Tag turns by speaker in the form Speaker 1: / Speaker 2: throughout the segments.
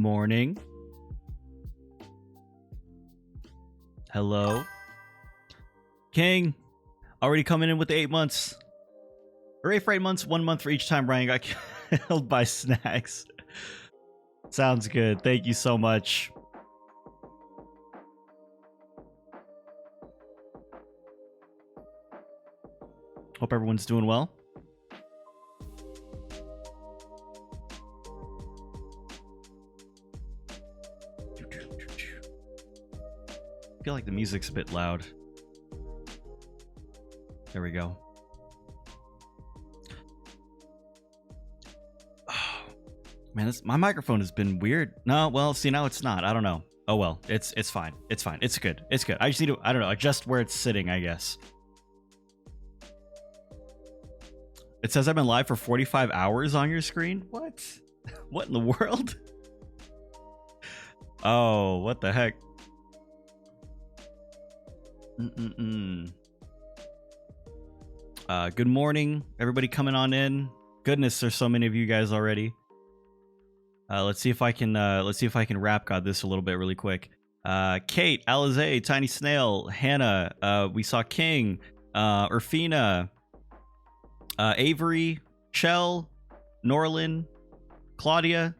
Speaker 1: Morning. Hello. King. Already coming in with the 8 months. Hooray for 8 months, 1 month for each time Ryan got killed by snacks. Sounds good. Thank you so much. Hope everyone's doing well. I feel like the music's a bit loud. There we go. Oh, man, my microphone has been weird. No, well, see, now it's not. I don't know. Oh well, it's fine. It's fine. It's good. It's good. I just need to, I don't know, adjust where it's sitting, I guess. It says I've been live for 45 hours on your screen. What? What in the world? Oh, what the heck? Good morning, everybody coming on in. Goodness, there's so many of you guys already. Let's see if I can rap god this a little bit really quick. Kate, Alize, Tiny Snail, Hannah, we saw King, Urfina, Avery, Chell, Norlin, Claudia,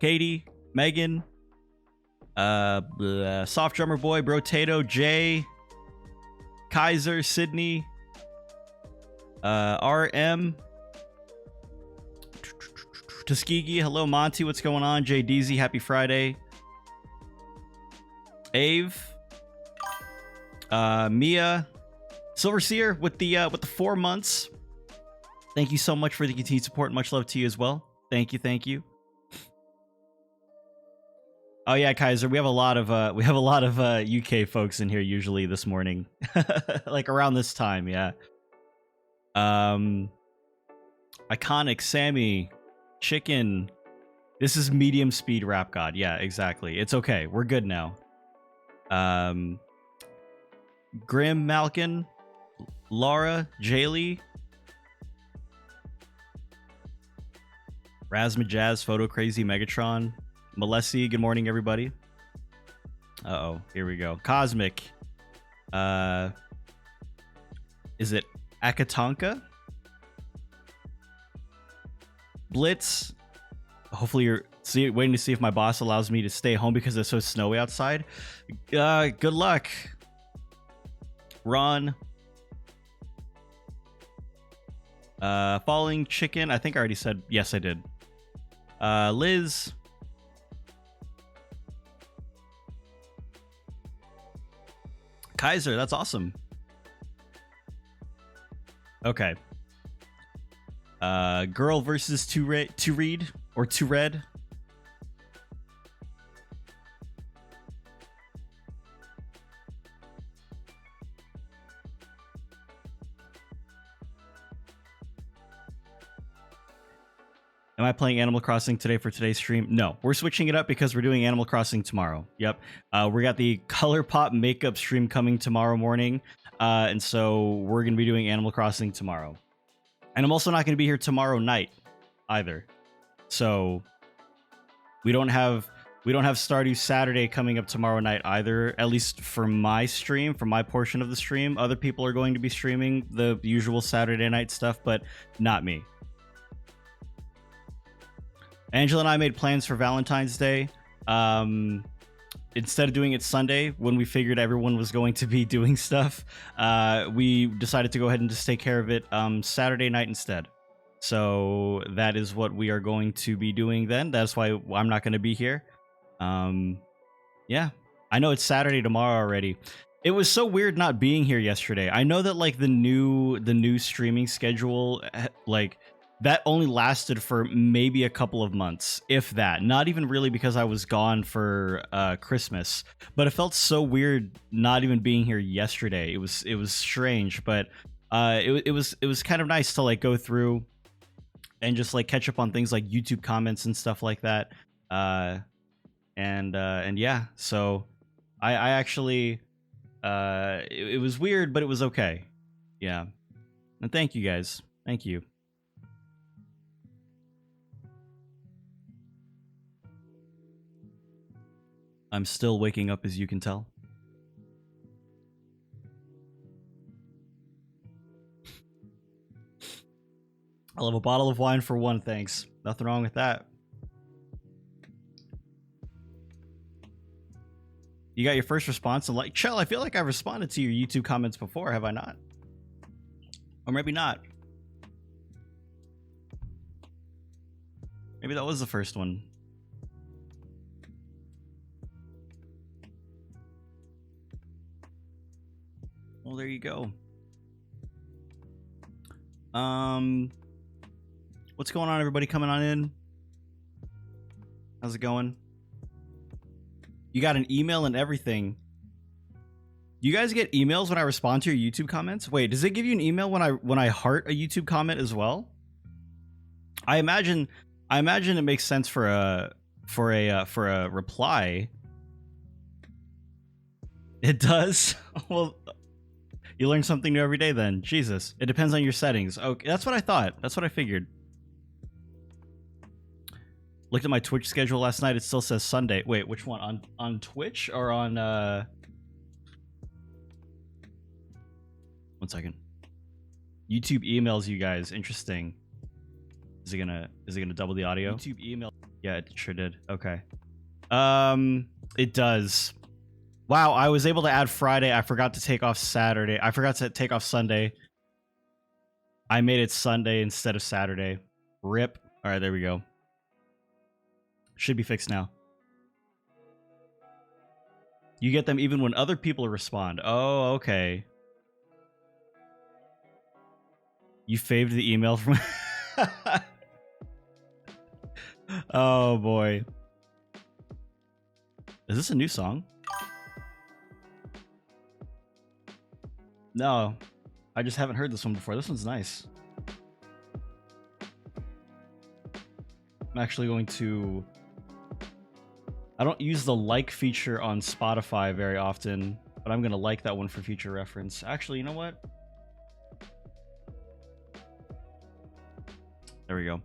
Speaker 1: Katie, Megan, Soft Drummer Boy, Brotato, Jay, Kaiser, Sydney, RM, Tuskegee, hello Monty, what's going on? JDZ, happy Friday. Ave, Mia, Silverseer with the 4 months. Thank you so much for the continued support. Much love to you as well. Thank you, thank you. Oh yeah, Kaiser, we have a lot of UK folks in here usually this morning, like around this time, yeah. Iconic, Sammy, Chicken. This is medium speed rap god. Yeah, exactly. It's okay. We're good now. Grim, Malkin, Laura, Jaylee, Razmajazz, Photo Crazy, Megatron, Malesi, good morning, everybody. Uh-oh, here we go. Cosmic. Is it Akatanka? Blitz. Hopefully you're waiting to see if my boss allows me to stay home because it's so snowy outside. Good luck. Ron. Falling Chicken. I think I already said yes, I did. Liz. Kaiser, that's awesome. Okay. Girl versus to read or to red. Am I playing Animal Crossing today for today's stream? No, we're switching it up because we're doing Animal Crossing tomorrow. Yep. We got the ColourPop makeup stream coming tomorrow morning. And so we're going to be doing Animal Crossing tomorrow. And I'm also not going to be here tomorrow night either. So we don't have Stardew Saturday coming up tomorrow night either, at least for my stream, for my portion of the stream. Other people are going to be streaming the usual Saturday night stuff, but not me. Angela and I made plans for Valentine's Day. Instead of doing it Sunday, when we figured everyone was going to be doing stuff, we decided to go ahead and just take care of it Saturday night instead. So that is what we are going to be doing then. That's why I'm not going to be here. Yeah, I know it's Saturday tomorrow already. It was so weird not being here yesterday. I know that like the new streaming schedule, like, that only lasted for maybe a couple of months, if that. Not even really because I was gone for Christmas, but it felt so weird not even being here yesterday. It was strange, but it was kind of nice to like go through and just like catch up on things like YouTube comments and stuff like that. And yeah, so I actually it was weird, but it was okay. Yeah, and thank you guys. Thank you. I'm still waking up, as you can tell. I'll have a bottle of wine for one, thanks. Nothing wrong with that. You got your first response and like, Chell, I feel like I've responded to your YouTube comments before, have I not? Or maybe not. Maybe that was the first one. Well, there you go. What's going on, everybody coming on in? How's it going? You got an email and everything. You guys get emails when I respond to your YouTube comments? Wait, does it give you an email when I heart a YouTube comment as well? I imagine it makes sense for a reply. It does? Well, you learn something new every day then. Jesus. It depends on your settings. Okay, that's what I thought. That's what I figured. Looked at my Twitch schedule last night. It still says Sunday. Wait, which one? On Twitch or on one second. YouTube emails you guys. Interesting. Is it gonna double the audio? YouTube email. Yeah, it sure did. Okay. It does. Wow, I was able to add Friday. I forgot to take off Saturday. I forgot to take off Sunday. I made it Sunday instead of Saturday. Rip. All right, there we go. Should be fixed now. You get them even when other people respond. Oh, okay. You faved the email from... Oh, boy. Is this a new song? No. I just haven't heard this one before. This one's nice. I'm actually going to... I don't use the like feature on Spotify very often, but I'm going to like that one for future reference. Actually, you know what? There we go.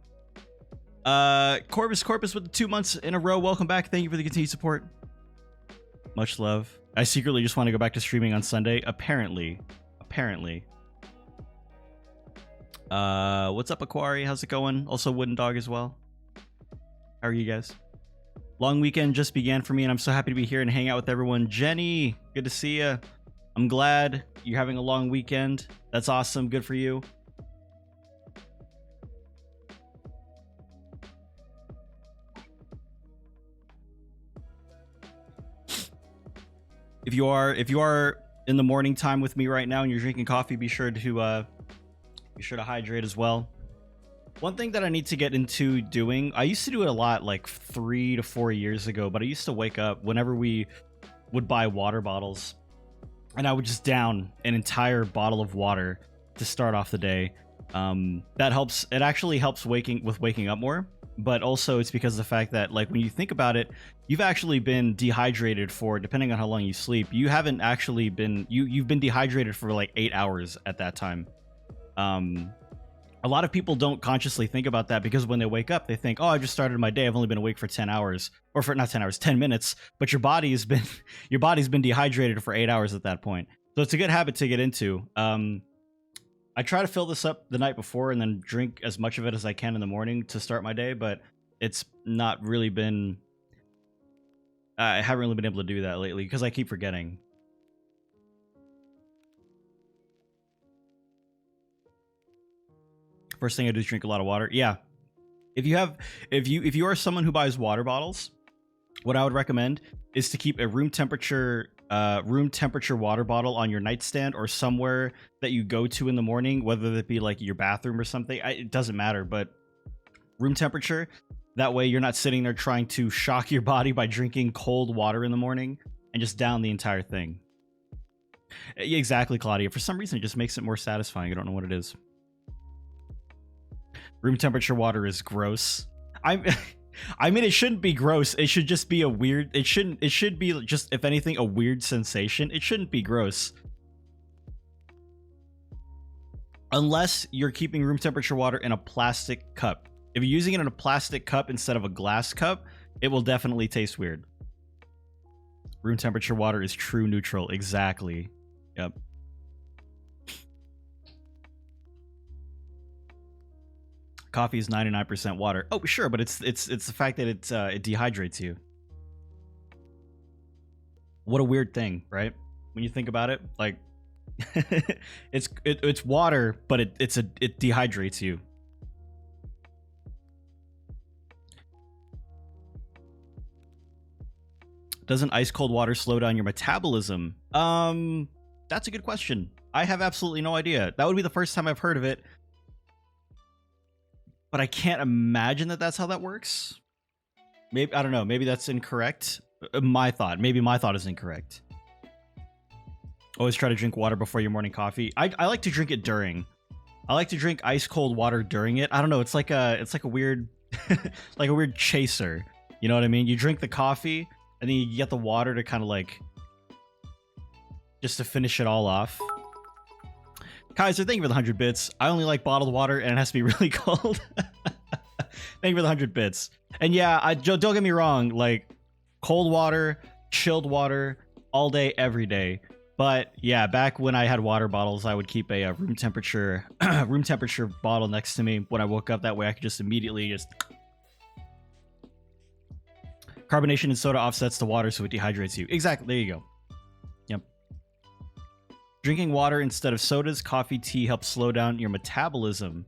Speaker 1: Corpus with the 2 months in a row. Welcome back. Thank you for the continued support. Much love. I secretly just want to go back to streaming on Sunday. Apparently. What's up, Aquari? How's it going? Also, Wooden Dog as well. How are you guys? Long weekend just began for me, and I'm so happy to be here and hang out with everyone. Jenny, good to see you. I'm glad you're having a long weekend. That's awesome. Good for you. If you are in the morning time with me right now and you're drinking coffee, be sure to hydrate as well. One thing that I need to get into doing, I used to do it a lot like 3 to 4 years ago, but I used to wake up whenever we would buy water bottles and I would just down an entire bottle of water to start off the day. That helps. It actually helps waking up more, but also it's because of the fact that, like, when you think about it, you've actually been dehydrated for, depending on how long you sleep, you haven't actually been, you've been dehydrated for like 8 hours at that time. A lot of people don't consciously think about that because when they wake up, they think, oh, I just started my day. I've only been awake for 10 hours, or for not 10 hours, 10 minutes. But your body's been dehydrated for 8 hours at that point. So it's a good habit to get into. I try to fill this up the night before and then drink as much of it as I can in the morning to start my day, but it's not really been... I haven't really been able to do that lately because I keep forgetting. First thing I do is drink a lot of water. Yeah. If you are someone who buys water bottles, what I would recommend is to keep a room temperature water bottle on your nightstand or somewhere that you go to in the morning, whether that be like your bathroom or something. It doesn't matter, but room temperature. That way you're not sitting there trying to shock your body by drinking cold water in the morning and just down the entire thing. Exactly, Claudia. For some reason, it just makes it more satisfying. I don't know what it is. Room temperature water is gross. I mean, it shouldn't be gross. It should just be a weird... It should be just, if anything, a weird sensation. It shouldn't be gross. Unless you're keeping room temperature water in a plastic cup. If you're using it in a plastic cup instead of a glass cup, it will definitely taste weird. Room temperature water is true neutral. Exactly. Yep. Coffee is 99% water. Oh, sure, but it's the fact that it dehydrates you. What a weird thing, right? When you think about it, like it's water, but it dehydrates you. Doesn't ice cold water slow down your metabolism? That's a good question. I have absolutely no idea. That would be the first time I've heard of it. But I can't imagine that that's how that works. Maybe, I don't know, maybe that's incorrect. Maybe my thought is incorrect. Always try to drink water before your morning coffee. I like to drink it during. I like to drink ice cold water during it. I don't know, it's like a weird like a weird chaser. You know what I mean? You drink the coffee and then you get the water to kind of like just to finish it all off. Kaiser, thank you for the 100 bits. I only like bottled water and it has to be really cold. Thank you for the 100 bits. And yeah, don't get me wrong, like cold water, chilled water, all day, every day. But yeah, back when I had water bottles, I would keep a room temperature bottle next to me when I woke up. That way I could just immediately just... Carbonation in soda offsets the water, so it dehydrates you. Exactly, there you go. Yep. Drinking water instead of sodas, coffee, tea helps slow down your metabolism.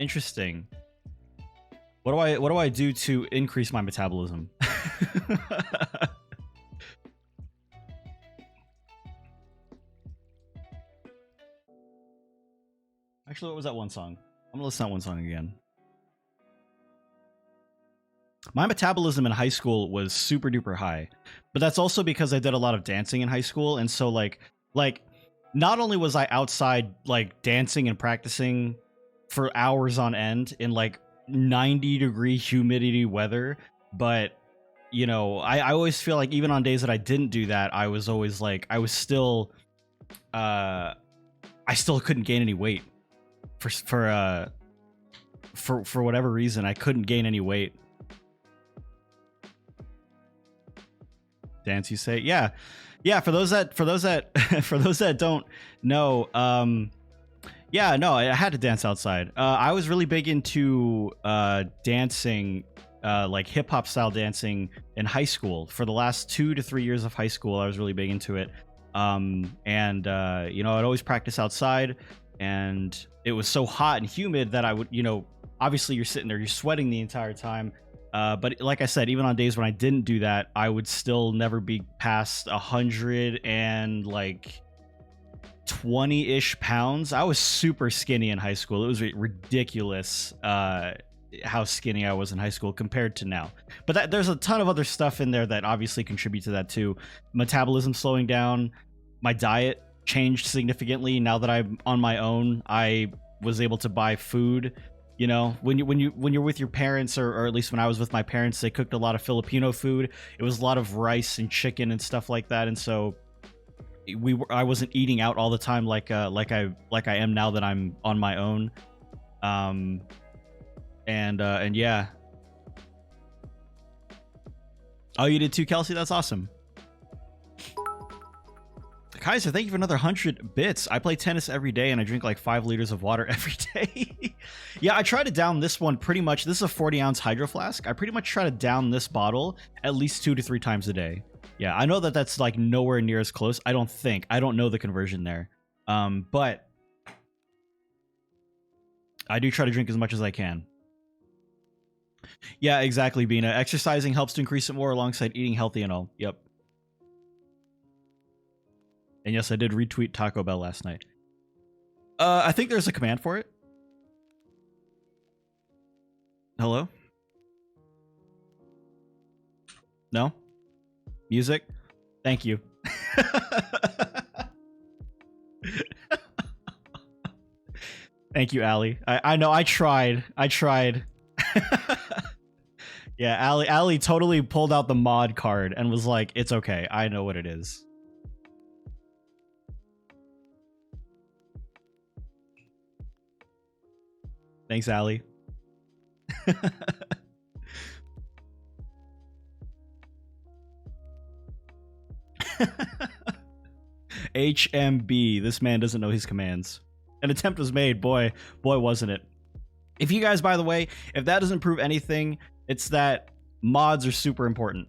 Speaker 1: Interesting. What do I do to increase my metabolism? Actually, what was that one song? I'm gonna listen to that one song again. My metabolism in high school was super duper high, but that's also because I did a lot of dancing in high school, and so like not only was I outside like dancing and practicing for hours on end in like 90-degree humidity weather, but you know, I always feel like even on days that I didn't do that, I was always like I still couldn't gain any weight for whatever reason. I couldn't gain any weight. Dance, you say? Yeah. For those that don't know, yeah, no, I had to dance outside. I was really big into dancing, like hip hop style dancing in high school. For the last 2 to 3 years of high school, I was really big into it. You know, I'd always practice outside, and it was so hot and humid that I would, you know, obviously you're sitting there, you're sweating the entire time. But like I said, even on days when I didn't do that, I would still never be past 120-ish pounds. I was super skinny in high school. It was ridiculous how skinny I was in high school compared to now. But there's a ton of other stuff in there that obviously contribute to that too. Metabolism slowing down. My diet changed significantly now that I'm on my own. I was able to buy food. You know, when you're with your parents, or at least when I was with my parents, they cooked a lot of Filipino food. It was a lot of rice and chicken and stuff like that, and so I wasn't eating out all the time like I am now that I'm on my own. And yeah. Oh, you did too, Kelsey? That's awesome. Kaiser, thank you for another 100 bits. I play tennis every day and I drink like 5 liters of water every day. Yeah, I try to down this one pretty much. This is a 40-ounce hydro flask. I pretty much try to down this bottle at least 2 to 3 times a day. Yeah, I know that that's like nowhere near as close. I don't know the conversion there. But I do try to drink as much as I can. Yeah, exactly, Bina. Exercising helps to increase it more alongside eating healthy and all. Yep. And yes, I did retweet Taco Bell last night. I think there's a command for it. Hello? No? Music? Thank you. Thank you, Allie. I know, I tried. Yeah, Allie totally pulled out the mod card and was like, it's okay. I know what it is. Thanks, Allie. HMB. This man doesn't know his commands. An attempt was made. Boy, wasn't it. If you guys, by the way, if that doesn't prove anything, it's that mods are super important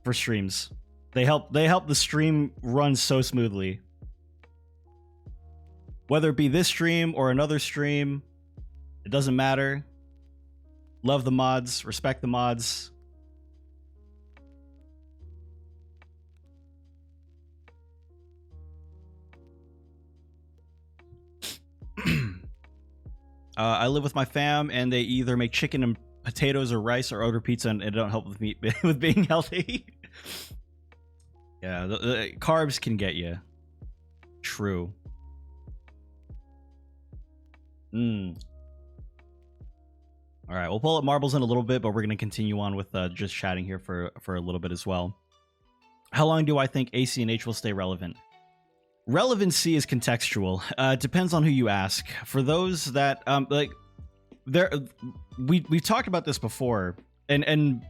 Speaker 1: for streams. They help the stream run so smoothly. Whether it be this stream or another stream, it doesn't matter. Love the mods, respect the mods. I live with my fam, and they either make chicken and potatoes or rice or order pizza, and it don't help with me with being healthy. Yeah, the carbs can get you. True. All right, we'll pull up marbles in a little bit, but we're going to continue on with just chatting here for a little bit as well. How long do I think ACNH will stay relevant? Relevancy is contextual. Depends on who you ask. For those that we've talked about this before, and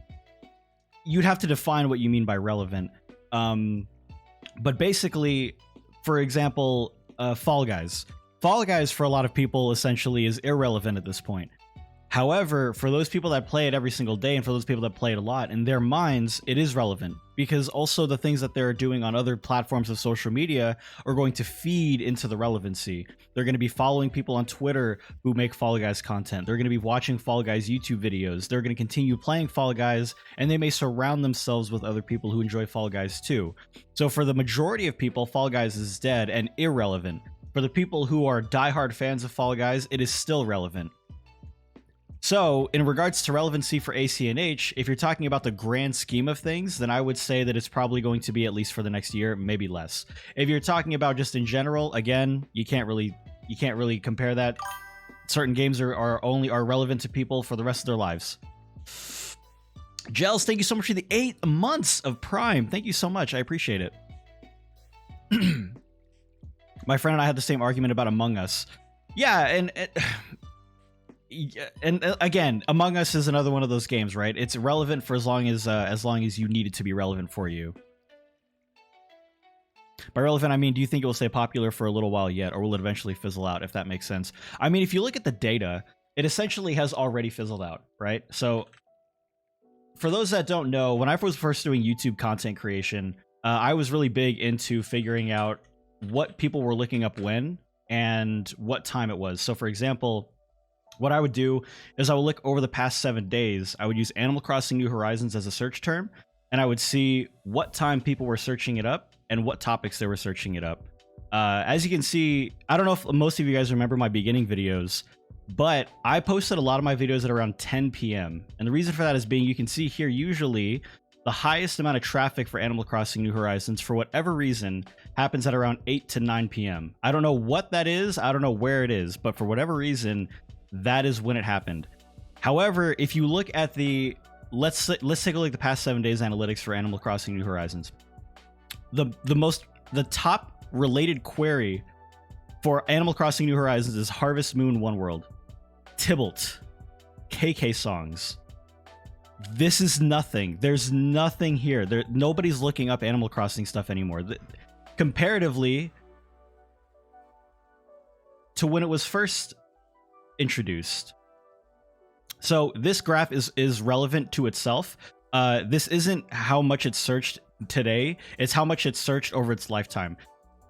Speaker 1: you'd have to define what you mean by relevant. But basically, for example, Fall Guys. Fall Guys for a lot of people essentially is irrelevant at this point. However, for those people that play it every single day and for those people that play it a lot, in their minds, it is relevant because also the things that they're doing on other platforms of social media are going to feed into the relevancy. They're going to be following people on Twitter who make Fall Guys content. They're going to be watching Fall Guys YouTube videos. They're going to continue playing Fall Guys, and they may surround themselves with other people who enjoy Fall Guys too. So for the majority of people, Fall Guys is dead and irrelevant. For the people who are diehard fans of Fall Guys, it is still relevant. So, in regards to relevancy for ACNH, if you're talking about the grand scheme of things, then I would say that it's probably going to be at least for the next year, maybe less. If you're talking about just in general, again, you can't really compare that. Certain games are relevant to people for the rest of their lives. Gels, thank you so much for the 8 months of Prime. Thank you so much. I appreciate it. My friend and I had the same argument about Among Us. Yeah, and again, Among Us is another one of those games, right? It's relevant for as long as you need it to be relevant for you. By relevant, I mean, do you think it will stay popular for a little while yet, or will it eventually fizzle out, if that makes sense? I mean, if you look at the data, it essentially has already fizzled out, right? So, for those that don't know, when I was first doing YouTube content creation, I was really big into figuring out what people were looking up when and what time it was. So, for example, what I would do is I would look over the past 7 days. I would use Animal Crossing New Horizons as a search term, and I would see what time people were searching it up and what topics they were searching it up. As you can see, I don't know if most of you guys remember my beginning videos, but I posted a lot of my videos at around 10 p.m. And the reason for that is being, you can see here, usually the highest amount of traffic for Animal Crossing New Horizons, for whatever reason, happens at around 8 to 9 p.m. I don't know what that is. I don't know where it is, but for whatever reason, that is when it happened. However, if you look at the let's take a look at the past 7 days analytics for Animal Crossing New Horizons. The top related query for Animal Crossing New Horizons is Harvest Moon One World, Tybalt, KK songs. This is nothing. There's nothing here. Nobody's looking up Animal Crossing stuff anymore. Comparatively to when it was first introduced. So this graph is relevant to itself. This isn't how much it's searched today, it's how much it's searched over its lifetime.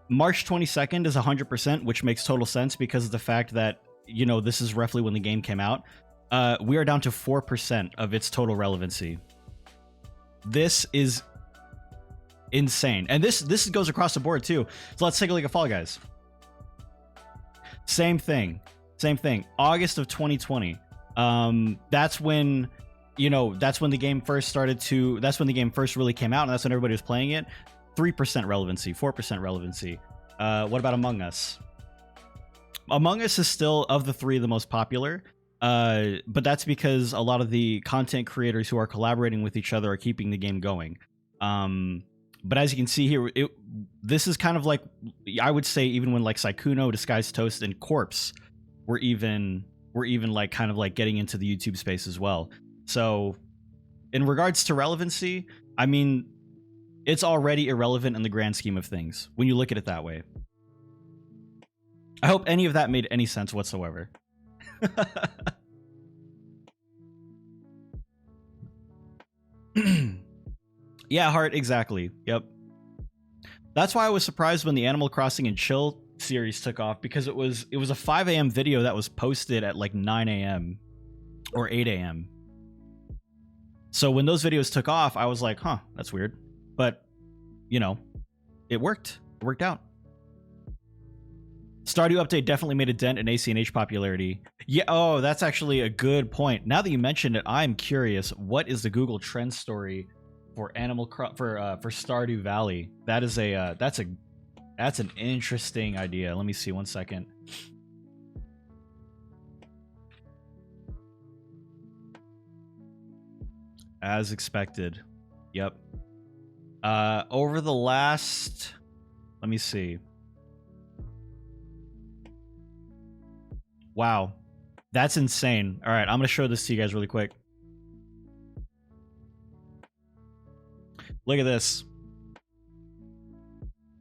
Speaker 1: March 22nd is 100%, which makes total sense because of the fact that, you know, this is roughly when the game came out. We are down to 4% of its total relevancy. This is insane. And this goes across the board too. So let's take a look at Fall Guys. Same thing. August of 2020. That's when, you know, that's when the game first really came out, and that's when everybody was playing it. 3% relevancy, 4% relevancy. What about Among Us? Among Us is still, of the three, the most popular. But that's because a lot of the content creators who are collaborating with each other are keeping the game going. But as you can see here, this is kind of like, I would say, even when like Sykkuno, Disguised Toast, and Corpse were even like kind of like getting into the YouTube space as well. So in regards to relevancy, I mean, It's already irrelevant in the grand scheme of things when you look at it that way. I hope any of that made any sense whatsoever. Yeah, Heart, exactly. Yep. That's why I was surprised when the Animal Crossing and Chill series took off, because it was a 5 a.m. video that was posted at like 9 a.m. or 8 a.m. So when those videos took off, I was like, huh, that's weird. But, you know, it worked. It worked out. Stardew Update definitely made a dent in ACNH popularity. Yeah, oh, that's actually a good point. Now that you mentioned it, I'm curious. What is the Google Trends story for for Stardew Valley? That is a that's an interesting idea. Let me see 1 second. As expected. Yep. Over the last, let me see. Wow. That's insane. All right, I'm going to show this to you guys really quick. Look at this.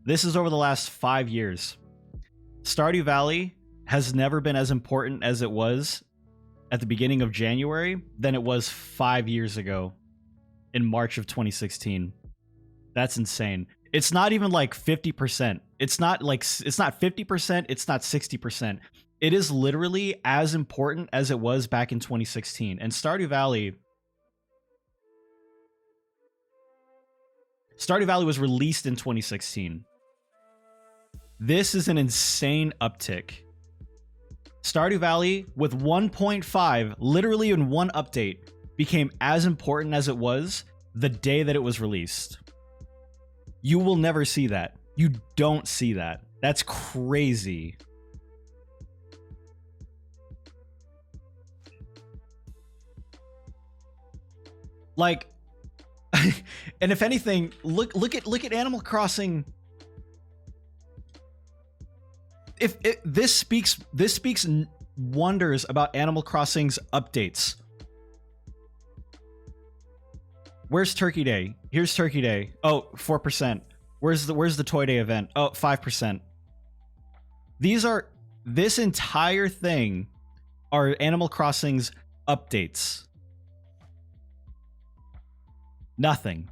Speaker 1: This is over the last 5 years. Stardew Valley has never been as important as it was at the beginning of January than it was 5 years ago in March of 2016. That's insane. It's not even like 50%. It's not 50%. It's not 60%. It is literally as important as it was back in 2016. And Stardew Valley was released in 2016. This is an insane uptick. Stardew Valley with 1.5, literally in one update, became as important as it was the day that it was released. You will never see that. You don't see that. That's crazy. Like, and if anything, look at Animal Crossing. If this speaks wonders about Animal Crossing's updates. Where's Turkey Day? Here's Turkey Day. Oh, 4%. Where's the Toy Day event? Oh, 5%. This entire thing are Animal Crossing's updates. Nothing.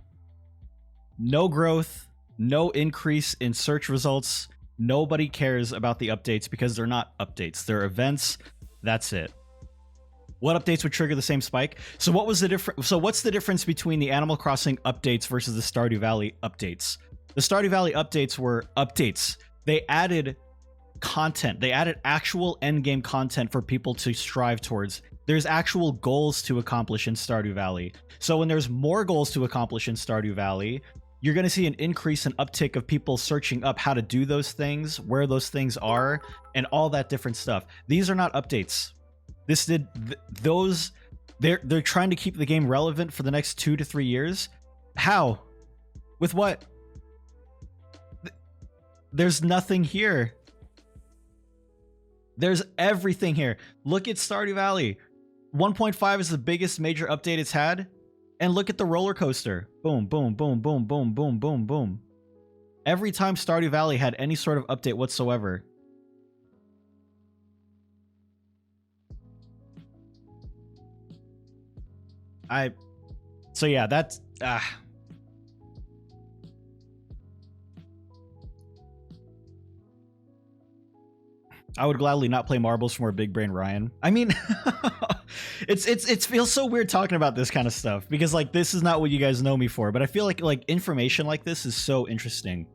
Speaker 1: No growth, no increase in search results. Nobody cares about the updates because they're not updates. They're events. That's it. What updates would trigger the same spike? So what was the difference? So what's the difference between the Animal Crossing updates versus the Stardew Valley updates? The Stardew Valley updates were updates. They added content. They added actual endgame content for people to strive towards. There's actual goals to accomplish in Stardew Valley. So when there's more goals to accomplish in Stardew Valley, you're going to see an increase in uptick of people searching up how to do those things, where those things are, and all that different stuff. These are not updates. They're trying to keep the game relevant for the next 2 to 3 years. How? With what? There's nothing here. There's everything here. Look at Stardew Valley. 1.5 is the biggest major update it's had. And look at the roller coaster. Boom, boom, boom, boom, boom, boom, boom, boom. Every time Stardew Valley had any sort of update whatsoever. So yeah, that's... I would gladly not play marbles for more big brain Ryan. I mean, it feels so weird talking about this kind of stuff because like this is not what you guys know me for, but I feel like information like this is so interesting,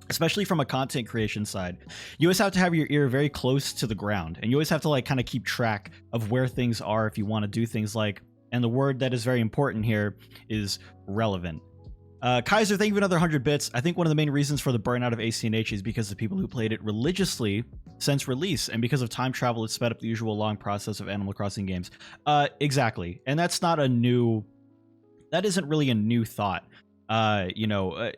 Speaker 1: especially from a content creation side. You always have to have your ear very close to the ground, and you always have to like kind of keep track of where things are if you want to do things like, and the word that is very important here is relevant. Kaiser, thank you for another 100 bits. I think one of the main reasons for the burnout of ACNH is because the people who played it religiously since release, and because of time travel, it sped up the usual long process of Animal Crossing games. Exactly, and that's not a new... That isn't really a new thought. The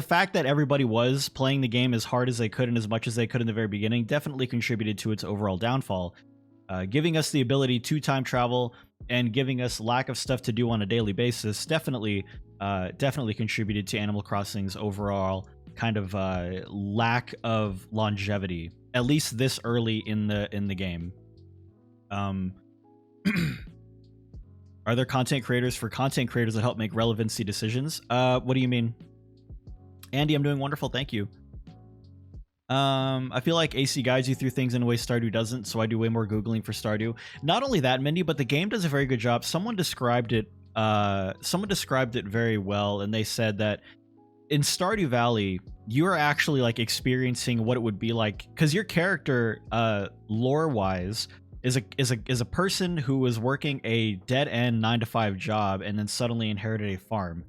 Speaker 1: fact that everybody was playing the game as hard as they could and as much as they could in the very beginning definitely contributed to its overall downfall. Giving us the ability to time travel and giving us lack of stuff to do on a daily basis definitely definitely contributed to Animal Crossing's overall kind of lack of longevity, at least this early in the game. Are there content creators for content creators that help make relevancy decisions? What do you mean? Andy, I'm doing wonderful, thank you. I feel like AC guides you through things in a way Stardew doesn't, so I do way more Googling for Stardew. Not only that, Mindy, but the game does a very good job. Someone described it very well, and they said that in Stardew Valley, you are actually like experiencing what it would be like, because your character, lore-wise, is a person who was working a dead-end 9-to-5 job and then suddenly inherited a farm.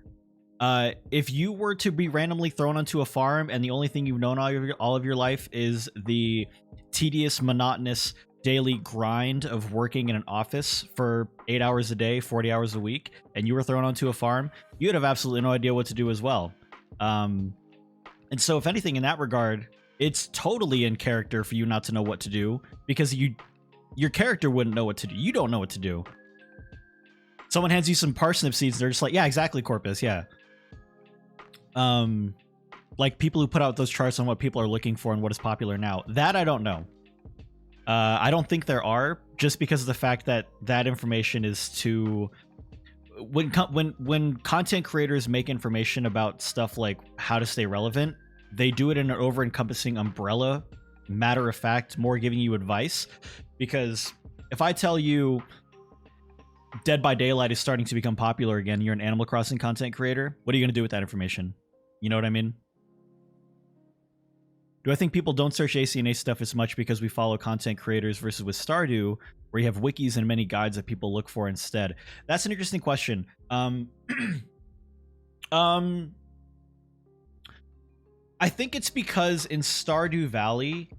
Speaker 1: If you were to be randomly thrown onto a farm and the only thing you've known all of your life is the tedious, monotonous daily grind of working in an office for 8 hours a day, 40 hours a week, and you were thrown onto a farm, you'd have absolutely no idea what to do as well. And so if anything in that regard, it's totally in character for you not to know what to do, because your character wouldn't know what to do. You don't know what to do. Someone hands you some parsnip seeds, they're just like, yeah, exactly, Corpus, yeah. Like people who put out those charts on what people are looking for and what is popular now. That I don't know. I don't think there are, just because of the fact that that information is too... When content creators make information about stuff like how to stay relevant, they do it in an over-encompassing umbrella, matter of fact, more giving you advice. Because if I tell you Dead by Daylight is starting to become popular again, you're an Animal Crossing content creator, what are you going to do with that information? You know what I mean? Do I think people don't search ACNH stuff as much because we follow content creators versus with Stardew, where you have wikis and many guides that people look for instead? That's an interesting question. I think it's because in Stardew Valley,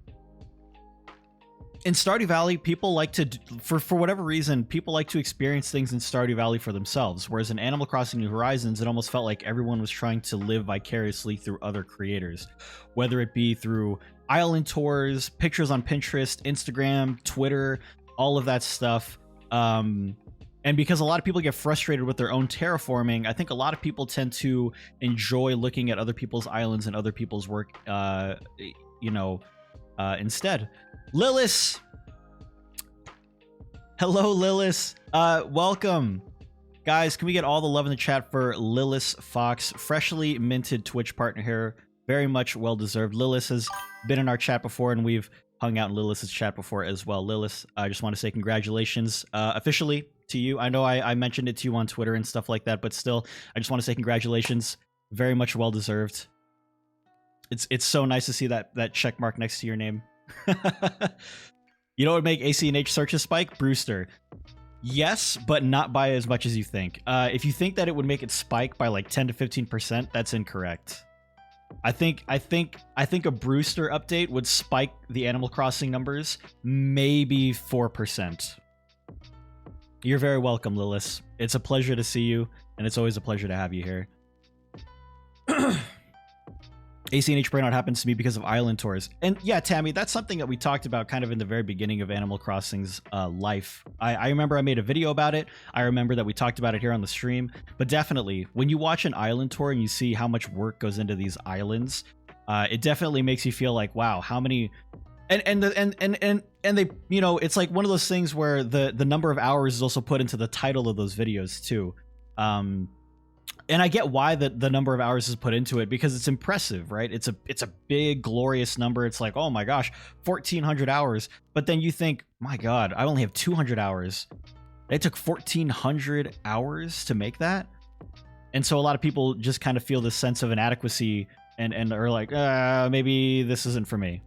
Speaker 1: people like to, for whatever reason, people like to experience things in Stardew Valley for themselves. Whereas in Animal Crossing New Horizons, it almost felt like everyone was trying to live vicariously through other creators, whether it be through island tours, pictures on Pinterest, Instagram, Twitter, all of that stuff. And because a lot of people get frustrated with their own terraforming, I think a lot of people tend to enjoy looking at other people's islands and other people's work, instead. Lilith! Hello, Lilith. Welcome. Guys, can we get all the love in the chat for Lilith Fox, freshly minted Twitch partner here. Very much well-deserved. Lilith has been in our chat before, and we've hung out in Lilith's chat before as well. Lilith, I just want to say congratulations officially to you. I know I mentioned it to you on Twitter and stuff like that, but still, I just want to say congratulations. Very much well-deserved. It's so nice to see that check mark next to your name. You know what would make ACNH searches spike? Brewster. Yes, but not by as much as you think. If you think that it would make it spike by like 10 to 15%, that's incorrect. I think a Brewster update would spike the Animal Crossing numbers maybe 4%. You're very welcome, Lilith. It's a pleasure to see you, and it's always a pleasure to have you here. ACNH burnout happens to me because of island tours. And yeah, Tammy, that's something that we talked about kind of in the very beginning of Animal Crossing's life. I remember I made a video about it. I remember that we talked about it here on the stream. But definitely, when you watch an island tour and you see how much work goes into these islands, it definitely makes you feel like, wow, how many... And they, you know, it's like one of those things where the number of hours is also put into the title of those videos too. And I get why the number of hours is put into it, because it's impressive, right? It's a big, glorious number. It's like, oh my gosh, 1,400 hours. But then you think, my God, I only have 200 hours. It took 1,400 hours to make that. And so a lot of people just kind of feel this sense of inadequacy and are like, maybe this isn't for me.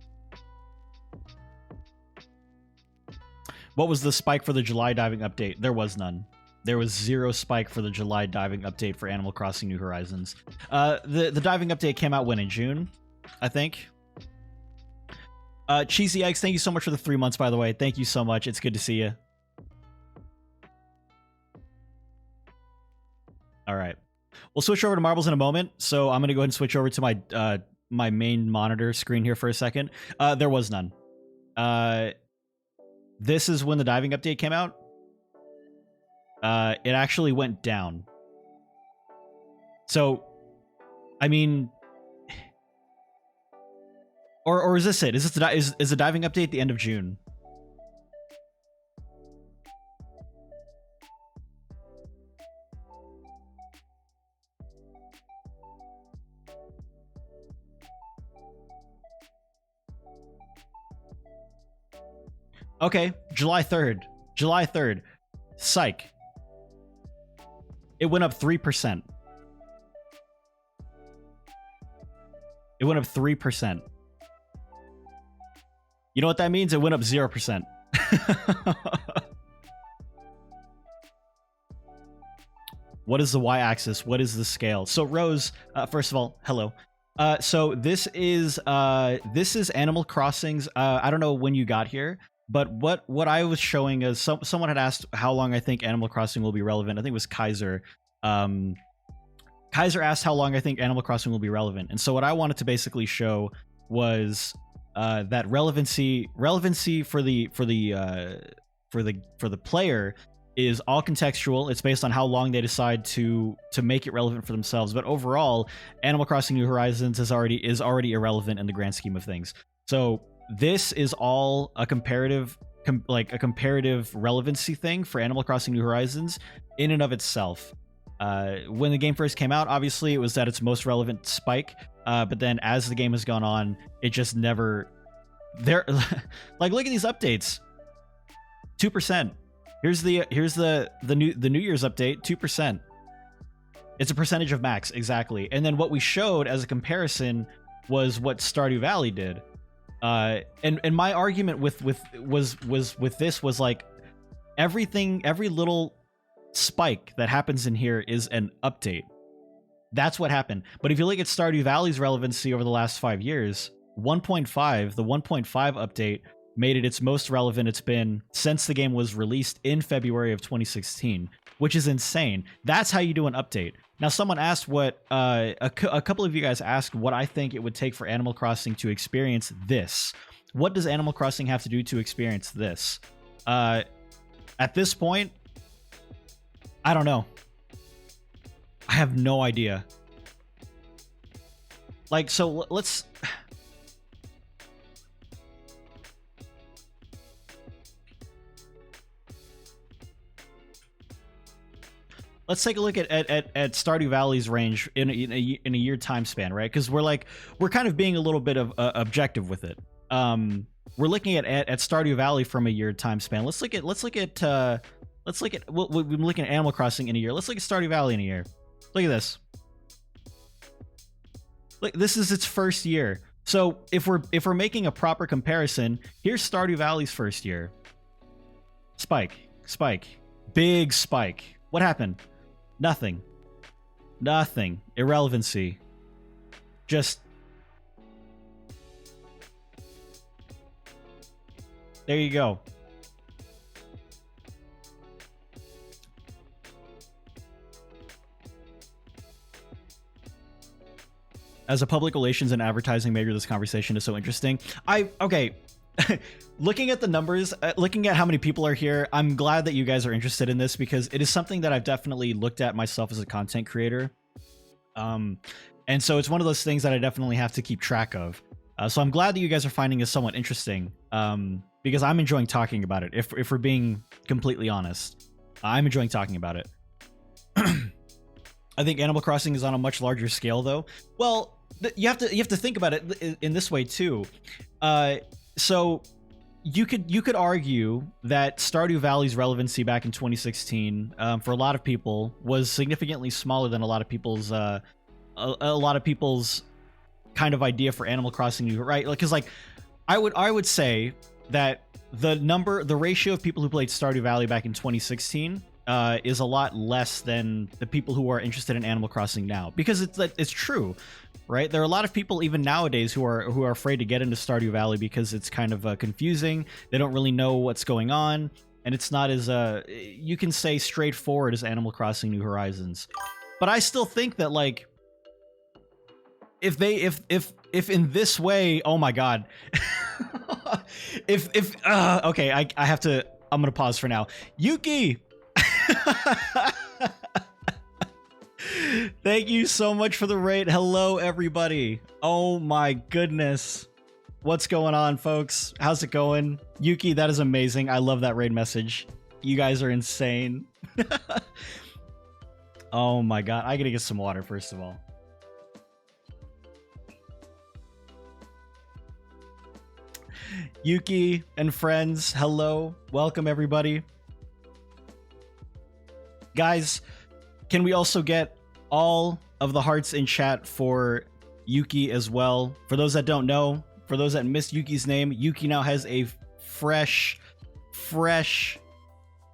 Speaker 1: What was the spike for the July diving update? There was none. There was zero spike for the July diving update for Animal Crossing New Horizons. The diving update came out when, in June, I think. Cheesy Eggs, thank you so much for the 3 months, by the way. Thank you so much. It's good to see you. All right. We'll switch over to marbles in a moment. So I'm going to go ahead and switch over to my my main monitor screen here for a second. There was none. This is when the diving update came out. It actually went down. So, I mean, or is this it? Is the diving update the end of June? Okay, July 3rd. July 3rd. Psych. It went up 3%. It went up 3%. You know what that means? It went up 0%. What is the y-axis? What is the scale? So Rose, first of all, hello. So this is Animal Crossing's. I don't know when you got here, but what I was showing is someone had asked how long I think Animal Crossing will be relevant. I think it was Kaiser. Kaiser asked how long I think Animal Crossing will be relevant, and so what I wanted to basically show was that relevancy for the player is all contextual. It's based on how long they decide to make it relevant for themselves. But overall, Animal Crossing New Horizons is already irrelevant in the grand scheme of things. So this is all a comparative relevancy thing for Animal Crossing New Horizons in and of itself. When the game first came out, obviously it was at its most relevant spike. But then as the game has gone on, it just never there. Like, look at these updates. 2%. Here's the New Year's update. 2%. It's a percentage of max, exactly. And then what we showed as a comparison was what Stardew Valley did. And my argument with this was like every little spike that happens in here is an update. That's what happened. But if you look at Stardew Valley's relevancy over the last 5 years, the 1.5 update made it its most relevant it's been since the game was released in February of 2016, which is insane. That's how you do an update. Now, someone asked what a couple of you guys asked what I think it would take for Animal Crossing to experience this. What does Animal Crossing have to do to experience this? At this point, I don't know. I have no idea. Like, so let's take a look at Stardew Valley's range in a year time span, right? Because we're kind of being a little bit of objective with it. We're looking at Stardew Valley from a year time span. We'll be looking at Animal Crossing in a year. Let's look at Stardew Valley in a year. Look at this. Look, this is its first year. So if we're making a proper comparison, here's Stardew Valley's first year. Spike, big spike. What happened? Nothing. Irrelevancy. Just there you go. As a public relations and advertising major, this conversation is so interesting. Looking at the numbers, looking at how many people are here, I'm glad that you guys are interested in this because it is something that I've definitely looked at myself as a content creator. And so it's one of those things that I definitely have to keep track of. So I'm glad that you guys are finding it somewhat interesting because I'm enjoying talking about it. If we're being completely honest, I'm enjoying talking about it. I think Animal Crossing is on a much larger scale, though. Well, you have to think about it in this way too. So you could argue that Stardew Valley's relevancy back in 2016 for a lot of people was significantly smaller than a lot of people's kind of idea for Animal Crossing, right? Because I would say that the ratio of people who played Stardew Valley back in 2016 is a lot less than the people who are interested in Animal Crossing now, because it's true, right? There are a lot of people even nowadays who are afraid to get into Stardew Valley because it's kind of confusing. They don't really know what's going on, and it's not as you can say straightforward as Animal Crossing New Horizons. But I still think that if in this way, oh my god, okay, I'm gonna pause for now. Yuki. Thank you so much for the raid. Hello, everybody. Oh my goodness. What's going on, folks? How's it going? Yuki, that is amazing. I love that raid message. You guys are insane. Oh my god. I gotta get some water, first of all. Yuki and friends, hello. Welcome, everybody. Guys, can we also get all of the hearts in chat for Yuki as well? For those that don't know, for those that missed Yuki's name, Yuki now has a fresh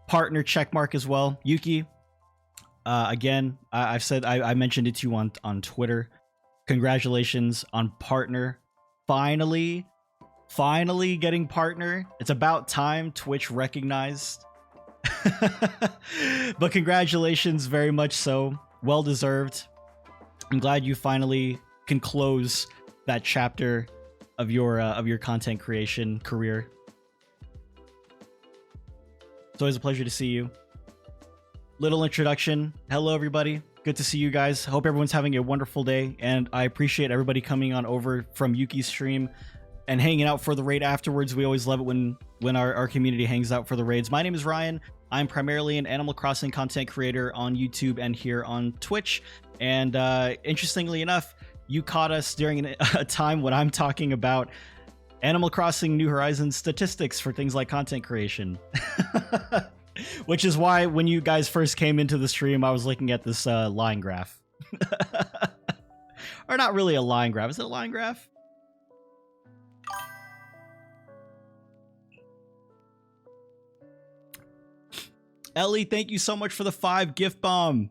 Speaker 1: partner checkmark as well. Yuki, again, I mentioned it to you on Twitter. Congratulations on partner. Finally getting partner. It's about time Twitch recognized. But congratulations, very much so. Well deserved. I'm glad you finally can close that chapter of your content creation career. It's always a pleasure to see you. Little introduction. Hello, everybody. Good to see you guys. Hope everyone's having a wonderful day, and I appreciate everybody coming on over from Yuki's stream and hanging out for the raid afterwards. We always love it when our community hangs out for the raids. My name is Ryan. I'm primarily an Animal Crossing content creator on YouTube and here on Twitch. And interestingly enough, you caught us during a time when I'm talking about Animal Crossing New Horizons statistics for things like content creation. Which is why when you guys first came into the stream, I was looking at this line graph. Or not really a line graph. Is it a line graph? Ellie, thank you so much for the 5 gift bomb.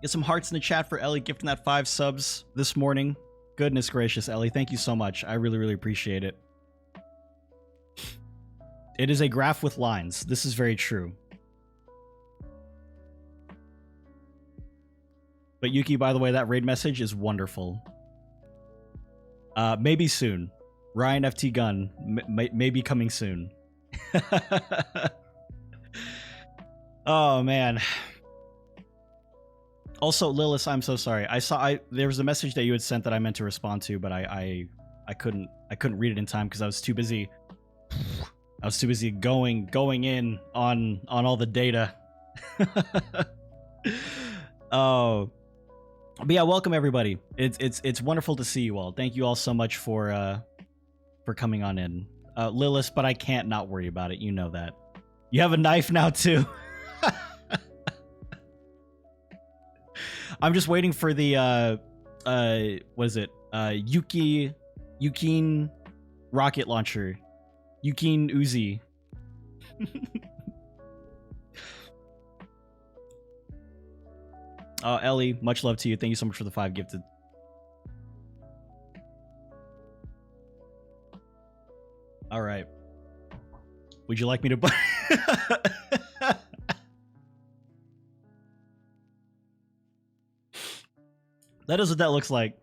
Speaker 1: Get some hearts in the chat for Ellie gifting that 5 subs this morning. Goodness gracious, Ellie, thank you so much. I really appreciate it. It is a graph with lines. This is very true. But Yuki, by the way, that raid message is wonderful. Maybe soon. RyanFT Gun, maybe coming soon. Oh man. Also, Lilith, I'm so sorry. There was a message that you had sent that I meant to respond to, but I couldn't read it in time because I was too busy. I was too busy going in on all the data. Oh, but yeah, welcome everybody. It's wonderful to see you all. Thank you all so much for coming on in, Lilith. But I can't not worry about it. You know that. You have a knife now too. I'm just waiting for the what is it? Yukin rocket launcher. Yukin Uzi. Ellie, much love to you. Thank you so much for the 5 gifted. All right. Would you like me to buy? That is what that looks like.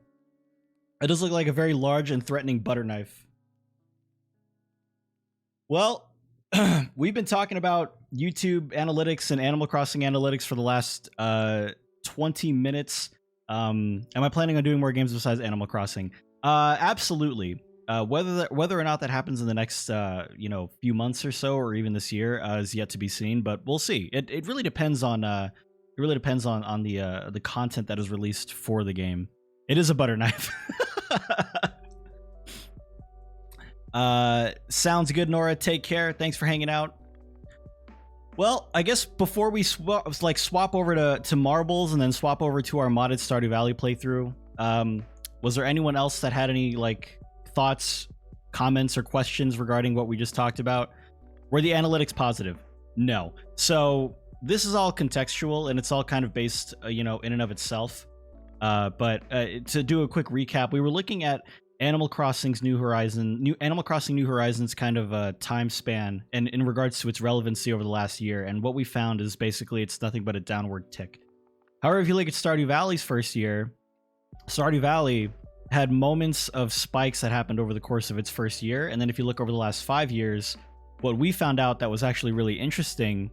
Speaker 1: It does look like a very large and threatening butter knife. Well, we've been talking about YouTube analytics and Animal Crossing analytics for the last 20 minutes. Am I planning on doing more games besides Animal Crossing? Absolutely. Whether or not that happens in the next few months or so, or even this year, is yet to be seen. But we'll see. It really depends on the content that is released for the game. It is a butter knife. Sounds good, Nora. Take care. Thanks for hanging out. Well, I guess before we swap over to marbles and then swap over to our modded Stardew Valley playthrough, was there anyone else that had any thoughts, comments, or questions regarding what we just talked about? Were the analytics positive? No. So this is all contextual and it's all kind of based, in and of itself. But to do a quick recap, we were looking at Animal Crossing New Horizons kind of time span and in regards to its relevancy over the last year. And what we found is basically it's nothing but a downward tick. However, if you look at Stardew Valley's first year, Stardew Valley had moments of spikes that happened over the course of its first year. And then if you look over the last 5 years, what we found out that was actually really interesting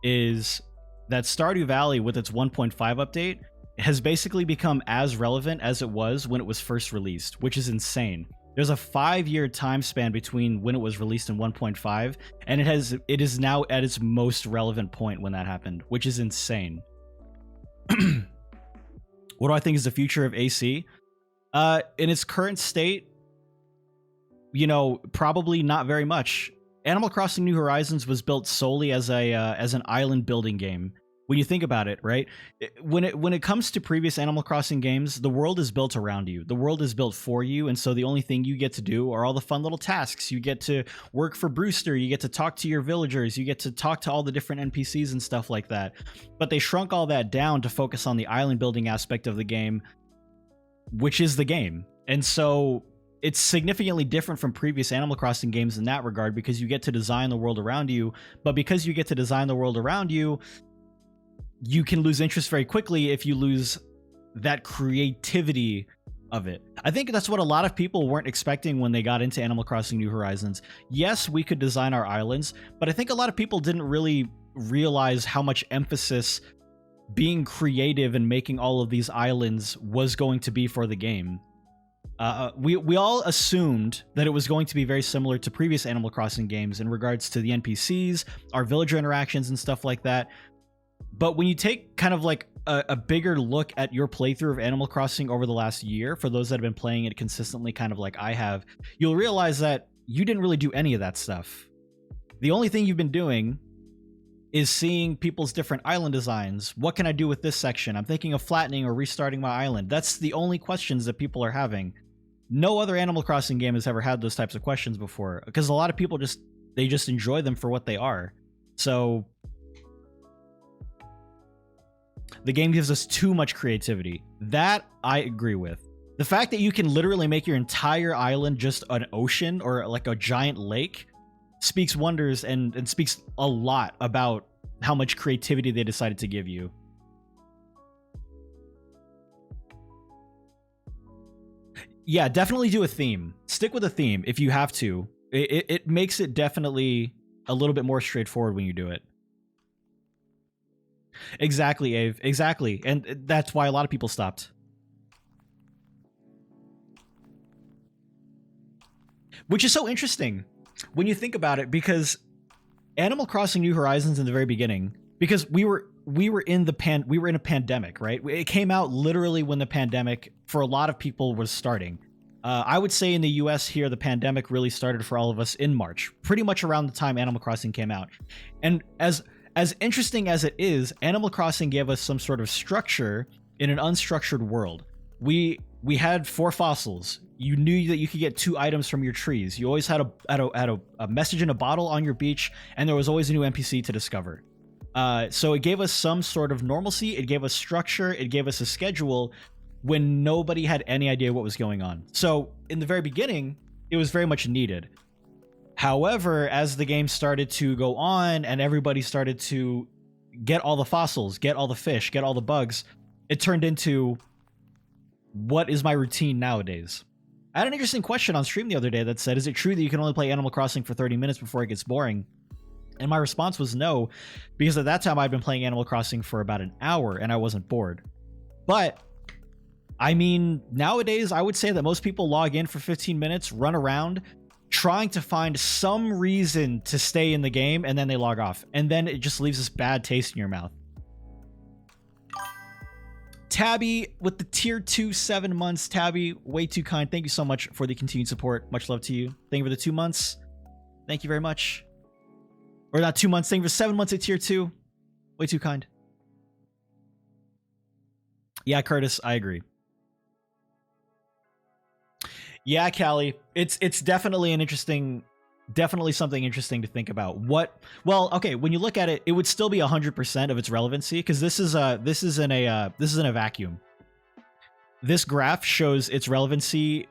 Speaker 1: is that Stardew Valley with its 1.5 update has basically become as relevant as it was when it was first released, which is insane. There's a 5-year time span between when it was released in 1.5, and it is now at its most relevant point when that happened, which is insane. What do I think is the future of AC? In its current state, you know, probably not very much. Animal Crossing New Horizons was built solely as an island building game. When you think about it, right? When it comes to previous Animal Crossing games, the world is built around you. The world is built for you, and so the only thing you get to do are all the fun little tasks. You get to work for Brewster, you get to talk to your villagers, you get to talk to all the different NPCs and stuff like that. But they shrunk all that down to focus on the island building aspect of the game, which is the game. And so it's significantly different from previous Animal Crossing games in that regard, because you get to design the world around you. But because you get to design the world around you, you can lose interest very quickly if you lose that creativity of it. I think that's what a lot of people weren't expecting when they got into Animal Crossing New Horizons. Yes, we could design our islands, but I think a lot of people didn't really realize how much emphasis being creative and making all of these islands was going to be for the game. We all assumed that it was going to be very similar to previous Animal Crossing games in regards to the NPCs, our villager interactions and stuff like that. But when you take kind of like a bigger look at your playthrough of Animal Crossing over the last year, for those that have been playing it consistently, kind of like I have, you'll realize that you didn't really do any of that stuff. The only thing you've been doing is seeing people's different island designs. What can I do with this section? I'm thinking of flattening or restarting my island. That's the only questions that people are having. No other Animal Crossing game has ever had those types of questions before, because a lot of people just enjoy them for what they are. So the game gives us too much creativity. That I agree with. The fact that you can literally make your entire island just an ocean or like a giant lake speaks wonders and speaks a lot about how much creativity they decided to give you. Yeah, definitely do a theme. Stick with a theme if you have to. It makes it definitely a little bit more straightforward when you do it. Exactly, Ave. Exactly. And that's why a lot of people stopped. Which is so interesting when you think about it, because Animal Crossing New Horizons in the very beginning, because we were in a pandemic, right? It came out literally when the pandemic for a lot of people was starting. I would say in the US here, the pandemic really started for all of us in March, pretty much around the time Animal Crossing came out. And as interesting as it is, Animal Crossing gave us some sort of structure in an unstructured world. We had 4 fossils. You knew that you could get 2 items from your trees. You always had a message in a bottle on your beach, and there was always a new NPC to discover. So it gave us some sort of normalcy. It gave us structure. It gave us a schedule when nobody had any idea what was going on. So in the very beginning, it was very much needed. However, as the game started to go on and everybody started to get all the fossils, get all the fish, get all the bugs, it turned into, what is my routine nowadays? I had an interesting question on stream the other day that said, is it true that you can only play Animal Crossing for 30 minutes before it gets boring? And my response was no, because at that time I'd been playing Animal Crossing for about an hour and I wasn't bored. But I mean, nowadays I would say that most people log in for 15 minutes, run around, trying to find some reason to stay in the game, and then they log off. And then it just leaves this bad taste in your mouth. Tabby with the tier 2, 7 months. Tabby, way too kind. Thank you so much for the continued support. Much love to you. Thank you for the 2 months. Thank you very much. Or not 2 months. Thank you for 7 months at tier 2. Way too kind. Yeah, Curtis, I agree. Yeah, Callie, it's definitely definitely something interesting to think about. Well, okay, when you look at it, it would still be 100% of its relevancy, because this is in a vacuum. This graph shows its relevancy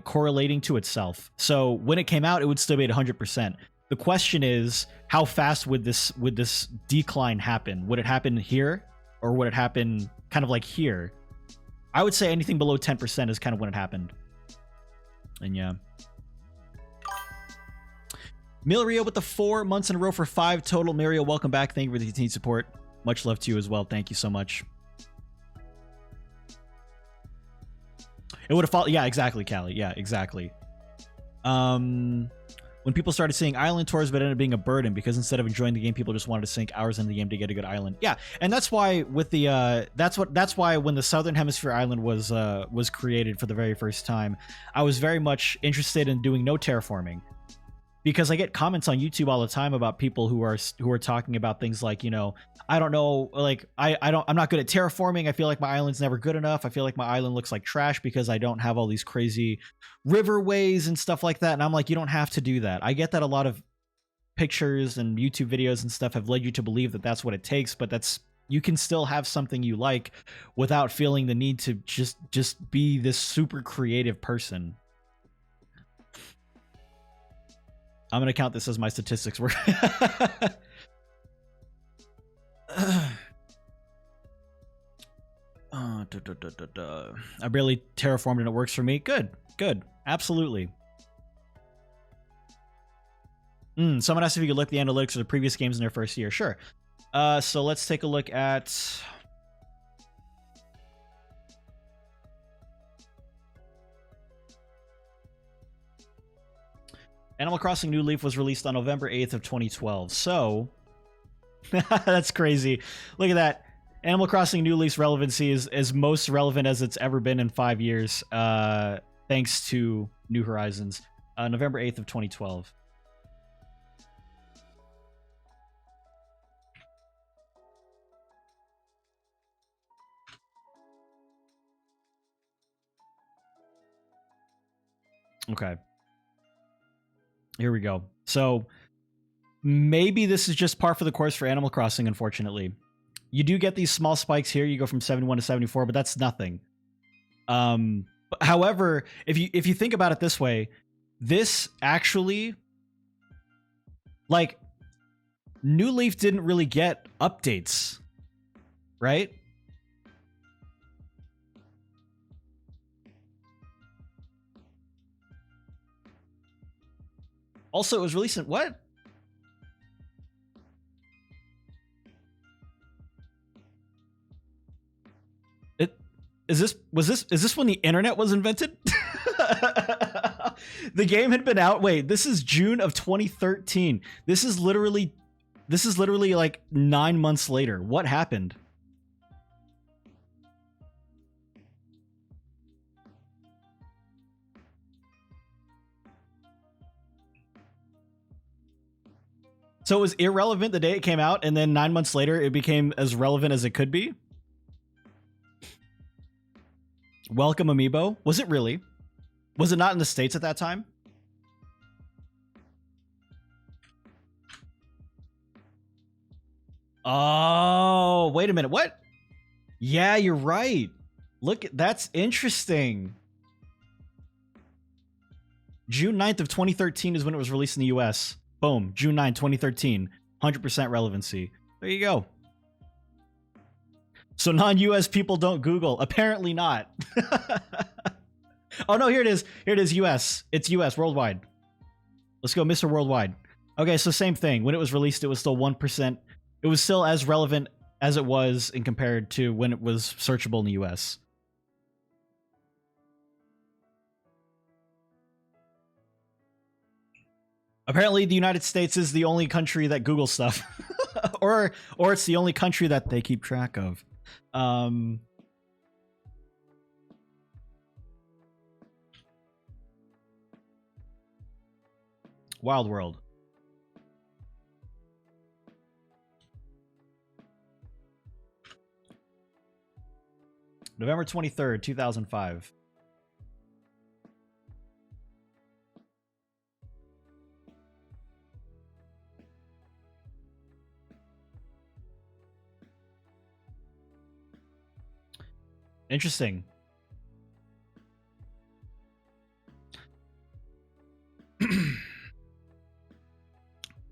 Speaker 1: correlating to itself. So when it came out, it would still be at 100%. The question is, how fast would this decline happen? Would it happen here, or would it happen kind of like here? I would say anything below 10% is kind of when it happened. And yeah. Milrio with the 4 months in a row for 5 total. Milrio, welcome back. Thank you for the continued support. Much love to you as well. Thank you so much. It would have followed. Yeah, exactly, Callie. Yeah, exactly. When people started seeing island tours, but ended up being a burden because instead of enjoying the game, people just wanted to sink hours into the game to get a good island. Yeah, and that's why with the that's why when the Southern Hemisphere island was created for the very first time, I was very much interested in doing no terraforming. Because I get comments on YouTube all the time about people who are talking about things like, you know, I don't know, like I'm not good at terraforming. I feel like my island's never good enough. I feel like my island looks like trash because I don't have all these crazy riverways and stuff like that. And I'm like, you don't have to do that. I get that a lot of pictures and YouTube videos and stuff have led you to believe that that's what it takes, but you can still have something you like without feeling the need to just be this super creative person. I'm going to count this as my statistics work. I barely terraformed and it works for me. Good. Absolutely. Someone asked if you could look at the analytics of the previous games in their first year. Sure. So let's take a look at... Animal Crossing New Leaf was released on November 8th of 2012. So, that's crazy. Look at that. Animal Crossing New Leaf's relevancy is as most relevant as it's ever been in 5 years, thanks to New Horizons. November 8th of 2012. Okay. Here we go. So maybe this is just par for the course for Animal Crossing, unfortunately. You do get these small spikes here. You go from 71 to 74, but that's nothing. However, if you think about it this way, this actually, like, New Leaf didn't really get updates, right? Also, it was released in what? Is this when the internet was invented? The game had been out. Wait, this is June of 2013. This is literally like 9 months later. What happened? So it was irrelevant the day it came out, and then 9 months later, it became as relevant as it could be? Welcome Amiibo? Was it really? Was it not in the States at that time? Oh, wait a minute. What? Yeah, you're right. Look, that's interesting. June 9th of 2013 is when it was released in the US. Boom. June 9, 2013. 100% relevancy. There you go. So non-US people don't Google. Apparently not. Oh, no, here it is. Here it is, US. It's US, worldwide. Let's go, Mr. Worldwide. Okay, so same thing. When it was released, it was still 1%. It was still as relevant as it was in compared to when it was searchable in the US. Apparently, the United States is the only country that Googles stuff. or it's the only country that they keep track of. Wild World. November 23rd, 2005. Interesting.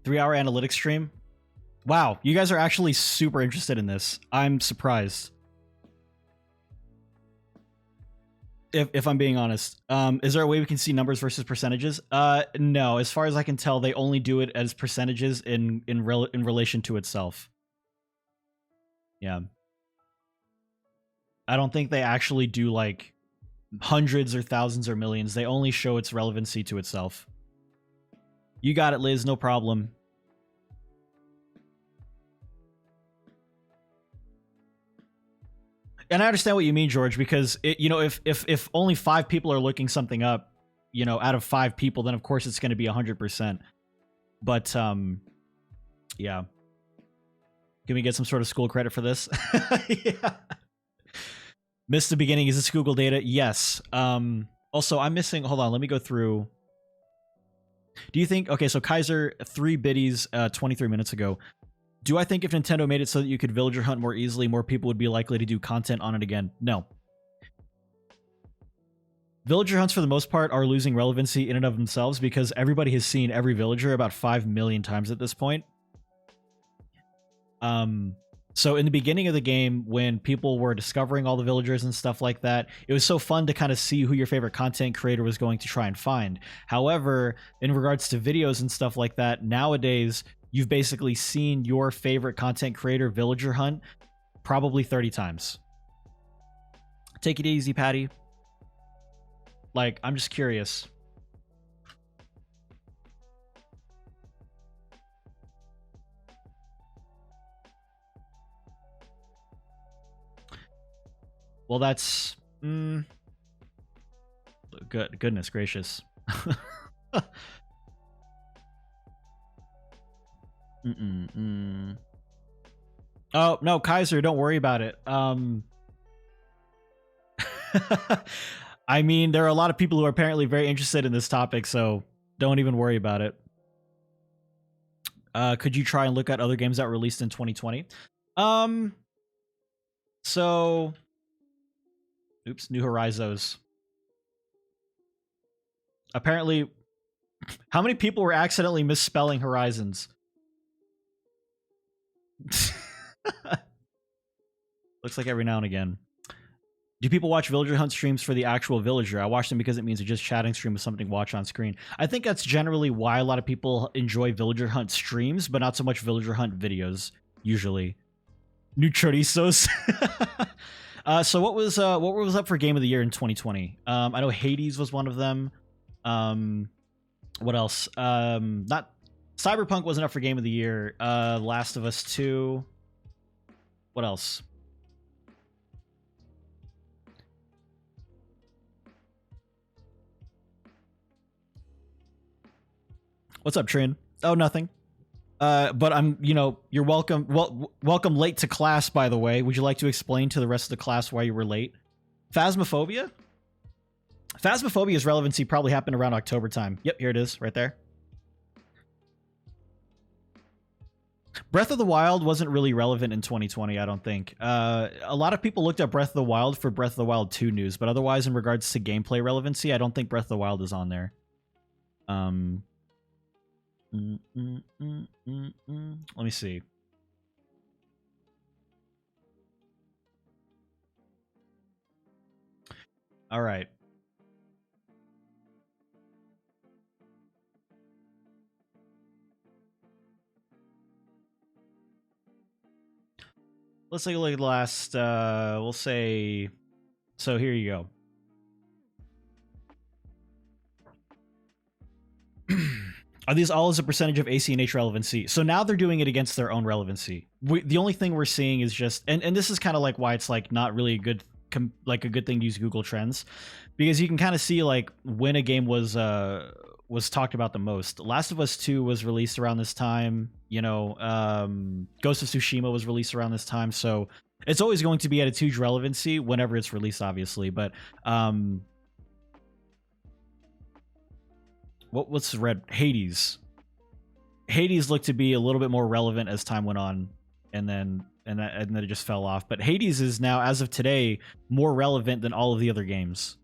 Speaker 1: Three-hour analytics stream. Wow, you guys are actually super interested in this. I'm surprised. If I'm being honest, is there a way we can see numbers versus percentages? No. As far as I can tell, they only do it as percentages in relation to itself. Yeah. I don't think they actually do like hundreds or thousands or millions. They only show its relevancy to itself. You got it, Liz. No problem. And I understand what you mean, George, because if only 5 people are looking something up, out of 5 people, then of course it's going to be 100%. But yeah. Can we get some sort of school credit for this? Yeah. Missed the beginning. Is this Google data? Yes. Also, I'm missing. Hold on. Let me go through. Do you think? Okay, so Kaiser 3 biddies 23 minutes ago. Do I think if Nintendo made it so that you could villager hunt more easily, more people would be likely to do content on it again? No. Villager hunts, for the most part, are losing relevancy in and of themselves because everybody has seen every villager about 5 million times at this point. So in the beginning of the game, when people were discovering all the villagers and stuff like that, it was so fun to kind of see who your favorite content creator was going to try and find. However, in regards to videos and stuff like that, nowadays, you've basically seen your favorite content creator villager hunt probably 30 times. Take it easy, Patty. Like, I'm just curious. Well, that's... Goodness gracious. Oh, no, Kaiser, don't worry about it. I mean, there are a lot of people who are apparently very interested in this topic, so don't even worry about it. Could you try and look at other games that were released in 2020? So... Oops, New Horizons. Apparently, how many people were accidentally misspelling Horizons? Looks like every now and again. Do people watch villager hunt streams for the actual villager? I watch them because it means it's just chatting stream with something to watch on screen. I think that's generally why a lot of people enjoy villager hunt streams, but not so much villager hunt videos, usually. New chorizos. So what was up for Game of the Year in 2020? I know Hades was one of them. What else? Not Cyberpunk wasn't up for Game of the Year. Last of Us 2. What else? What's up, Trin? Oh, nothing. But I'm, you're welcome. Welcome late to class, by the way. Would you like to explain to the rest of the class why you were late? Phasmophobia? Phasmophobia's relevancy probably happened around October time. Yep, here it is, right there. Breath of the Wild wasn't really relevant in 2020, I don't think. A lot of people looked at Breath of the Wild for Breath of the Wild 2 news, but otherwise, in regards to gameplay relevancy, I don't think Breath of the Wild is on there. Let me see. All right. Let's take a look at the last, we'll say, so here you go. Are these all as a percentage of ACNH relevancy? So now they're doing it against their own relevancy. The only thing we're seeing is just, and this is kind of like why it's like not really a good thing to use Google Trends, because you can kind of see like when a game was talked about the most. Last of Us 2 was released around this time. Ghost of Tsushima was released around this time. So it's always going to be at its huge relevancy whenever it's released, obviously. But what's red? Hades looked to be a little bit more relevant as time went on, and then it just fell off. But Hades is now, as of today, more relevant than all of the other games.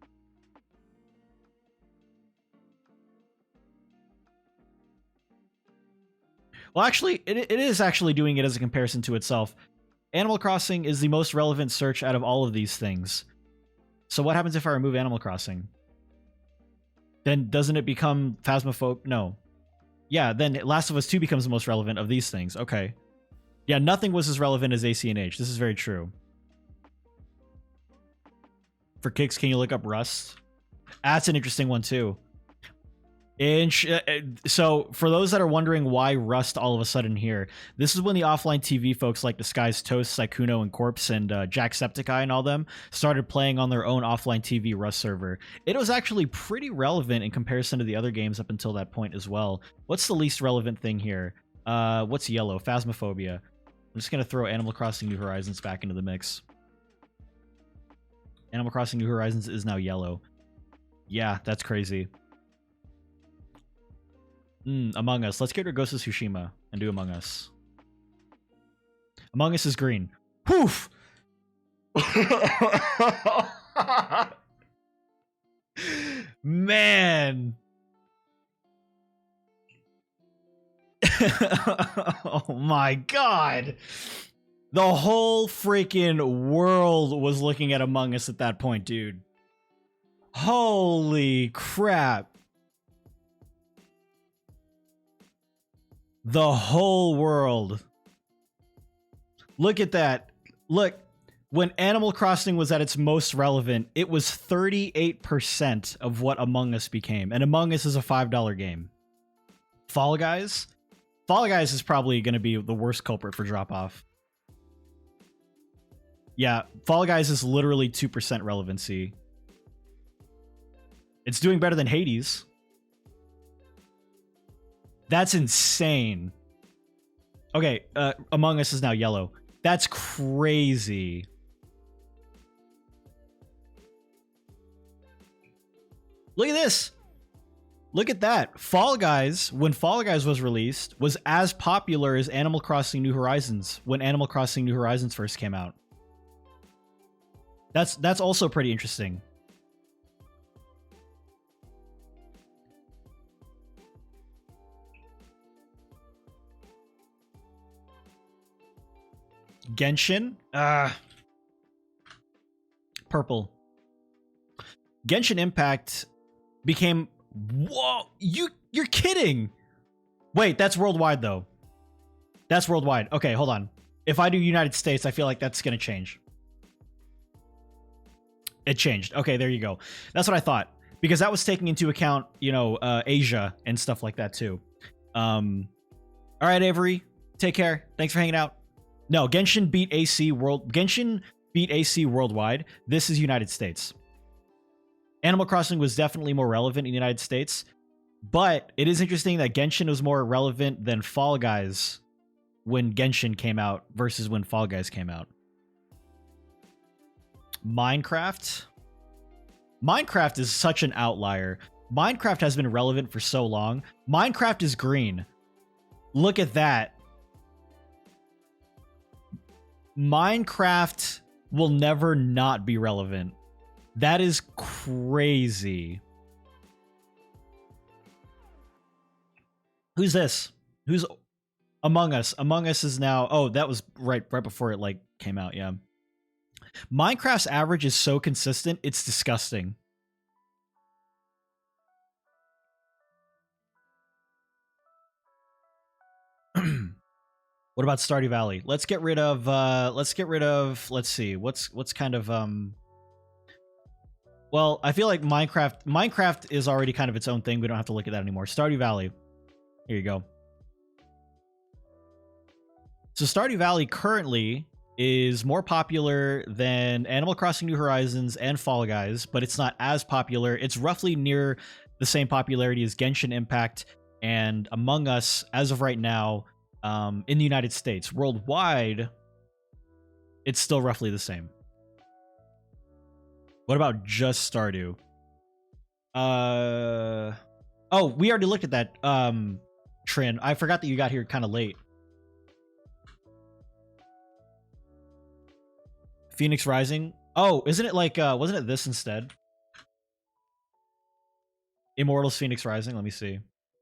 Speaker 1: Well, actually, it is actually doing it as a comparison to itself. Animal Crossing is the most relevant search out of all of these things. So what happens if I remove Animal Crossing? Then doesn't it become Phasmophobic? No. Yeah, then Last of Us 2 becomes the most relevant of these things. Okay. Yeah, nothing was as relevant as ACNH. This is very true. For kicks, can you look up Rust? That's an interesting one too. And so for those that are wondering why Rust all of a sudden here, this is when the offline TV folks like Disguised Toast, Sykuno and Corpse and Jacksepticeye and all them started playing on their own offline TV Rust server. It was actually pretty relevant in comparison to the other games up until that point as well. What's the least relevant thing here? What's yellow? Phasmophobia. I'm just going to throw Animal Crossing New Horizons back into the mix. Animal Crossing New Horizons is now yellow. Yeah, that's crazy. Among Us. Let's get rid of Ghost of Tsushima and do Among Us. Among Us is green. Poof! Man! Oh my god! The whole freaking world was looking at Among Us at that point, dude. Holy crap. The whole world. Look at that. Look, when Animal Crossing was at its most relevant, it was 38% of what Among Us became. And Among Us is a $5 game. Fall Guys? Fall Guys is probably going to be the worst culprit for drop-off. Yeah, Fall Guys is literally 2% relevancy. It's doing better than Hades. That's insane. Okay, Among Us is now yellow. That's crazy. Look at this. Look at that. Fall Guys, when Fall Guys was released, was as popular as Animal Crossing New Horizons when Animal Crossing New Horizons first came out. That's also pretty interesting. Genshin? Purple. Genshin Impact became... Whoa! You're kidding! Wait, that's worldwide, though. That's worldwide. Okay, hold on. If I do United States, I feel like that's going to change. It changed. Okay, there you go. That's what I thought. Because that was taking into account, you know, Asia and stuff like that, too. All right, Avery. Take care. Thanks for hanging out. No, Genshin beat AC worldwide. This is United States. Animal Crossing was definitely more relevant in the United States, but it is interesting that Genshin was more relevant than Fall Guys when Genshin came out versus when Fall Guys came out. Minecraft? Minecraft is such an outlier. Minecraft has been relevant for so long. Minecraft is green. Look at that. Minecraft will never not be relevant. That is crazy. Who's this? Who's Among Us? Among Us is now... Oh, that was right before it like came out, yeah. Minecraft's average is so consistent, it's disgusting. What about Stardew Valley? Let's get rid of let's see. What's kind of well, I feel like Minecraft is already kind of its own thing. We don't have to look at that anymore. Stardew Valley. Here you go. So Stardew Valley currently is more popular than Animal Crossing New Horizons and Fall Guys, but it's not as popular. It's roughly near the same popularity as Genshin Impact and Among Us as of right now in the United States. Worldwide, it's still roughly the same. What about just Stardew? Oh, we already looked at that, Trin. I forgot that you got here kind of late. Phoenix Rising. Oh, isn't it like, wasn't it this instead? Immortals Phoenix Rising. Let me see.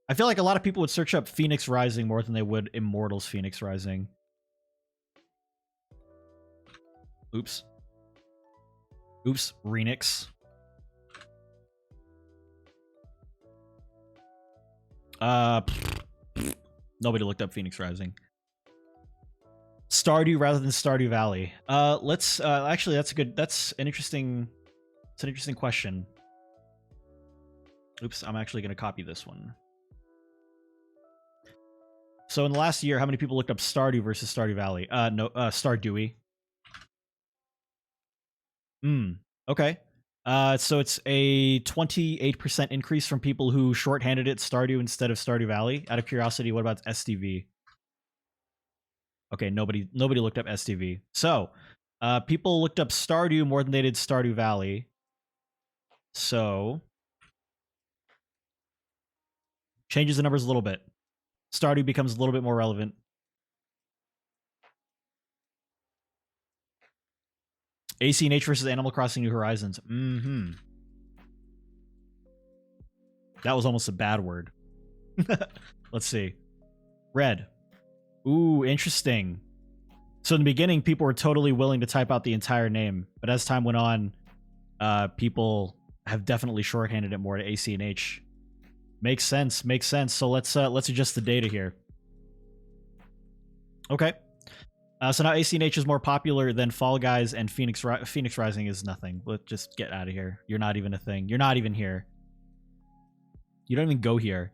Speaker 1: I feel like a lot of people would search up Phoenix Rising more than they would Immortals Phoenix Rising. Oops. Oops. Renix. Nobody looked up Phoenix Rising. Stardew rather than Stardew Valley. Let's actually that's an interesting It's an interesting question. Oops, I'm actually going to copy this one. So in the last year, how many people looked up Stardew versus Stardew Valley? No, Stardewy. Okay. So it's a 28% increase from people who shorthanded it Stardew instead of Stardew Valley. Out of curiosity, what about SDV? Okay, nobody looked up SDV. So, people looked up Stardew more than they did Stardew Valley. So, changes the numbers a little bit. Stardew becomes a little bit more relevant. ACNH versus Animal Crossing New Horizons. That was almost a bad word. Let's see. Red. Ooh, interesting. So in the beginning, people were totally willing to type out the entire name, but as time went on, people have definitely shorthanded it more to ACNH. Makes sense. Makes sense. So let's adjust the data here. Okay. So now ACNH is more popular than Fall Guys, and Phoenix Rising is nothing. Let's just get out of here. You're not even a thing. You're not even here. You don't even go here.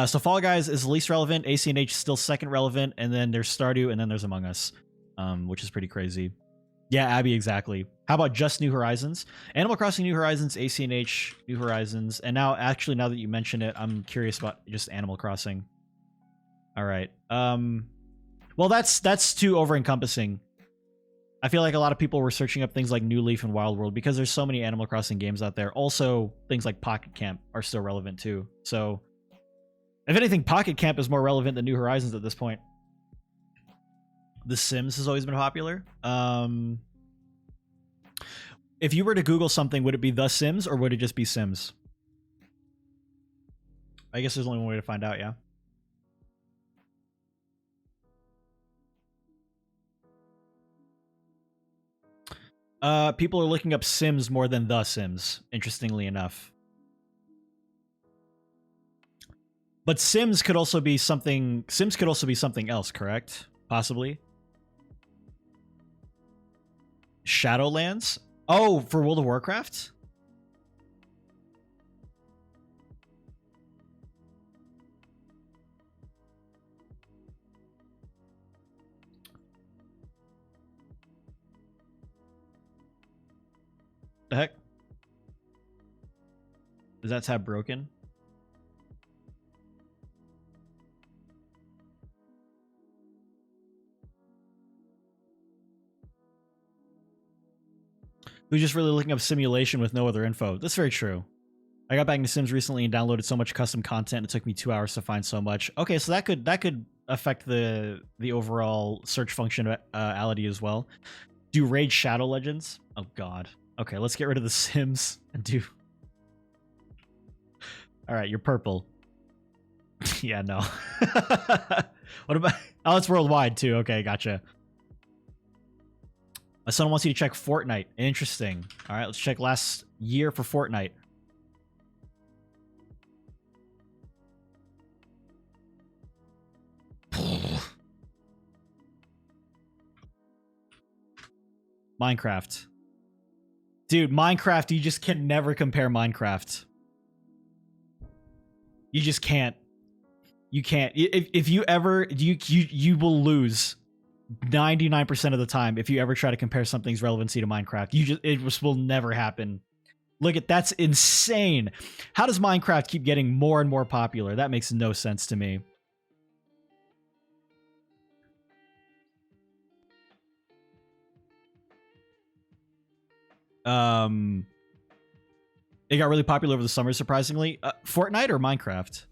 Speaker 1: So Fall Guys is least relevant. ACNH still second relevant, and then there's Stardew, and then there's Among Us, which is pretty crazy. Yeah, Abby, exactly. How about just New Horizons? Animal Crossing New Horizons, ACNH New Horizons, and now that you mention it, I'm curious about just Animal Crossing. All right. Well, that's too over-encompassing. I feel like a lot of people were searching up things like New Leaf and Wild World because there's so many Animal Crossing games out there. Also, things like Pocket Camp are still relevant too. So, if anything, Pocket Camp is more relevant than New Horizons at this point. The Sims has always been popular. If you were to Google something, would it be The Sims or would it just be Sims? I guess there's only one way to find out, yeah. People are looking up Sims more than The Sims, interestingly enough. But Sims could also be something else, correct? Possibly. Shadowlands? Oh, for World of Warcraft? The heck? Is that tab broken? Who's just really looking up simulation with no other info? That's very true. I got back into Sims recently and downloaded so much custom content. It took me 2 hours to find so much. Okay, so that could affect the overall search functionality as well. Do Raid Shadow Legends? Oh god. Okay, let's get rid of the Sims and do... Alright, you're purple. Yeah, no. What about... Oh, it's worldwide too. Okay, gotcha. My son wants you to check Fortnite. Interesting. Alright, let's check last year for Fortnite. Minecraft. Dude, Minecraft, you just can never compare Minecraft. You just can't. You can't. If you ever, you will lose 99% of the time if you ever try to compare something's relevancy to Minecraft. It just will never happen. Look at that's insane. How does Minecraft keep getting more and more popular? That makes no sense to me. It got really popular over the summer, surprisingly. Fortnite or Minecraft?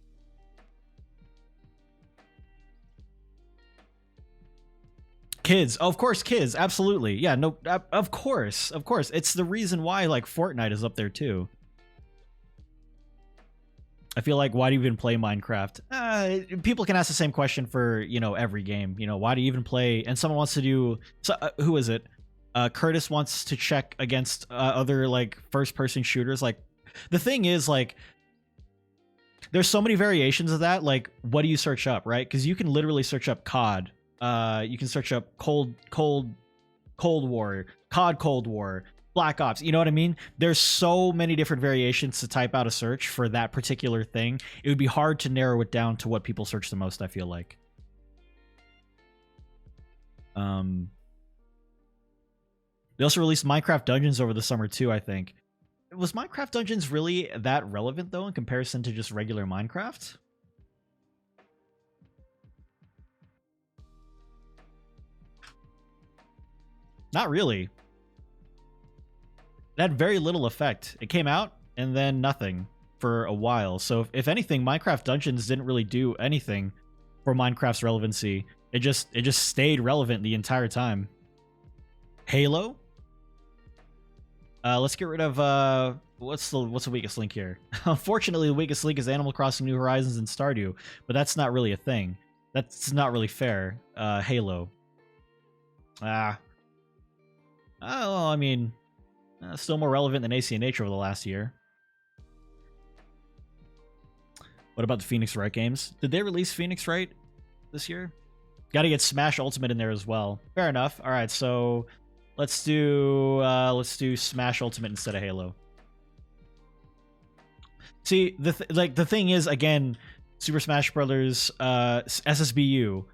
Speaker 1: Kids. Oh, of course, kids. Absolutely. Yeah, no, of course. Of course. It's the reason why, like, Fortnite is up there, too. I feel like, why do you even play Minecraft? People can ask the same question for, you know, every game. You know, why do you even play? And someone wants to do... So, who is it? Curtis wants to check against other, like, first-person shooters. Like, the thing is, like, there's so many variations of that. Like, what do you search up, right? Because you can literally search up COD. You can search up Cold War, COD Cold War. Black Ops. You know what I mean? There's so many different variations to type out a search for that particular thing. It would be hard to narrow it down to what people search the most, I feel like. They also released Minecraft Dungeons over the summer too, I think. Was Minecraft Dungeons really that relevant though in comparison to just regular Minecraft? Not really. It had very little effect. It came out and then nothing for a while. So if anything, Minecraft Dungeons didn't really do anything for Minecraft's relevancy. It just stayed relevant the entire time. Halo? Let's get rid of what's the weakest link here? Unfortunately, the weakest link is Animal Crossing New Horizons and Stardew, but that's not really a thing. That's not really fair. Halo. Oh, I mean, still more relevant than ACNH over the last year. What about the Phoenix Wright games? Did they release Phoenix Wright this year? Got to get Smash Ultimate in there as well. Fair enough. All right, so let's do Smash Ultimate instead of Halo. See, the thing is, again, Super Smash Brothers, SSBU,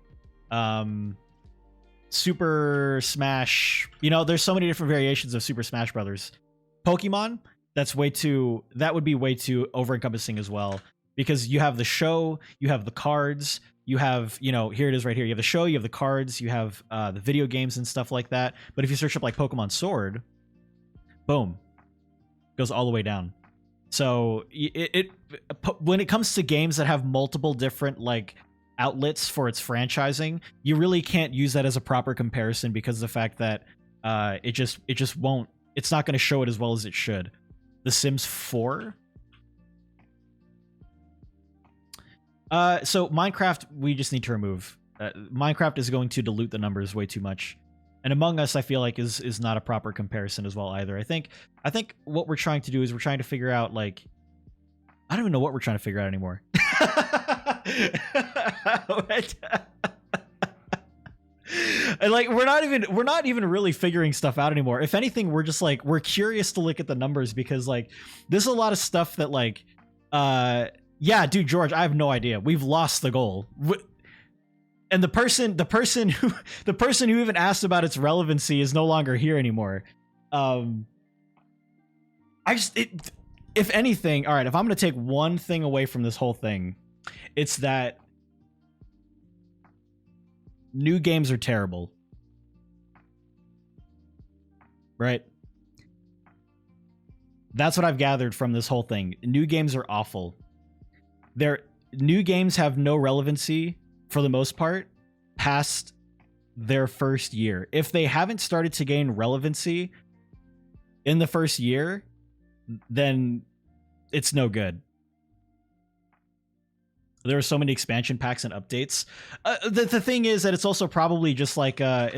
Speaker 1: Super Smash. You know, there's so many different variations of Super Smash Brothers. Pokemon, that would be way too over-encompassing as well, because you have the show, you have the cards, you have, you know, here it is right here. You have the show, you have the cards, you have the video games and stuff like that. But if you search up like Pokemon Sword, boom, goes all the way down. So when it comes to games that have multiple different like outlets for its franchising, you really can't use that as a proper comparison because of the fact that it just won't. It's not going to show it as well as it should. The Sims 4. So Minecraft, we just need to remove. Minecraft is going to dilute the numbers way too much, and Among Us, I feel like is not a proper comparison as well either. I think what we're trying to do is we're trying to figure out, like, I don't even know what we're trying to figure out anymore. And like we're not even really figuring stuff out anymore. If anything, we're just like, we're curious to look at the numbers, because like there's a lot of stuff that like yeah, dude, George, I have no idea. We've lost the goal. And the person who even asked about its relevancy is no longer here anymore. If anything, all right, if I'm going to take one thing away from this whole thing, it's that new games are terrible. Right? That's what I've gathered from this whole thing. New games are awful. New games have no relevancy for the most part past their first year. If they haven't started to gain relevancy in the first year, then it's no good. There are so many expansion packs and updates. The thing is that it's also probably just like a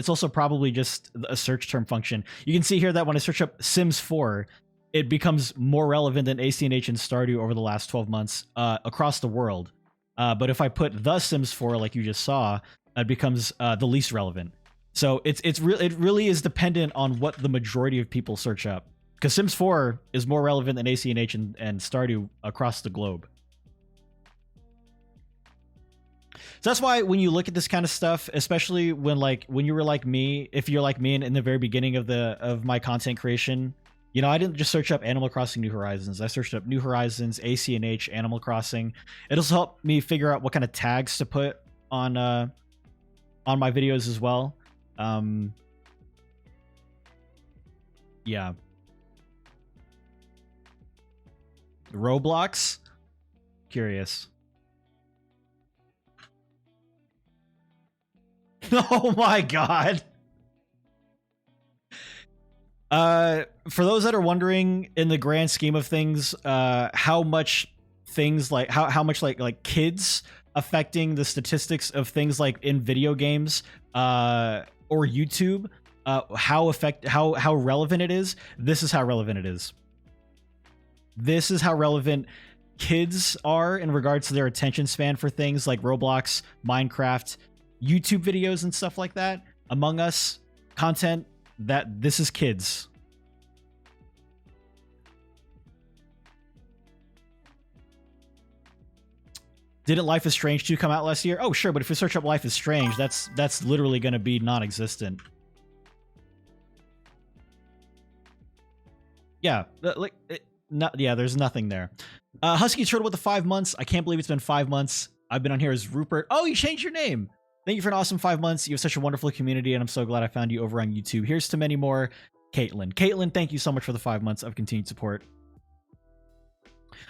Speaker 1: search term function. You can see here that when I search up Sims 4, it becomes more relevant than ACNH and Stardew over the last 12 months across the world. But if I put The Sims 4, like you just saw, it becomes the least relevant. So it really is dependent on what the majority of people search up. Because Sims 4 is more relevant than ACNH and Stardew across the globe. So that's why when you look at this kind of stuff, especially when you were like me, if you're like me in the very beginning of my content creation, you know, I didn't just search up Animal Crossing New Horizons. I searched up New Horizons, ACNH, Animal Crossing. It also helped me figure out what kind of tags to put on my videos as well. Yeah. Roblox? Curious. Oh my god. For those that are wondering, in the grand scheme of things, how much things like how much like kids affecting the statistics of things like in video games or YouTube, how relevant it is. This is how relevant it is. This is how relevant kids are in regards to their attention span for things like Roblox, Minecraft, YouTube videos and stuff like that. Among Us content, that this is kids. Didn't Life is Strange 2 come out last year? Oh, sure, but if you search up Life is Strange, that's literally going to be non-existent. Yeah, there's nothing there. Husky Turtle with the 5 months. I can't believe it's been 5 months. I've been on here as Rupert. Oh, you changed your name. Thank you for an awesome 5 months. You have such a wonderful community, and I'm so glad I found you over on YouTube. Here's to many more. Caitlin. Caitlin, thank you so much for the 5 months of continued support.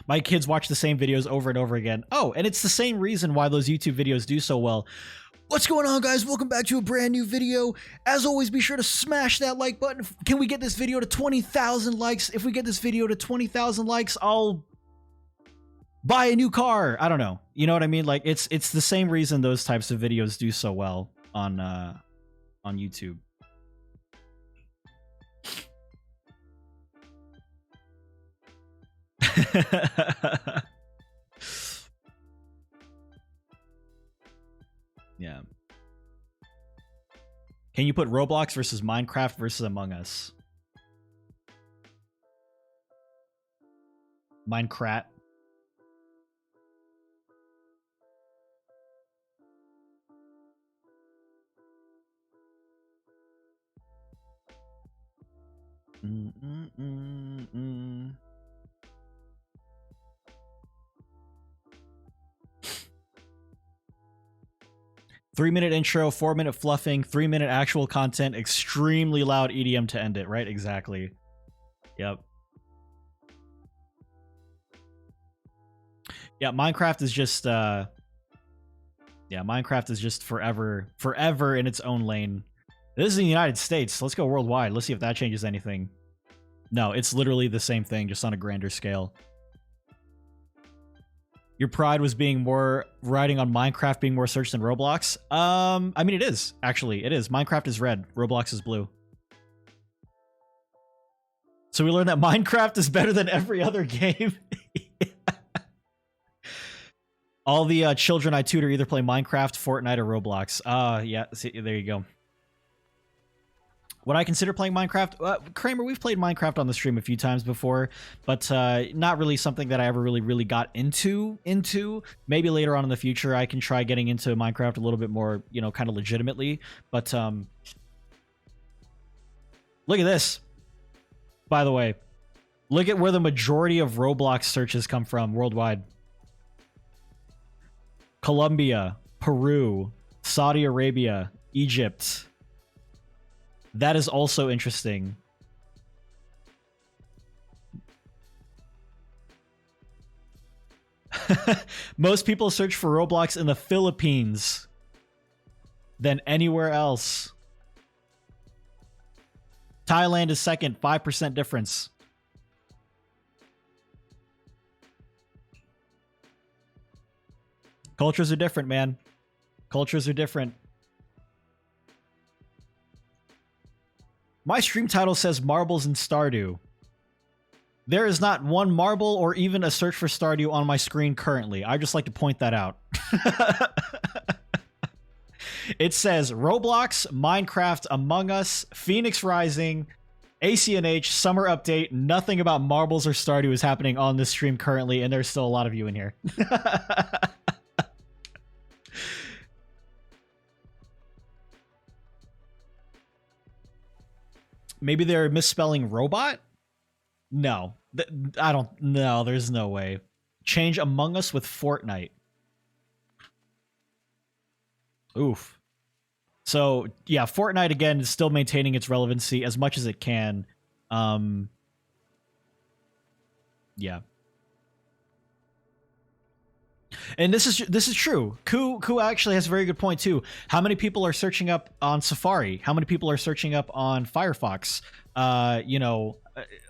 Speaker 1: My kids watch the same videos over and over again. Oh, and it's the same reason why those YouTube videos do so well. What's going on, guys? Welcome back to a brand new video. As always, be sure to smash that like button. Can we get this video to 20,000 likes? If we get this video to 20,000 likes, I'll buy a new car. I don't know. You know what I mean? Like, it's the same reason those types of videos do so well on YouTube. Yeah. Can you put Roblox versus Minecraft versus Among Us? Minecraft. Mm-mm-mm-mm. 3-minute intro, 4-minute fluffing, 3-minute actual content, extremely loud EDM to end it, right? Exactly. Yep. Yeah, Minecraft is just Minecraft is just forever in its own lane. This is the United States. Let's go worldwide. Let's see if that changes anything. No, it's literally the same thing, just on a grander scale. Your pride was being more riding on Minecraft being more searched than Roblox. I mean, it is, actually. It is. Minecraft is red. Roblox is blue. So we learned that Minecraft is better than every other game. All the children I tutor either play Minecraft, Fortnite, or Roblox. Yeah, see, there you go. Would I consider playing Minecraft? Kramer, we've played Minecraft on the stream a few times before, but not really something that I ever really got into. Maybe later on in the future, I can try getting into Minecraft a little bit more, you know, kind of legitimately. But look at this. By the way, look at where the majority of Roblox searches come from worldwide. Colombia, Peru, Saudi Arabia, Egypt. That is also interesting. Most people search for Roblox in the Philippines than anywhere else. Thailand is second, 5% difference. Cultures are different, man. Cultures are different. My stream title says Marbles and Stardew. There is not one marble or even a search for Stardew on my screen currently. I just like to point that out. It says Roblox, Minecraft, Among Us, Phoenix Rising, ACNH, Summer Update. Nothing about Marbles or Stardew is happening on this stream currently, and there's still a lot of you in here. Maybe they're misspelling robot? No. I don't... No, there's no way. Change Among Us with Fortnite. Oof. So, yeah, Fortnite, again, is still maintaining its relevancy as much as it can. Yeah. And this is true. Ku actually has a very good point too. How many people are searching up on Safari? How many people are searching up on Firefox? You know,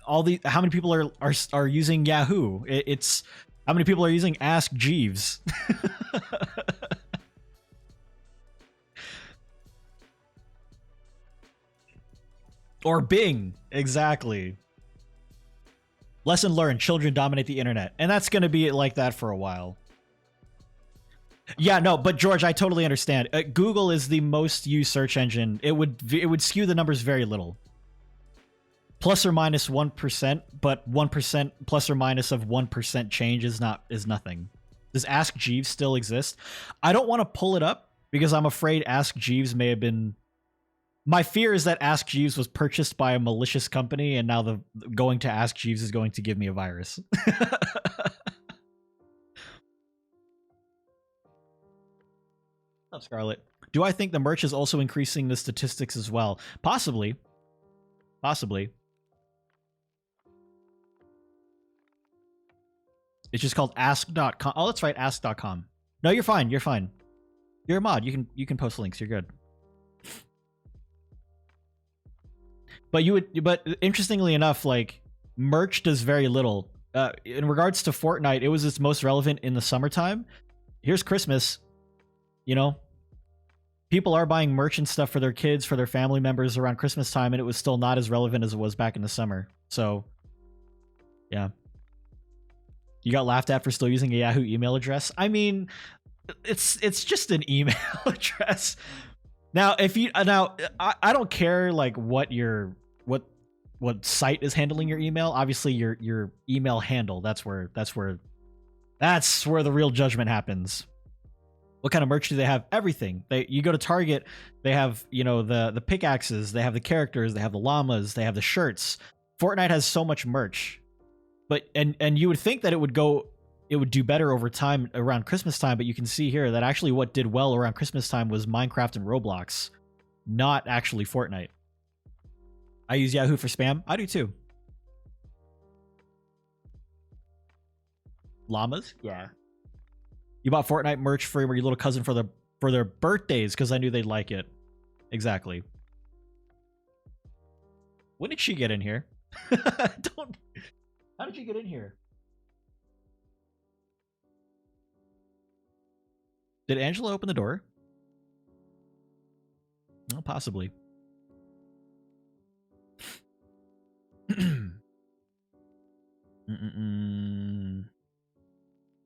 Speaker 1: how many people are using Yahoo? It's how many people are using Ask Jeeves? Or Bing, exactly. Lesson learned: children dominate the internet, and that's going to be like that for a while. Yeah, no, but George, I totally understand. Google is the most used search engine. It would skew the numbers very little. Plus or minus 1%, but 1% plus or minus of 1% change is nothing. Does Ask Jeeves still exist? I don't want to pull it up because I'm afraid Ask Jeeves may have been... My fear is that Ask Jeeves was purchased by a malicious company, and now the going to Ask Jeeves is going to give me a virus. What's up, Scarlet? Do I think the merch is also increasing the statistics as well? Possibly. Possibly. It's just called ask.com. Oh, that's right, ask.com. No, you're fine. You're fine. You're a mod. You can post links. You're good. But interestingly enough, like, merch does very little. In regards to Fortnite, it was its most relevant in the summertime. Here's Christmas. You know, people are buying merch and stuff for their kids, for their family members around Christmas time, and it was still not as relevant as it was back in the summer. So, yeah. You got laughed at for still using a Yahoo email address. I mean, it's just an email address. Now, if you I don't care like what site is handling your email. Obviously, your email handle. That's where the real judgment happens. What kind of merch do they have? Everything. You go to Target, they have, you know, the pickaxes, they have the characters, they have the llamas, they have the shirts. Fortnite has so much merch. But and you would think that it would do better over time around Christmas time, but you can see here that actually what did well around Christmas time was Minecraft and Roblox, not actually Fortnite. I use Yahoo for spam. I do too. Llamas? Yeah. You bought Fortnite merch for your little cousin for their birthdays because I knew they'd like it. Exactly. When did she get in here? How did you get in here? Did Angela open the door? Well, possibly.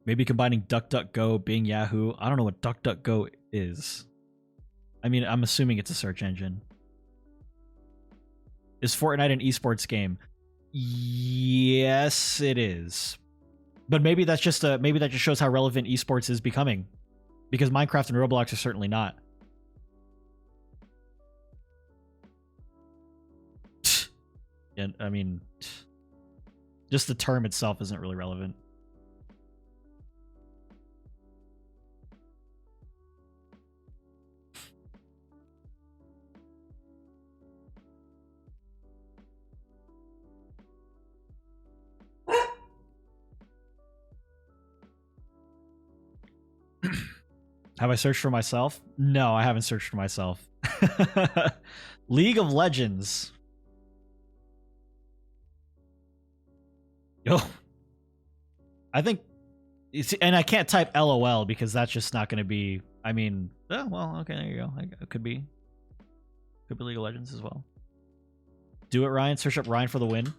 Speaker 1: Maybe combining DuckDuckGo, Bing, Yahoo. I don't know what DuckDuckGo is. I mean, I'm assuming it's a search engine. Is Fortnite an esports game? Yes, it is. But maybe that just shows how relevant esports is becoming. Because Minecraft and Roblox are certainly not. And I mean, just the term itself isn't really relevant. Have I searched for myself? No, I haven't searched for myself. League of Legends. Yo. I think... And I can't type LOL because that's just not going to be... I mean... Oh, well, okay, there you go. It could be. Could be League of Legends as well. Do it, Ryan. Search up Ryan for the win.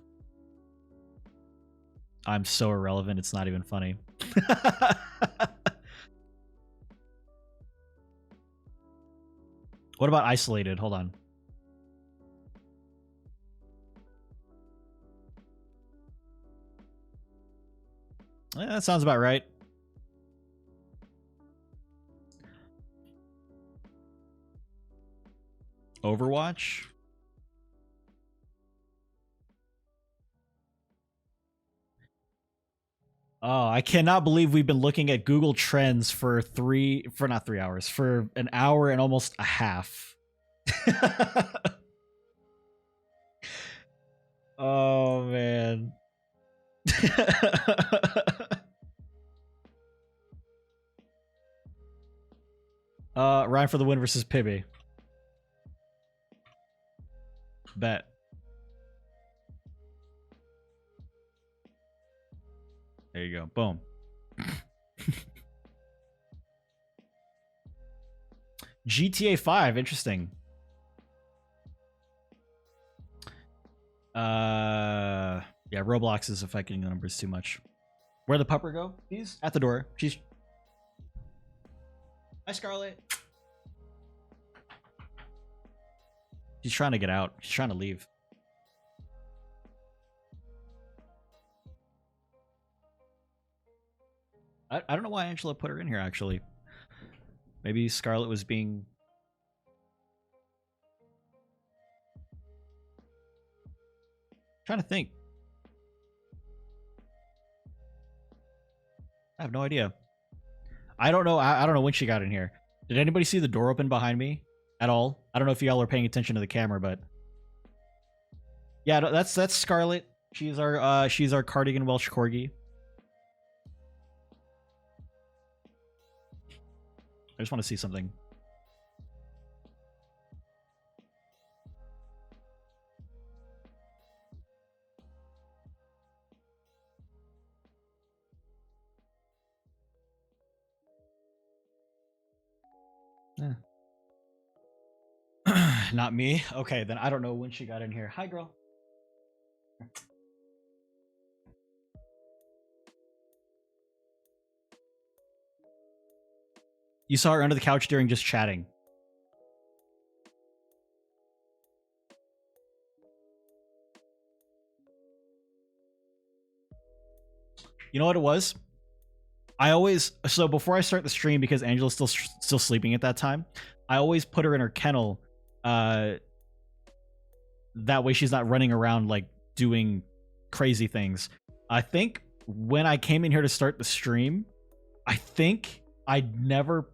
Speaker 1: I'm so irrelevant, it's not even funny. What about isolated? Hold on. Yeah, that sounds about right. Overwatch? Oh, I cannot believe we've been looking at Google Trends for not 3 hours, for an hour and almost a half. Oh, man. Ryan for the win versus Pibby. Bet. There you go. Boom. GTA 5. Interesting. Yeah, Roblox is affecting the numbers too much. Where'd the pupper go? She's at the door. She's... Hi, Scarlet. She's trying to get out. She's trying to leave. I don't know why Angela put her in here, actually. Maybe Scarlet was being... trying to think. I have no idea. I don't know. I don't know when she got in here. Did anybody see the door open behind me at all? I don't know if y'all are paying attention to the camera, but yeah, that's Scarlet. She's our cardigan Welsh corgi. I just want to see something. Yeah. Not me. Okay, then I don't know when she got in here. Hi, girl. You saw her under the couch during just chatting. You know what it was? I always, so before I start the stream, because Angela's still sleeping at that time, I always put her in her kennel. That way she's not running around like doing crazy things. I think when I came in here to start the stream, I think I never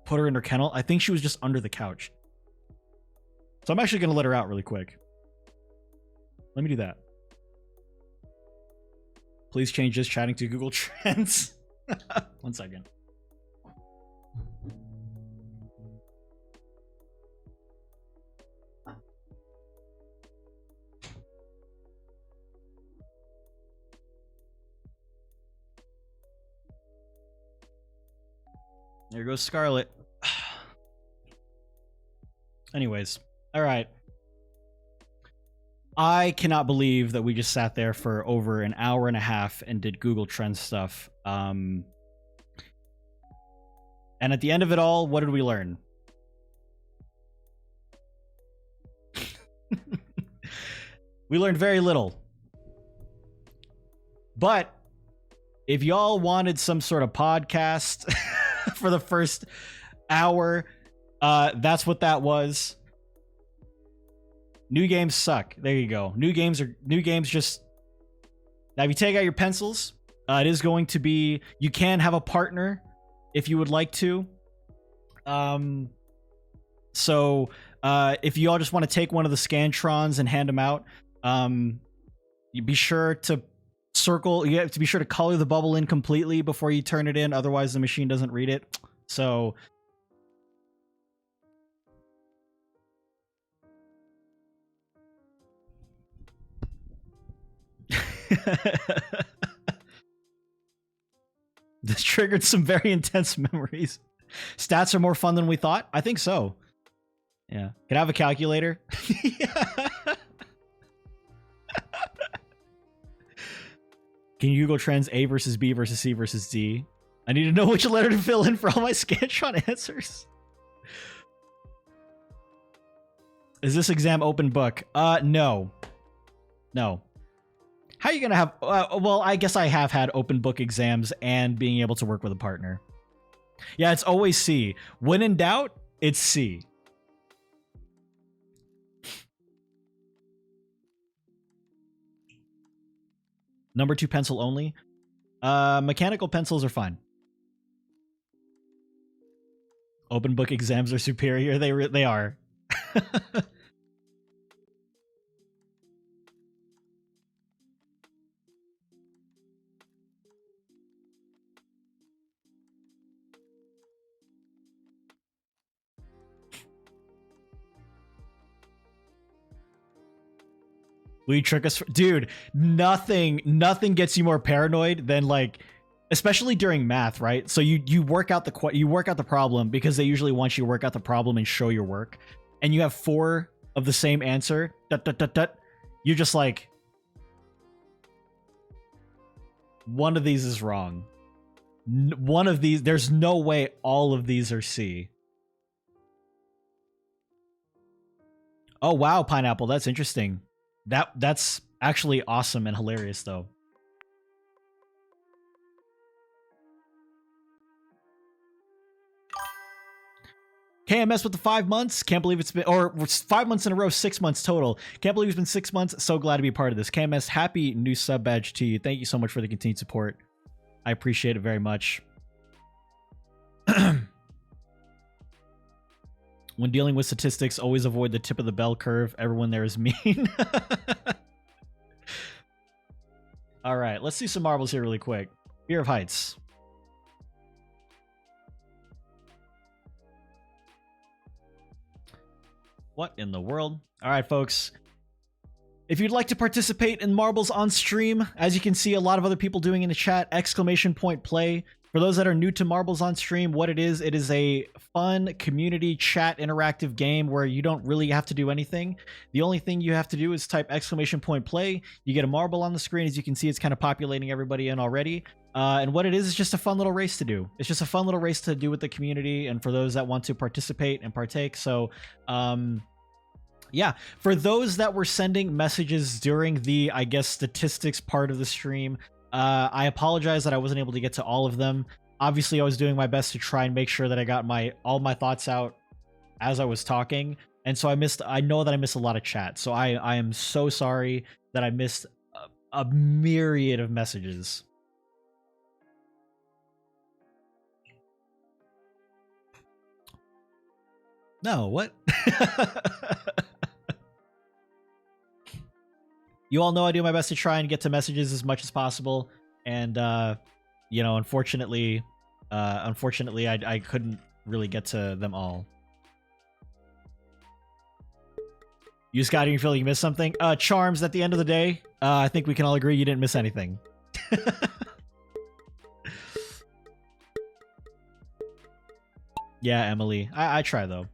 Speaker 1: put her in her kennel. I think she was just under the couch. So I'm actually going to let her out really quick. Let me do that. Please change this chatting to Google Trends. 1 second. There goes Scarlet. Anyways, all right. I cannot believe that we just sat there for over an hour and a half and did Google Trends stuff. And at the end of it all, what did we learn? We learned very little. But if y'all wanted some sort of podcast for the first hour, that's what that was. New games suck. There you go. New games just... Now, if you take out your pencils, it is going to be... You can have a partner if you would like to. So, if you all just want to take one of the Scantrons and hand them out, you be sure to circle... You have to be sure to color the bubble in completely before you turn it in. Otherwise, the machine doesn't read it. So... This triggered some very intense memories. Stats are more fun than we thought. I think so. Yeah. Can I have a calculator? Can you Google Trends A versus B versus C versus D? I need to know which letter to fill in for all my Scantron answers. Is this exam open book? No. No. How are you going to have... well, I guess I have had open book exams and being able to work with a partner. Yeah, it's always C. When in doubt, it's C. Number 2 pencil only. Mechanical pencils are fine. Open book exams are superior. They are. Will you trick us? Dude, nothing gets you more paranoid than like, especially during math, right? So you work out the problem because they usually want you to work out the problem and show your work, and you have 4 of the same answer. You're just like, one of these is wrong. One of these, there's no way all of these are C. Oh wow, Pineapple, that's interesting. That's actually awesome and hilarious, though. KMS with the 5 months. Can't believe it's been, or 5 months in a row, 6 months total. Can't believe it's been 6 months. So glad to be a part of this. KMS, happy new sub badge to you. Thank you so much for the continued support. I appreciate it very much. When dealing with statistics, always avoid the tip of the bell curve. Everyone there is mean. All right, let's see some marbles here really quick. Fear of heights. What in the world? All right, folks. If you'd like to participate in marbles on stream, as you can see a lot of other people doing in the chat, !play. For those that are new to marbles on stream, what it is a fun community chat interactive game where you don't really have to do anything. The only thing you have to do is type !play. You get a marble on the screen. As you can see, it's kind of populating everybody in already. And what it is just a fun little race to do. It's just a fun little race to do with the community and for those that want to participate and partake. So, yeah, for those that were sending messages during the, I guess, statistics part of the stream, I apologize that I wasn't able to get to all of them. Obviously, I was doing my best to try and make sure that I got all my thoughts out as I was talking. And so I know that I missed a lot of chat. So I am so sorry that I missed a myriad of messages. No, what? You all know I do my best to try and get to messages as much as possible, and you know, unfortunately, I couldn't really get to them all. You just got here, you feel like you missed something? Charms, at the end of the day, I think we can all agree you didn't miss anything. Yeah, Emily. I try, though.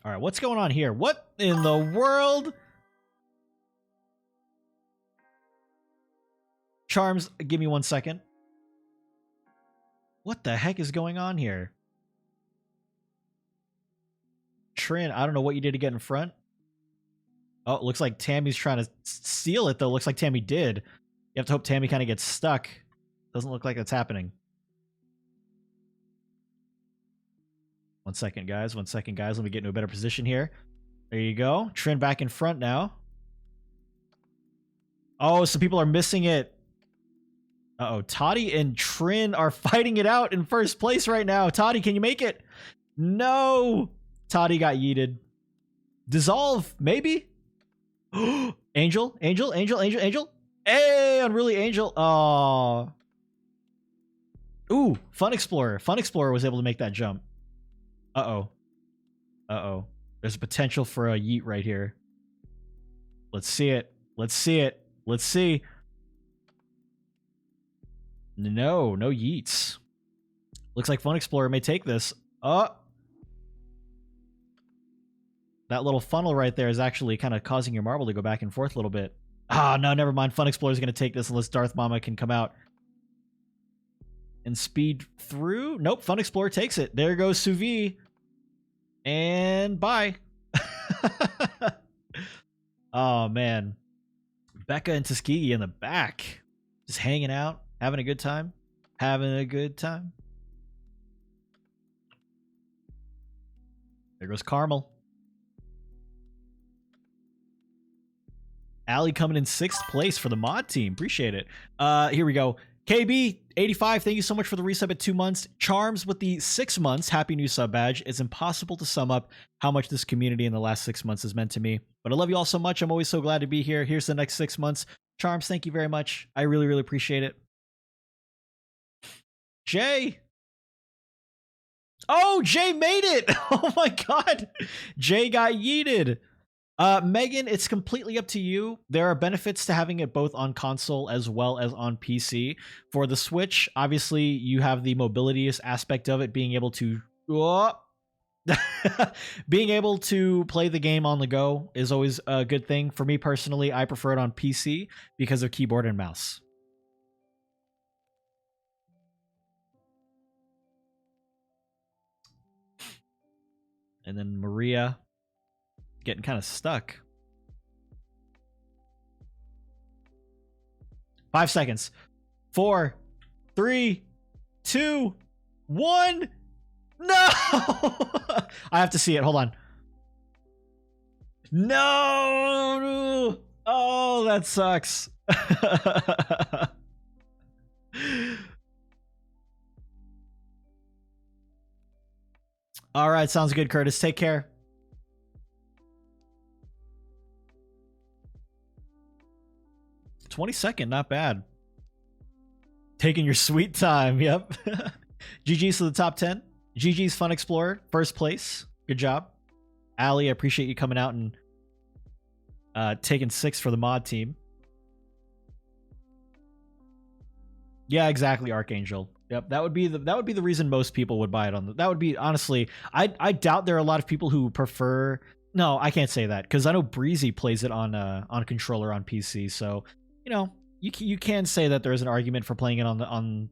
Speaker 1: All right, what's going on here? What in the world? Charms, give me 1 second. What the heck is going on here? Trin, I don't know what you did to get in front. Oh, it looks like Tammy's trying to steal it, though. Looks like Tammy did. You have to hope Tammy kind of gets stuck. Doesn't look like that's happening. 1 second, guys. 1 second, guys. Let me get into a better position here. There you go. Trin back in front now. Oh, some people are missing it. Uh-oh. Toddy and Trin are fighting it out in first place right now. Toddy, can you make it? No! Toddy got yeeted. Dissolve, maybe? Angel? Angel? Angel? Angel? Angel? Hey, unruly Angel. Oh. Ooh, Fun Explorer. Fun Explorer was able to make that jump. Uh-oh. Uh-oh. There's a potential for a yeet right here. Let's see it. Let's see it. Let's see. No, no yeets. Looks like Fun Explorer may take this. Oh. That little funnel right there is actually kind of causing your marble to go back and forth a little bit. Ah, no, never mind. Fun Explorer is going to take this unless Darth Mama can come out and speed through. Nope, Fun Explorer takes it. There goes Suvi. And bye. Oh, man. Becca and Tuskegee in the back. Just hanging out. Having a good time. Having a good time. There goes Carmel. Allie coming in 6th place for the mod team. Appreciate it. Here we go. KB85, thank you so much for the resub at 2 months. Charms with the 6 months. Happy new sub badge. It's impossible to sum up how much this community in the last 6 months has meant to me. But I love you all so much. I'm always so glad to be here. Here's the next 6 months. Charms, thank you very much. I really, really appreciate it. Jay. Oh, Jay made it. Oh my God. Jay got yeeted. Megan, it's completely up to you. There are benefits to having it both on console as well as on PC. For the Switch, obviously, you have the mobility aspect of it, being able to being able to play the game on the go is always a good thing. For me personally, I prefer it on PC because of keyboard and mouse. And then Maria getting kind of stuck. 5 seconds. 4, 3, 2, 1. No! I have to see it. Hold on. No! Oh, that sucks. All right, sounds good, Curtis. Take care. $22nd, not bad. Taking your sweet time, yep. GG's to the top 10. GG's Fun Explorer, first place. Good job. Allie, I appreciate you coming out and taking 6 for the mod team. Yeah, exactly, Archangel. Yep, that would be the reason most people would buy it on. That would be, honestly, I doubt there are a lot of people who prefer. No, I can't say that because I know Breezy plays it on a controller on PC. So, you know, you can say that there is an argument for playing it on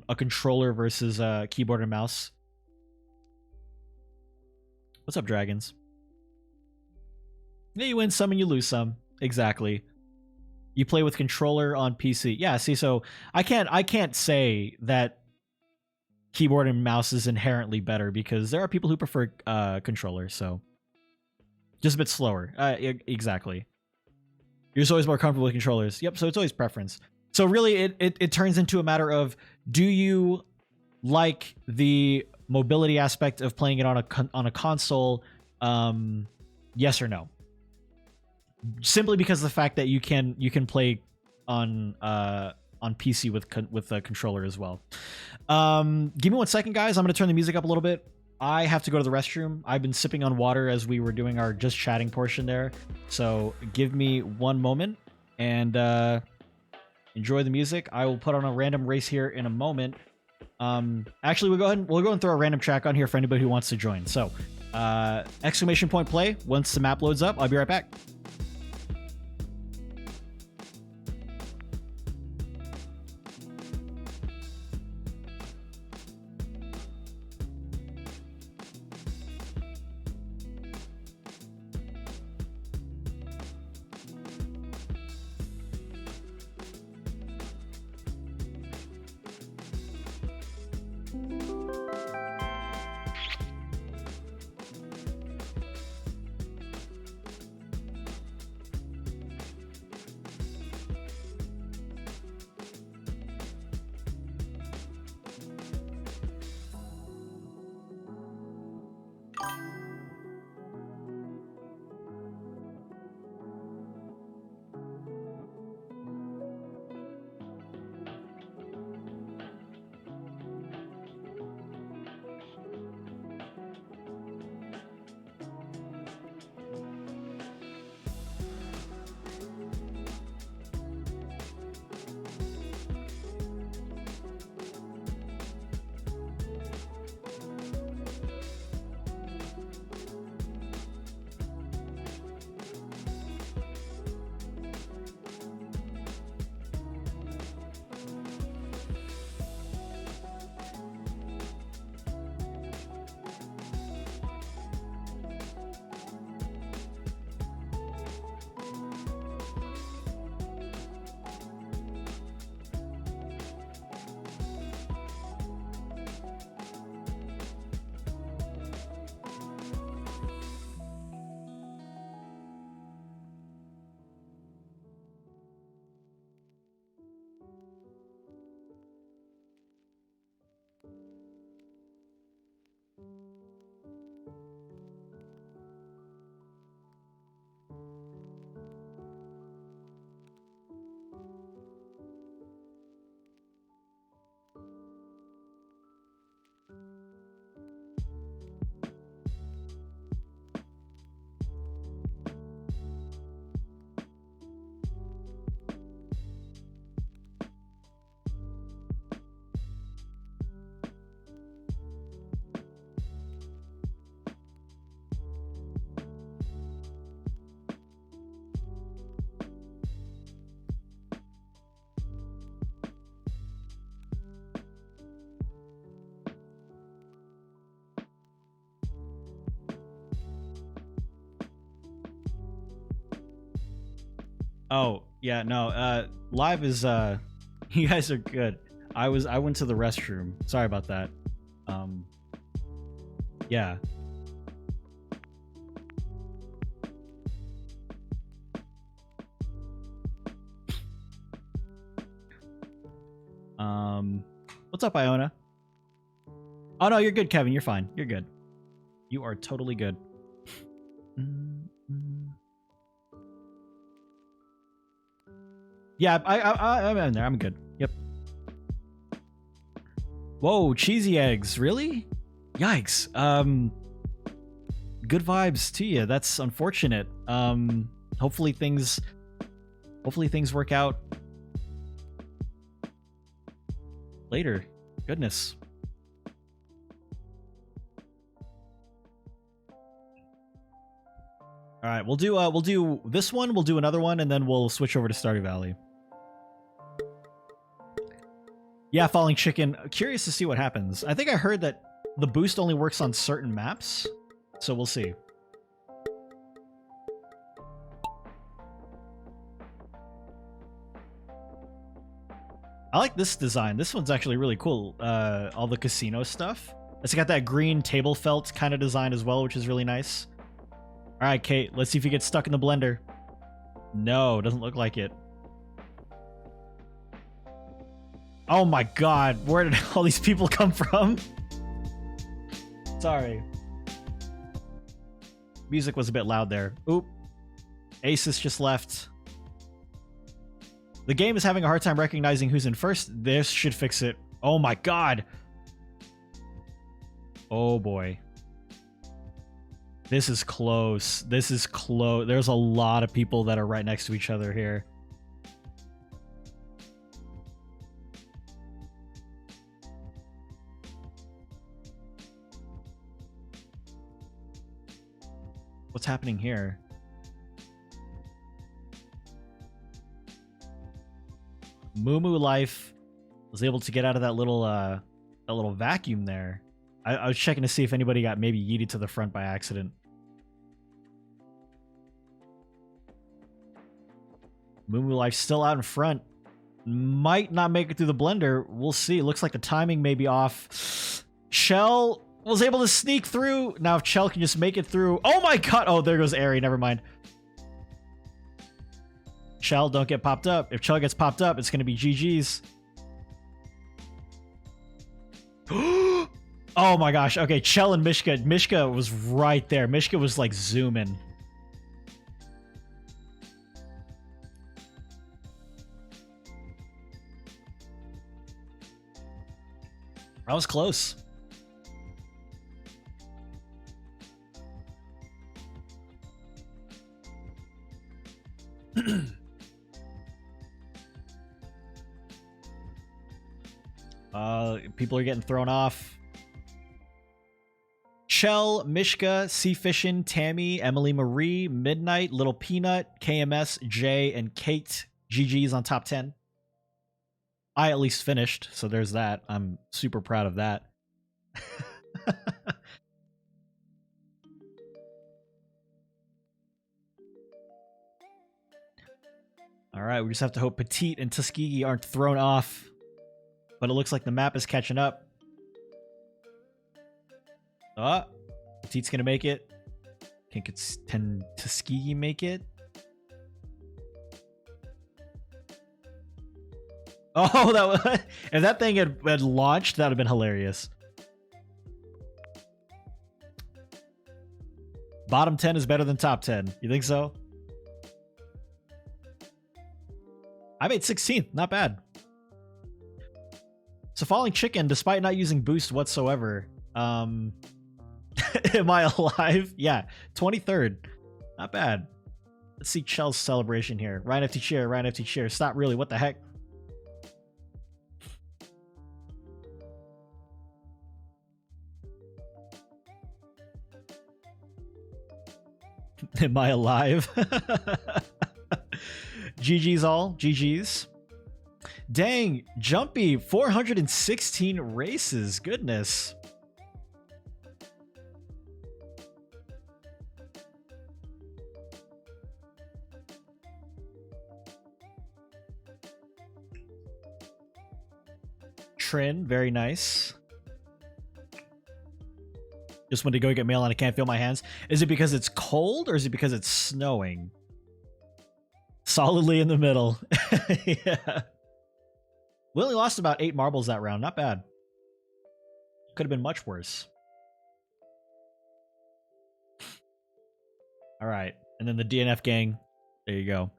Speaker 1: a controller versus keyboard and mouse. What's up, dragons? Yeah, you win some and you lose some. Exactly. You play with controller on PC. Yeah, see, so I can't say that keyboard and mouse is inherently better because there are people who prefer controller, so just a bit slower. Exactly. You're just always more comfortable with controllers. Yep, so it's always preference. So really it turns into a matter of, do you like the mobility aspect of playing it on a console? Yes or no? Simply because of the fact that you can play on PC with a controller as well. Give me 1 second, guys. I'm going to turn the music up a little bit. I have to go to the restroom. I've been sipping on water as we were doing our just chatting portion there. So give me 1 moment and enjoy the music. I will put on a random race here in a moment. Actually, we'll go and throw a random track on here for anybody who wants to join. So exclamation point play once the map loads up. I'll be right back. Oh, yeah, no. Live is you guys are good. I went to the restroom. Sorry about that. Yeah. What's up, Iona? Oh no, you're good, Kevin. You're fine. You're good. You are totally good. Yeah, I'm in there. I'm good. Yep. Whoa, cheesy eggs. Really? Yikes. Good vibes to you. That's unfortunate. Hopefully things work out later. Goodness. All right, we'll do this one, we'll do another one, and then we'll switch over to Stardew Valley. Yeah, Falling Chicken. Curious to see what happens. I think I heard that the boost only works on certain maps, so we'll see. I like this design. This one's actually really cool. All the casino stuff. It's got that green table felt kind of design as well, which is really nice. All right, Kate, let's see if you get stuck in the blender. No, doesn't look like it. Oh my god, where did all these people come from? Sorry. Music was a bit loud there. Oop. Asus just left. The game is having a hard time recognizing who's in first. This should fix it. Oh my god. Oh boy. This is close. This is close. There's a lot of people that are right next to each other here. What's happening here? Moo Life was able to get out of that little vacuum there. I was checking to see if anybody got maybe yeeted to the front by accident. Moo Life still out in front. Might not make it through the blender. We'll see. It looks like the timing may be off. Shell was able to sneak through. Now if Chell can just make it through. Oh my god. Oh, there goes Airy. Never mind. Chell, don't get popped up. If Chell gets popped up, it's going to be GG's. Oh my gosh. Okay, Chell and Mishka. Mishka was right there. Mishka was like zooming. That was close. People are getting thrown off. Chell, Mishka, Sea Fishin, Tammy, Emily Marie, Midnight, Little Peanut, KMS, Jay, and Kate. GG's on top 10. I at least finished, so there's that. I'm super proud of that. All right, we just have to hope Petite and Tuskegee aren't thrown off. But it looks like the map is catching up. Petite's gonna make it. Can Tuskegee make it? Oh, that was, if that thing had launched, that would have been hilarious. Bottom 10 is better than top 10. You think so? I made 16th. Not bad. So Falling Chicken, despite not using boost whatsoever, am I alive? Yeah, 23rd. Not bad. Let's see Chell's celebration here. RyanFT chair, RyanFT chair. Stop, really, what the heck? Am I alive? GG's all. GG's. Dang, Jumpy, 416 races. Goodness. Trin, very nice. Just went to go get mail and I can't feel my hands. Is it because it's cold or is it because it's snowing? Solidly in the middle. Yeah. We only lost about 8 marbles that round. Not bad. Could have been much worse. All right. And then the DNF gang. There you go.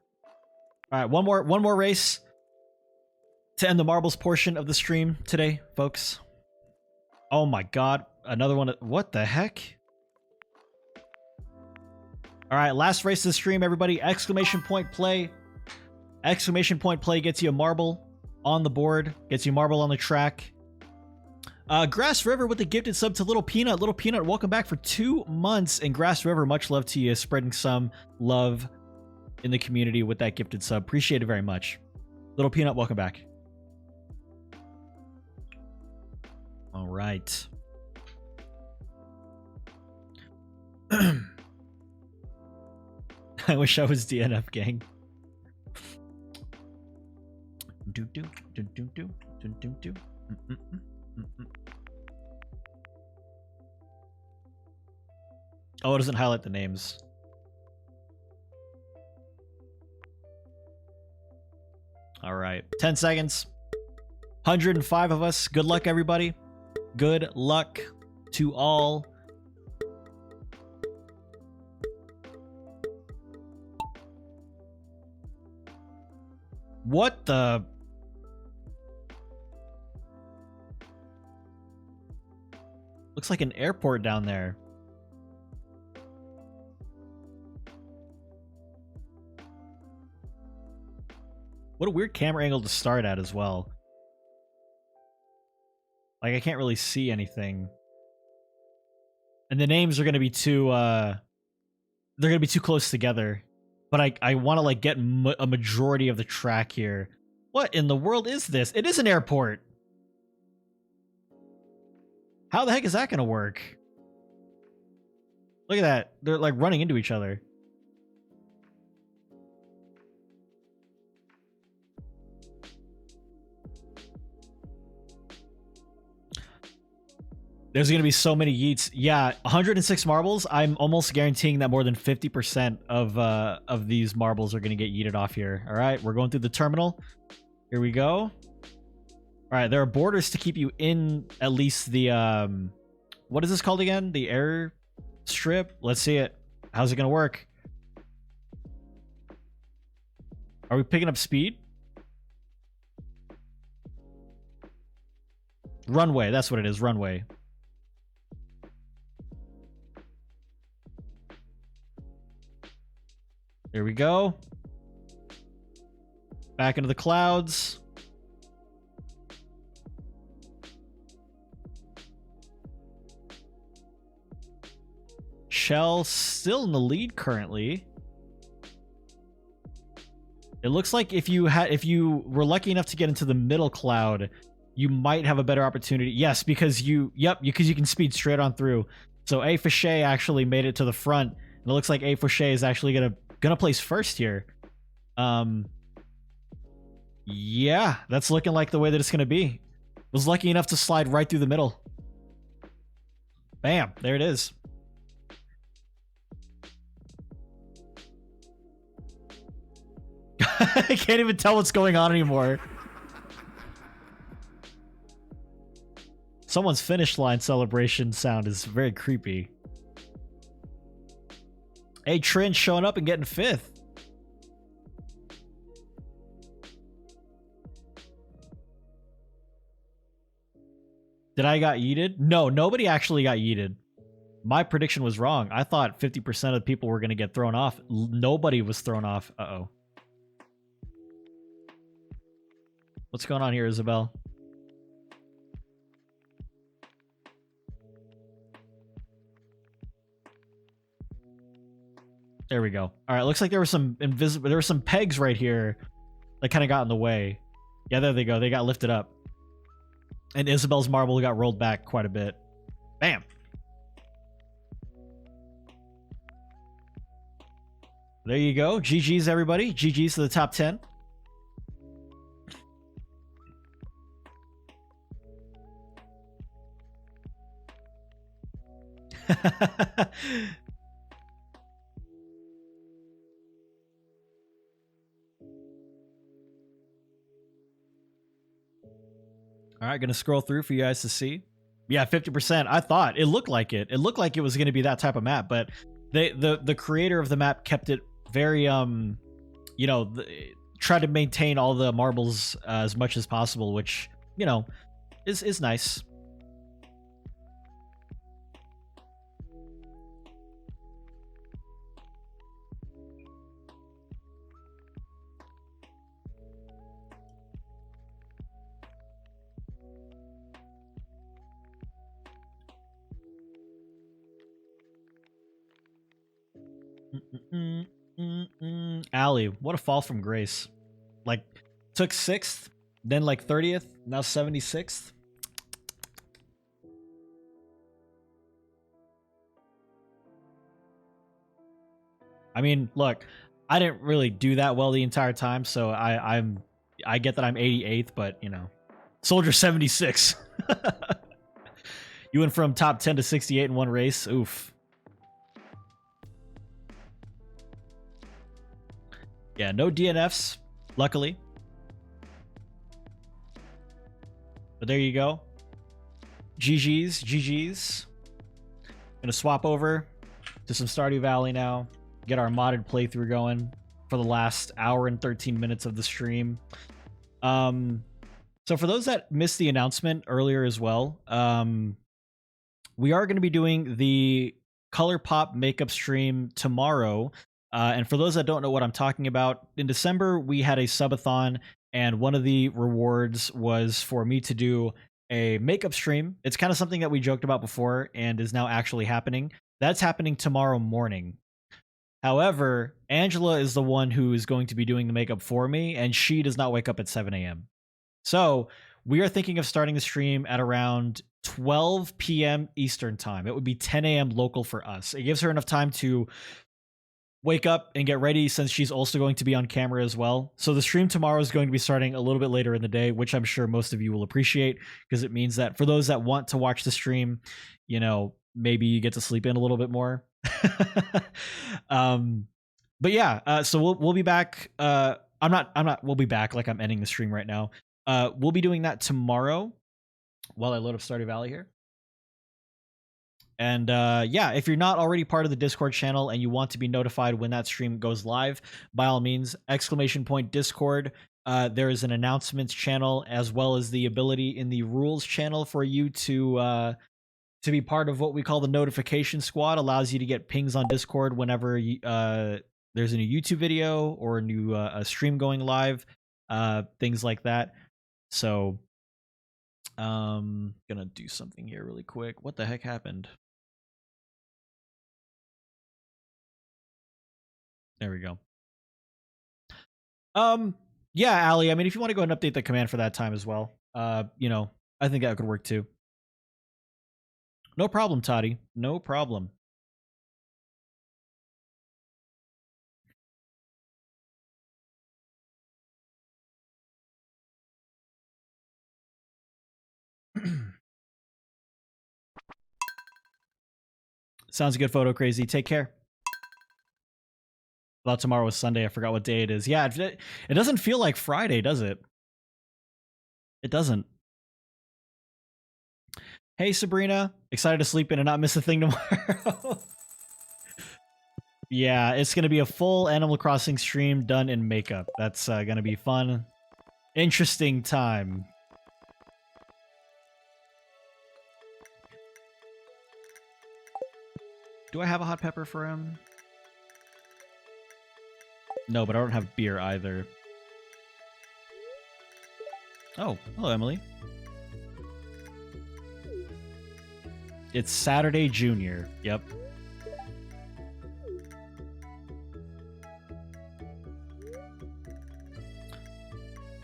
Speaker 1: All right, one more race to end the marbles portion of the stream today, folks. Oh my god, another one. What the heck? All right, last race of the stream, everybody. Exclamation point play. Exclamation point play gets you a marble on the board, gets you marble on the track. Grass River with the gifted sub to Little Peanut. Little Peanut, welcome back for 2 months. And Grass River, much love to you, spreading some love in the community with that gifted sub. Appreciate it very much. Little Peanut, welcome back. All right. I wish I was DNF gang. Do do do do do do do do. Oh, it doesn't highlight the names. All right, 10 seconds. 105 of us. Good luck, everybody. Good luck to all. What the? Looks like an airport down there. What a weird camera angle to start at as well. Like, I can't really see anything. And the names are going to be too, they're going to be too close together. But I want to, like, get a majority of the track here. What in the world is this? It is an airport. How the heck is that going to work? Look at that. They're, like, running into each other. There's going to be so many yeets. Yeah, 106 marbles. I'm almost guaranteeing that more than 50% of these marbles are going to get yeeted off here. All right, we're going through the terminal. Here we go. All right, there are borders to keep you in at least the... what is this called again? The air strip? Let's see it. How's it going to work? Are we picking up speed? Runway, that's what it is, runway. There we go. Back into the clouds. Shell still in the lead currently. It looks like if you were lucky enough to get into the middle cloud, you might have a better opportunity. Yes, because you can speed straight on through. So A Fouché actually made it to the front. And it looks like A Fouché is actually gonna place first here. Yeah, that's looking like the way that it's gonna be. Was lucky enough to slide right through the middle. Bam, there it is. I can't even tell what's going on anymore. Someone's finish line celebration sound is very creepy. Hey, Trin showing up and getting 5th. Did I got yeeted? No, nobody actually got yeeted. My prediction was wrong. I thought 50% of people were going to get thrown off. Nobody was thrown off. Uh-oh. What's going on here, Isabel? There we go. All right, looks like there were some pegs right here that kind of got in the way. Yeah, there they go. They got lifted up. And Isabel's marble got rolled back quite a bit. Bam. There you go. GG's, everybody. GG's to the top 10. All right, gonna scroll through for you guys to see. Yeah, 50%. I thought it looked like it. It looked like it was gonna be that type of map, but the creator of the map kept it very you know, try to maintain all the marbles as much as possible, which, you know, is nice. Allie, what a fall from grace. Like, took 6th, then like 30th, now 76th. I mean, look, I didn't really do that well the entire time, so I get that I'm 88th, but you know, Soldier 76. You went from top 10 to 68 in one race. Oof. Yeah, no DNFs, luckily. But there you go. GG's. Gonna swap over to some Stardew Valley now. Get our modded playthrough going for the last hour and 13 minutes of the stream. So for those that missed the announcement earlier as well, we are going to be doing the ColourPop makeup stream tomorrow. And for those that don't know what I'm talking about, in December, we had a subathon, and one of the rewards was for me to do a makeup stream. It's kind of something that we joked about before and is now actually happening. That's happening tomorrow morning. However, Angela is the one who is going to be doing the makeup for me, and she does not wake up at 7 a.m. So we are thinking of starting the stream at around 12 p.m. Eastern time. It would be 10 a.m. local for us. It gives her enough time to wake up and get ready, since she's also going to be on camera as well. So the stream tomorrow is going to be starting a little bit later in the day, which I'm sure most of you will appreciate, because it means that for those that want to watch the stream, you know, maybe you get to sleep in a little bit more. But yeah, so we'll be back. We'll be back, like I'm ending the stream right now. We'll be doing that tomorrow while I load up Stardew Valley here. And yeah, if you're not already part of the Discord channel and you want to be notified when that stream goes live, by all means, !Discord. There is an announcements channel, as well as the ability in the rules channel for you to be part of what we call the notification squad. Allows you to get pings on Discord whenever there's a new YouTube video or a new a stream going live, things like that. So gonna do something here really quick. What the heck happened? There we go. Yeah, Allie, I mean, if you want to go and update the command for that time as well, you know, I think that could work too. No problem, Toddy. No problem. Sounds good, Photo Crazy. Take care. I thought tomorrow was Sunday. I forgot what day it is. Yeah, it doesn't feel like Friday, does it? It doesn't. Hey, Sabrina. Excited to sleep in and not miss a thing tomorrow. Yeah, it's going to be a full Animal Crossing stream done in makeup. That's going to be fun. Interesting time. Do I have a hot pepper for him? No, but I don't have beer either. Oh, hello, Emily. It's Saturday Junior. Yep.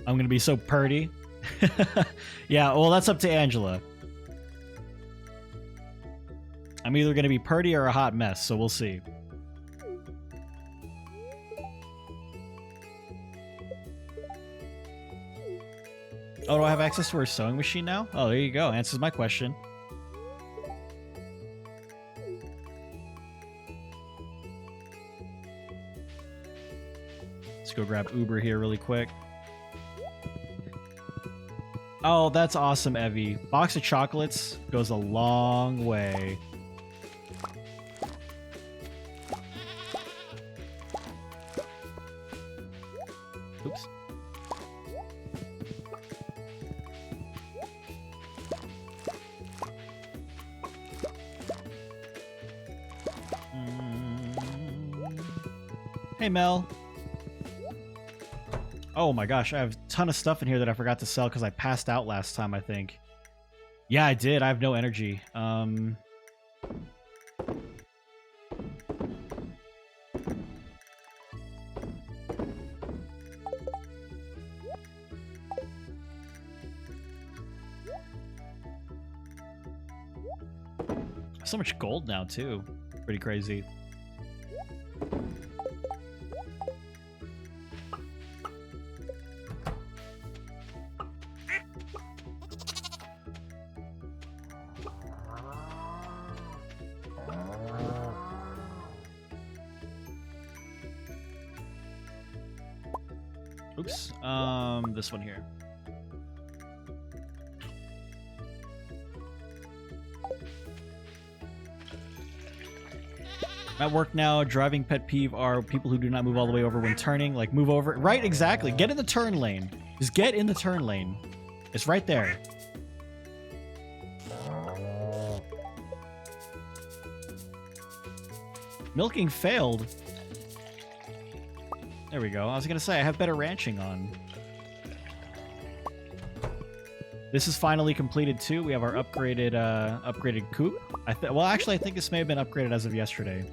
Speaker 1: I'm gonna be so purdy. Yeah, well, that's up to Angela. I'm either gonna be purdy or a hot mess, so we'll see. Oh, do I have access to her sewing machine now? Oh, there you go. Answers my question. go grab Uber here really quick. Oh, that's awesome, Evie. Box of chocolates goes a long way. Oops. Hey, Mel. Oh my gosh, I have a ton of stuff in here that I forgot to sell because I passed out last time, I think. Yeah, I did. I have no energy. So much gold now, too. Pretty crazy. Oops. This one here. At work now, driving pet peeve are people who do not move all the way over when turning. Like, move over. Right, exactly. Get in the turn lane. Just get in the turn lane. It's right there. Milking failed. There we go. I was going to say, I have better ranching on. This is finally completed, too. We have our upgraded upgraded coop. Well, actually, I think this may have been upgraded as of yesterday.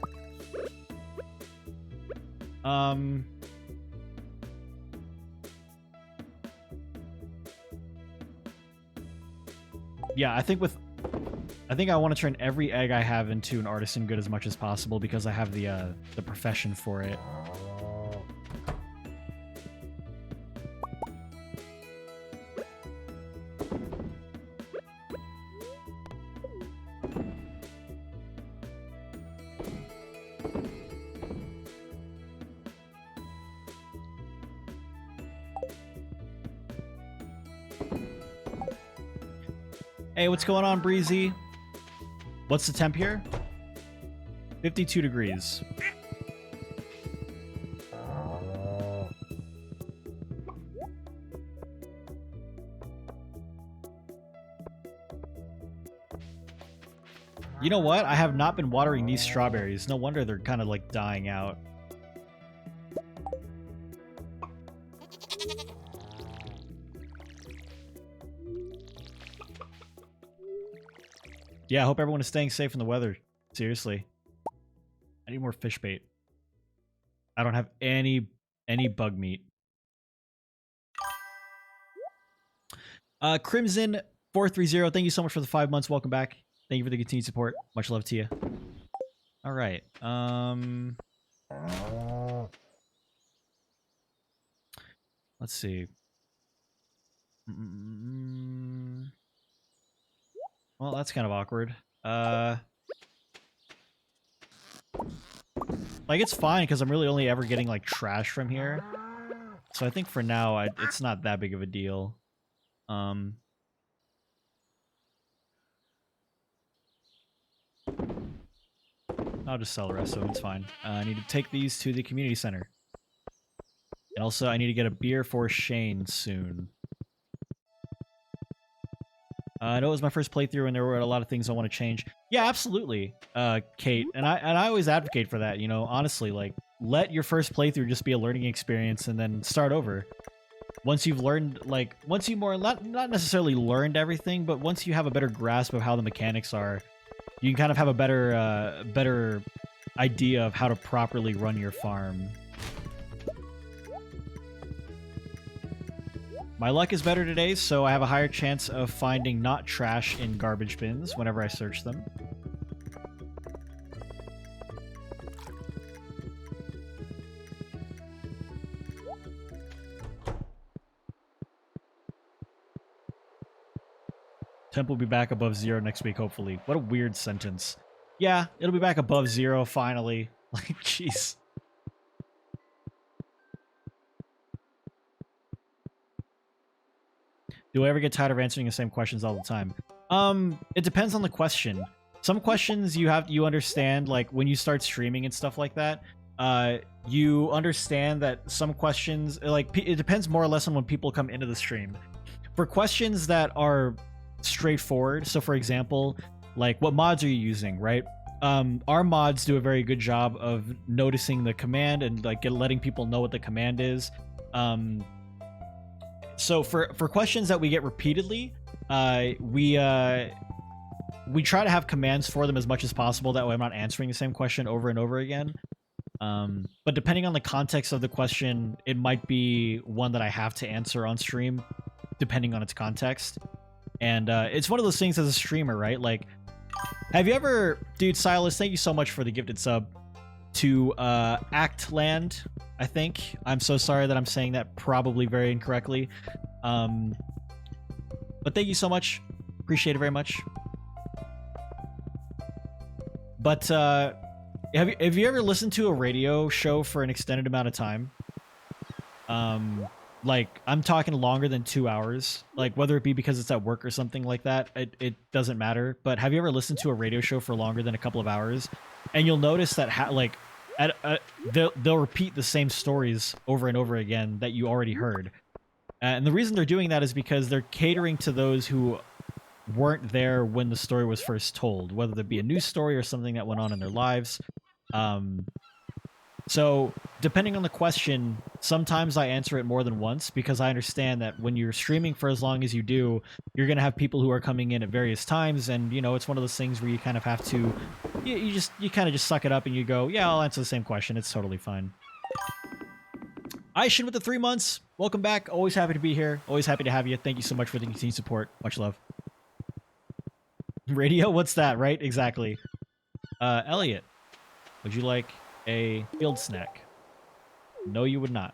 Speaker 1: Yeah, I think I want to turn every egg I have into an artisan good as much as possible because I have the profession for it. Hey, what's going on, Breezy? What's the temp here? 52 degrees. You know what? I have not been watering these strawberries. No wonder they're kind of like dying out. Yeah, I hope everyone is staying safe in the weather. Seriously. I need more fish bait. I don't have any bug meat. Crimson 430, thank you so much for the 5 months. Welcome back. Thank you for the continued support. Much love to you. All right. Let's see. Well, that's kind of awkward. Like, it's fine because I'm really only ever getting like trash from here. So I think for now, it's not that big of a deal. I'll just sell the rest of them. It's fine. I need to take these to the community center. And also, I need to get a beer for Shane soon. I know it was my first playthrough, and there were a lot of things I want to change. Yeah, absolutely, Kate. And I always advocate for that. You know, honestly, like, let your first playthrough just be a learning experience, and then start over. Once you've learned, like, once you not necessarily learned everything, but once you have a better grasp of how the mechanics are, you can kind of have a better idea of how to properly run your farm. My luck is better today, so I have a higher chance of finding not trash in garbage bins whenever I search them. Temp will be back above 0 next week, hopefully. What a weird sentence. Yeah, it'll be back above 0 finally. Like, jeez. Do I ever get tired of answering the same questions all the time? It depends on the question. Some questions you understand, like when you start streaming and stuff like that, you understand that some questions, like it depends more or less on when people come into the stream. For questions that are straightforward, so for example, like what mods are you using, right? Our mods do a very good job of noticing the command and like letting people know what the command is. So for questions that we get repeatedly, we try to have commands for them as much as possible. That way I'm not answering the same question over and over again. But depending on the context of the question, it might be one that I have to answer on stream, depending on its context. And it's one of those things as a streamer, right? Like, have you ever... Dude, Silas, thank you so much for the gifted sub to Actland, I think. I'm so sorry that I'm saying that probably very incorrectly. But thank you so much. Appreciate it very much. But have you ever listened to a radio show for an extended amount of time? Like, I'm talking longer than 2 hours. Like, whether it be because it's at work or something like that, it doesn't matter. But have you ever listened to a radio show for longer than a couple of hours? And you'll notice that, they'll repeat the same stories over and over again that you already heard. And the reason they're doing that is because they're catering to those who weren't there when the story was first told, whether it be a news story or something that went on in their lives. So depending on the question, sometimes I answer it more than once because I understand that when you're streaming for as long as you do, you're going to have people who are coming in at various times. And, you know, it's one of those things where you kind of have to, you kind of just suck it up and you go, yeah, I'll answer the same question. It's totally fine. Aishin with the 3 months. Welcome back. Always happy to be here. Always happy to have you. Thank you so much for the continued support. Much love. Radio? What's that, right? Exactly. Elliot, would you like a field snack? No, you would not.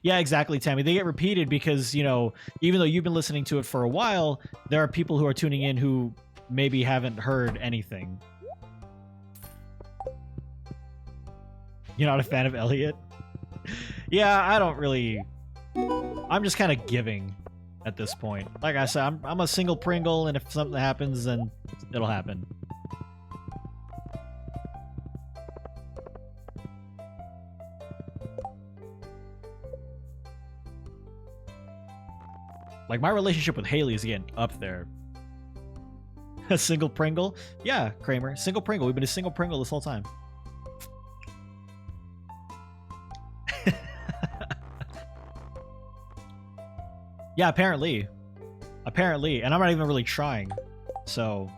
Speaker 1: Yeah, exactly, Tammy. They get repeated because, you know, even though you've been listening to it for a while, there are people who are tuning in who maybe haven't heard anything. You're not a fan of Elliot? Yeah, I don't really... I'm just kind of giving at this point. Like I said, I'm a single Pringle, and if something happens, then it'll happen. Like, my relationship with Haley is getting up there. A single Pringle? Yeah, Kramer. Single Pringle. We've been a single Pringle this whole time. Yeah, apparently. Apparently. And I'm not even really trying. So...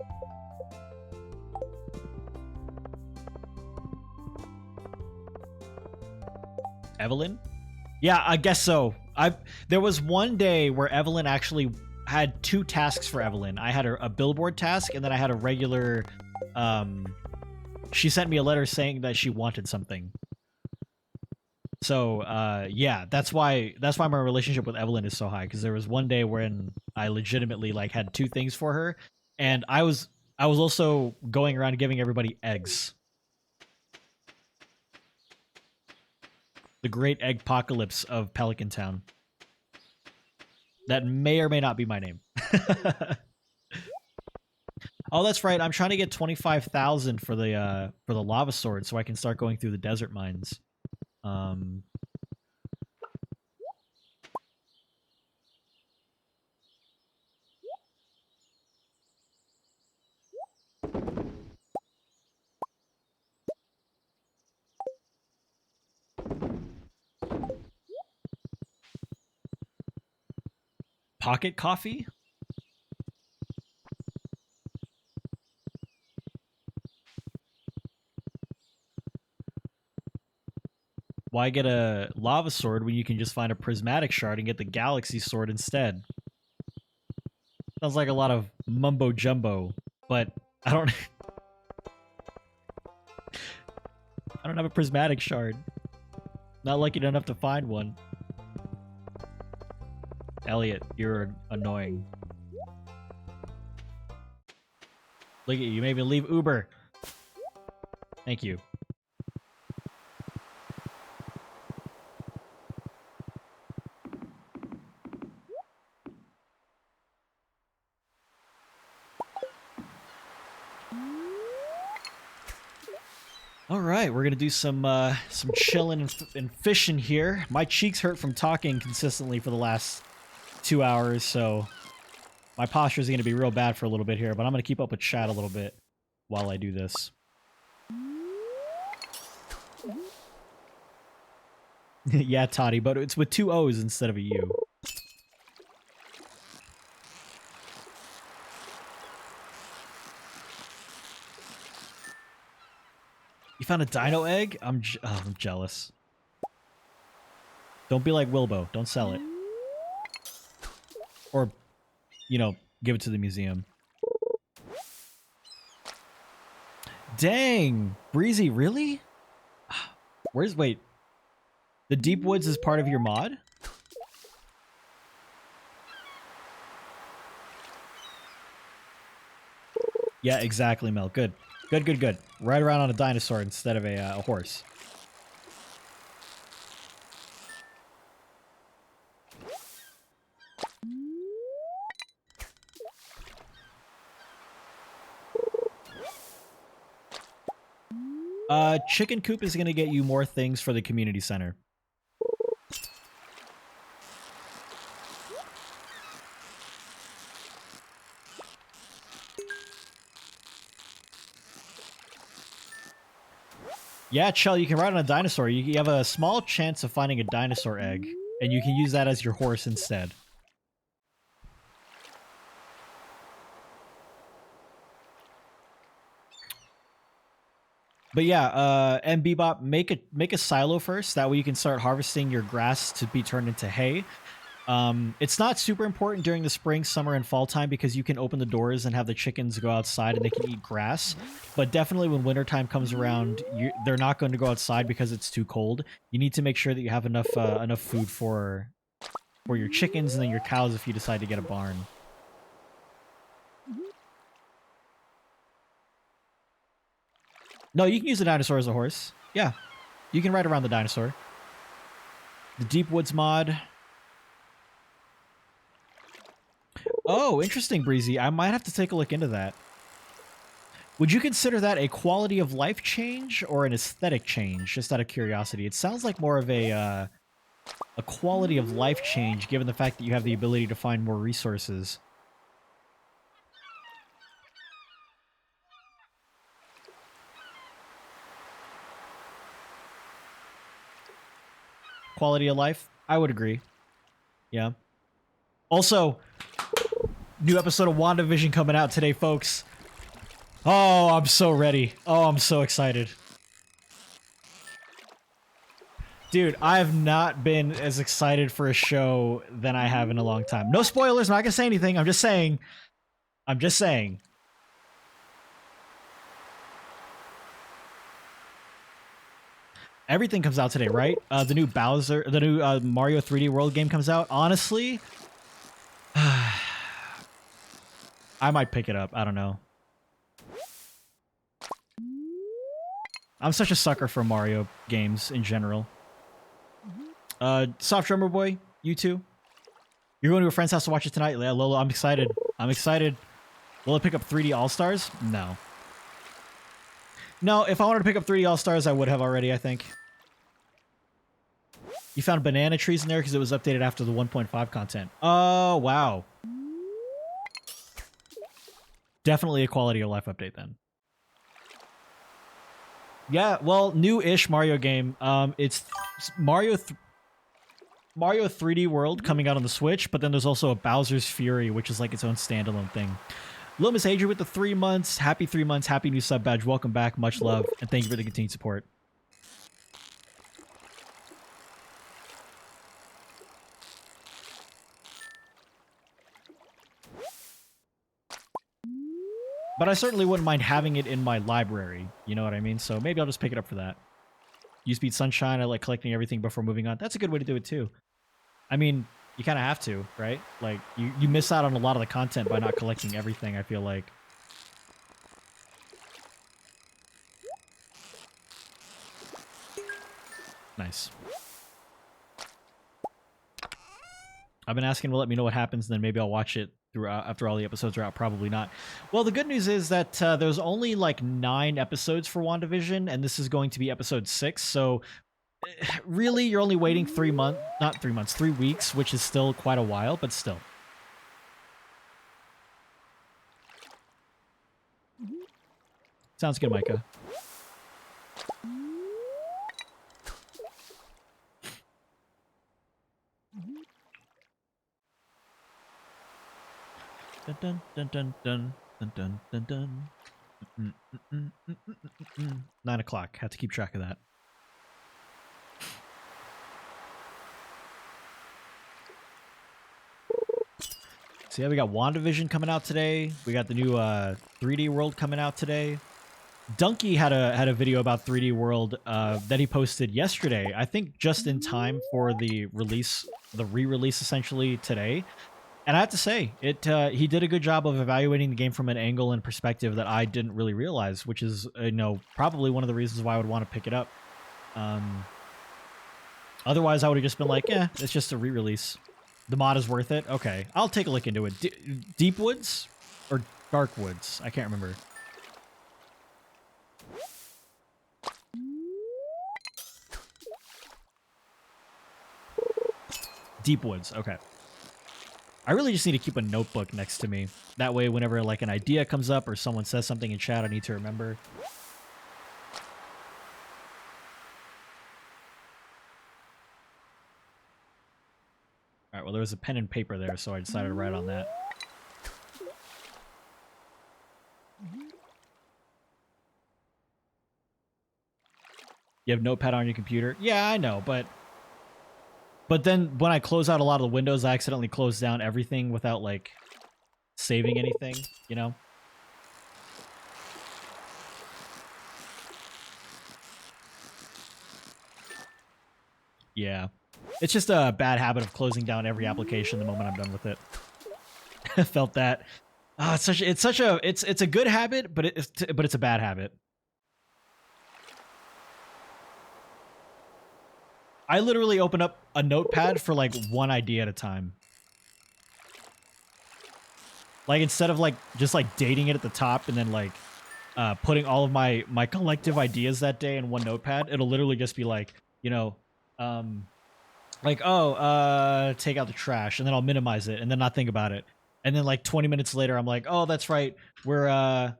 Speaker 1: Evelyn? Yeah, I guess so. There was one day where Evelyn actually had 2 tasks for Evelyn. I had a billboard task, and then I had a regular... she sent me a letter saying that she wanted something. So, yeah, that's why my relationship with Evelyn is so high, because there was one day when I legitimately, like, had 2 things for her, and I was also going around giving everybody eggs. The great egg apocalypse of Pelican Town. That may or may not be my name. Oh, that's right. I'm trying to get 25,000 for the lava sword so I can start going through the desert mines. Pocket coffee? Why get a lava sword when you can just find a prismatic shard and get the galaxy sword instead? Sounds like a lot of mumbo jumbo, but I don't have a prismatic shard. Not lucky enough to find one. Elliot, you're annoying. Look at you, you made me leave Uber. Thank you. All right, we're gonna do some chilling and fishing here. My cheeks hurt from talking consistently for the last 2 hours, so my posture is gonna be real bad for a little bit here. But I'm gonna keep up with chat a little bit while I do this. Yeah, Toddy, but it's with 2 O's instead of a U. You found a dino egg? I'm jealous. Don't be like Wilbo. Don't sell it. Or, you know, give it to the museum. Dang! Breezy, really? Wait. The Deep Woods is part of your mod? Yeah, exactly, Mel. Good. Good. Ride around on a dinosaur instead of a horse. Chicken Coop is going to get you more things for the community center. Yeah, Chell, you can ride on a dinosaur. You have a small chance of finding a dinosaur egg, and you can use that as your horse instead. But yeah, and Bebop, make a silo first. That way you can start harvesting your grass to be turned into hay. It's not super important during the spring, summer, and fall time because you can open the doors and have the chickens go outside and they can eat grass. But definitely when wintertime comes around, they're not going to go outside because it's too cold. You need to make sure that you have enough food for your chickens and then your cows if you decide to get a barn. No, you can use the dinosaur as a horse. Yeah, you can ride around the dinosaur. The Deep Woods mod. Oh, interesting, Breezy. I might have to take a look into that. Would you consider that a quality of life change or an aesthetic change? Just out of curiosity. It sounds like more of a quality of life change, given the fact that you have the ability to find more resources. Quality of life? I would agree. Yeah. Also, new episode of WandaVision coming out today, folks. Oh, I'm so ready. Oh, I'm so excited. Dude, I have not been as excited for a show than I have in a long time. No spoilers, I'm not gonna say anything. I'm just saying. Everything comes out today, right? The new Mario 3D World game comes out. Honestly, I might pick it up. I don't know. I'm such a sucker for Mario games in general. Soft Drummer Boy, you too? You're going to a friend's house to watch it tonight? Yeah, Lola, I'm excited. Will it pick up 3D All-Stars? No. No, if I wanted to pick up 3D All-Stars, I would have already, I think. You found banana trees in there because it was updated after the 1.5 content. Oh, wow. Definitely a quality of life update then. Yeah, well, new-ish Mario game. It's Mario 3D World coming out on the Switch, but then there's also a Bowser's Fury, which is like its own standalone thing. Lil Miss Adrian with the 3 months. Happy 3 months. Happy new sub badge. Welcome back. Much love. And thank you for the continued support. But I certainly wouldn't mind having it in my library. You know what I mean? So maybe I'll just pick it up for that. Use Beat Sunshine. I like collecting everything before moving on. That's a good way to do it too. I mean, you kind of have to, right? Like, you miss out on a lot of the content by not collecting everything, I feel like. Nice. I've been asking to let me know what happens, and then maybe I'll watch it throughout after all the episodes are out? Probably not. Well, the good news is that there's only like 9 episodes for WandaVision, and this is going to be episode 6. So really, you're only waiting 3 months, not 3 months, 3 weeks, which is still quite a while, but still. Sounds good, Micah. Dun dun dun dun dun dun dun dun. 9 o'clock. Have to keep track of that. So yeah, we got WandaVision coming out today. We got the new 3D World coming out today. Donkey had a video about 3D World that he posted yesterday. I think just in time for the release, the re-release essentially today. And I have to say, he did a good job of evaluating the game from an angle and perspective that I didn't really realize, which is probably one of the reasons why I would want to pick it up. Otherwise, I would have just been like, yeah, it's just a re-release. The mod is worth it. Okay, I'll take a look into it. Deep Woods or Dark Woods? I can't remember. Deep Woods. Okay. I really just need to keep a notebook next to me. That way, whenever like an idea comes up or someone says something in chat, I need to remember. All right, well, there was a pen and paper there, so I decided to write on that. You have Notepad on your computer? Yeah, I know, but then when I close out a lot of the windows, I accidentally close down everything without, like, saving anything, you know? Yeah. It's just a bad habit of closing down every application the moment I'm done with it. I felt that. Oh, it's a good habit, but it's a bad habit. I literally open up a notepad for like one idea at a time. Like instead of like just like dating it at the top and then like putting all of my collective ideas that day in one notepad, it'll literally just be like, like, oh, take out the trash, and then I'll minimize it and then not think about it. And then like 20 minutes later, I'm like, oh, that's right, we're out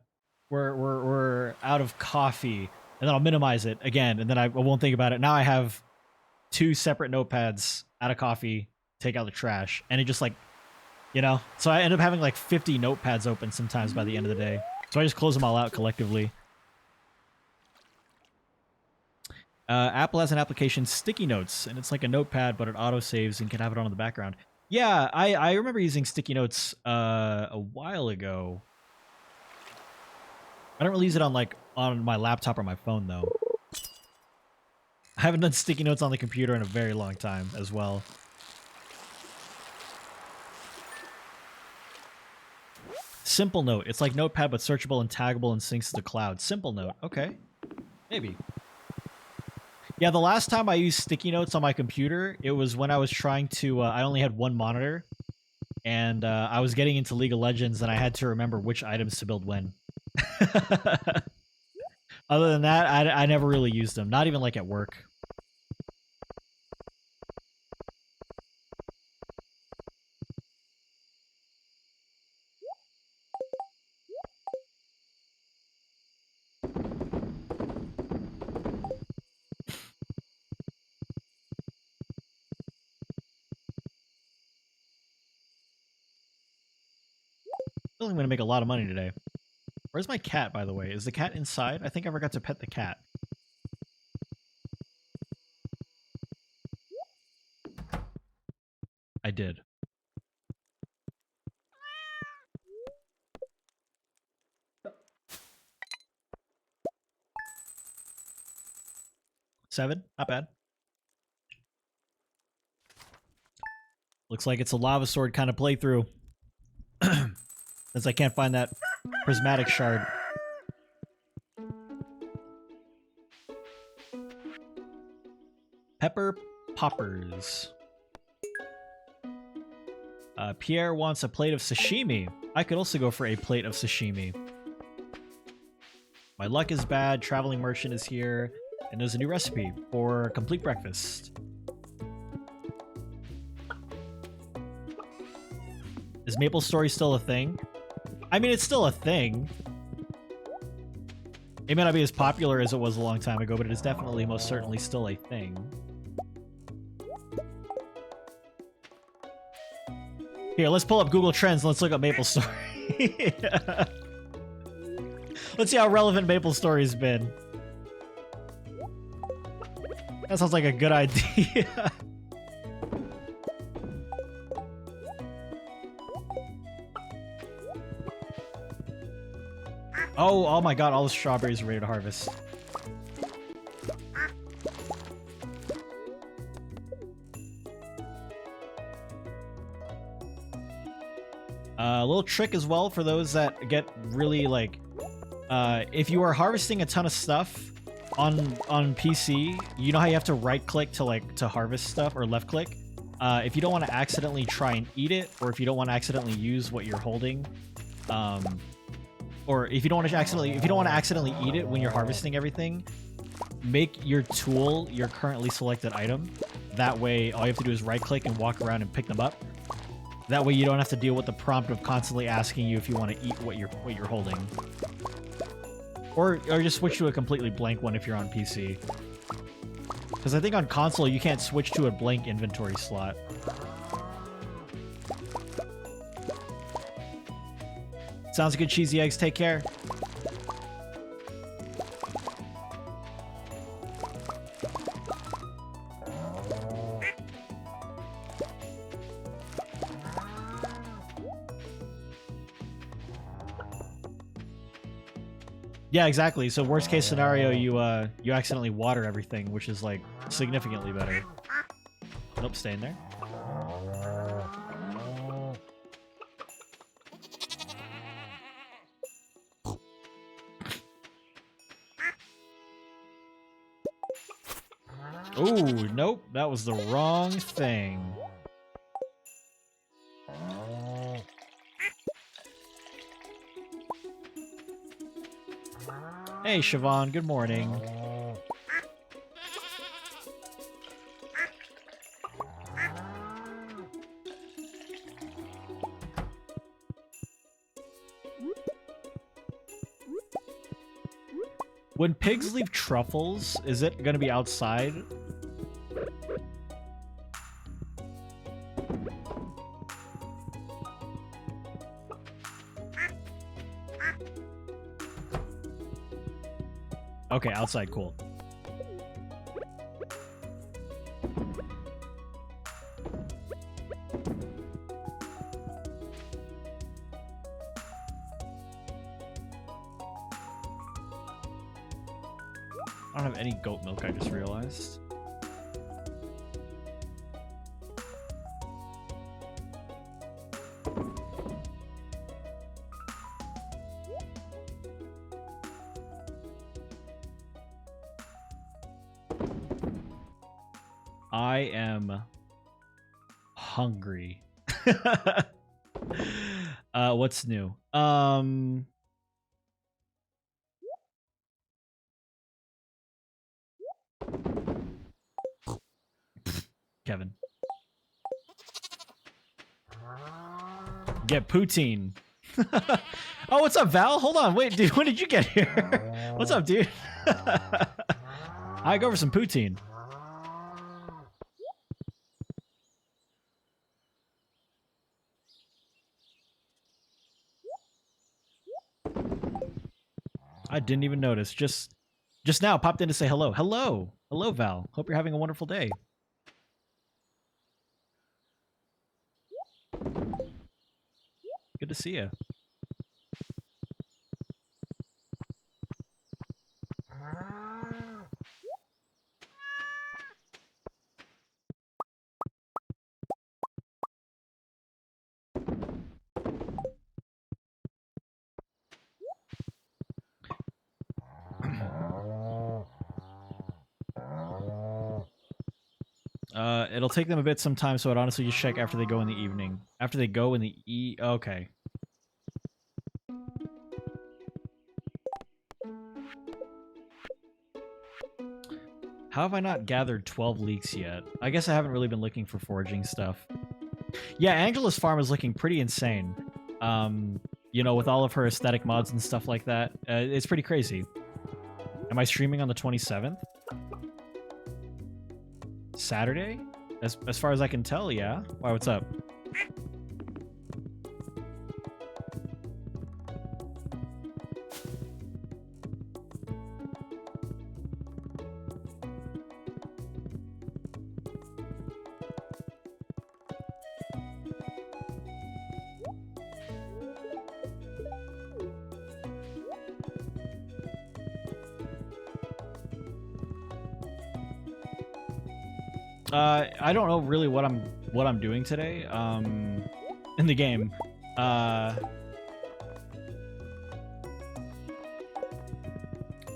Speaker 1: of coffee, and then I'll minimize it again, and then I won't think about it. Now I have 2 separate notepads, out of coffee, take out the trash, and it just like, so I end up having like 50 notepads open sometimes by the end of the day. So I just close them all out collectively. Apple has an application, Sticky Notes, and it's like a notepad, but it auto saves and can have it on in the background. Yeah, I remember using Sticky Notes a while ago. I don't really use it on my laptop or my phone though. I haven't done Sticky Notes on the computer in a very long time as well. Simple Note. It's like Notepad, but searchable and taggable and syncs to the cloud. Simple Note. Okay. Maybe. Yeah, the last time I used Sticky Notes on my computer, it was when I was trying to... I only had one monitor, and I was getting into League of Legends, and I had to remember which items to build when. Other than that, I never really used them. Not even like at work. I think I'm going to make a lot of money today. Where's my cat, by the way? Is the cat inside? I think I forgot to pet the cat. I did. Seven? Not bad. Looks like it's a lava sword kind of playthrough. Since I can't find that prismatic shard. Pepper poppers. Pierre wants a plate of sashimi. I could also go for a plate of sashimi. My luck is bad. Traveling merchant is here. And there's a new recipe for complete breakfast. Is Maple Story still a thing? I mean, it's still a thing. It may not be as popular as it was a long time ago, but it is definitely, most certainly, still a thing. Here, let's pull up Google Trends and let's look up Maple Story. Let's see how relevant Maple Story's been. That sounds like a good idea. Oh my god, all the strawberries are ready to harvest. A little trick as well for those that get really like, if you are harvesting a ton of stuff on PC, you know how you have to right click to harvest stuff, or left click? If you don't want to accidentally try and eat it, or if you don't want to accidentally use what you're holding, or if you don't want to accidentally eat it when you're harvesting everything, make your tool your currently selected item. That way, all you have to do is right click and walk around and pick them up. That way, you don't have to deal with the prompt of constantly asking you if you want to eat what you're holding. Or just switch to a completely blank one if you're on PC. Because I think on console you can't switch to a blank inventory slot. Sounds good, cheesy eggs. Take care. Yeah, exactly. So worst case scenario, you accidentally water everything, which is like significantly better. Nope, stay in there. Ooh, nope, that was the wrong thing. Hey, Siobhan, good morning. When pigs leave truffles, is it gonna be outside? Okay, outside, cool. I don't have any goat milk, I just realized. I am hungry. What's new? Kevin. Get poutine. Oh, what's up, Val? Hold on, wait, dude, when did you get here? What's up, dude? I go for some poutine. I didn't even notice. Just now popped in to say hello. Hello. Hello, Val. Hope you're having a wonderful day. Good to see you. It'll take them a bit sometime, so I'd honestly just check after they go in the evening. After they go in the okay. How have I not gathered 12 leeks yet? I guess I haven't really been looking for foraging stuff. Yeah, Angela's farm is looking pretty insane. You know, with all of her aesthetic mods and stuff like that. It's pretty crazy. Am I streaming on the 27th? Saturday? As far as I can tell, yeah. Why, what's up? I don't know really what I'm doing today. In the game.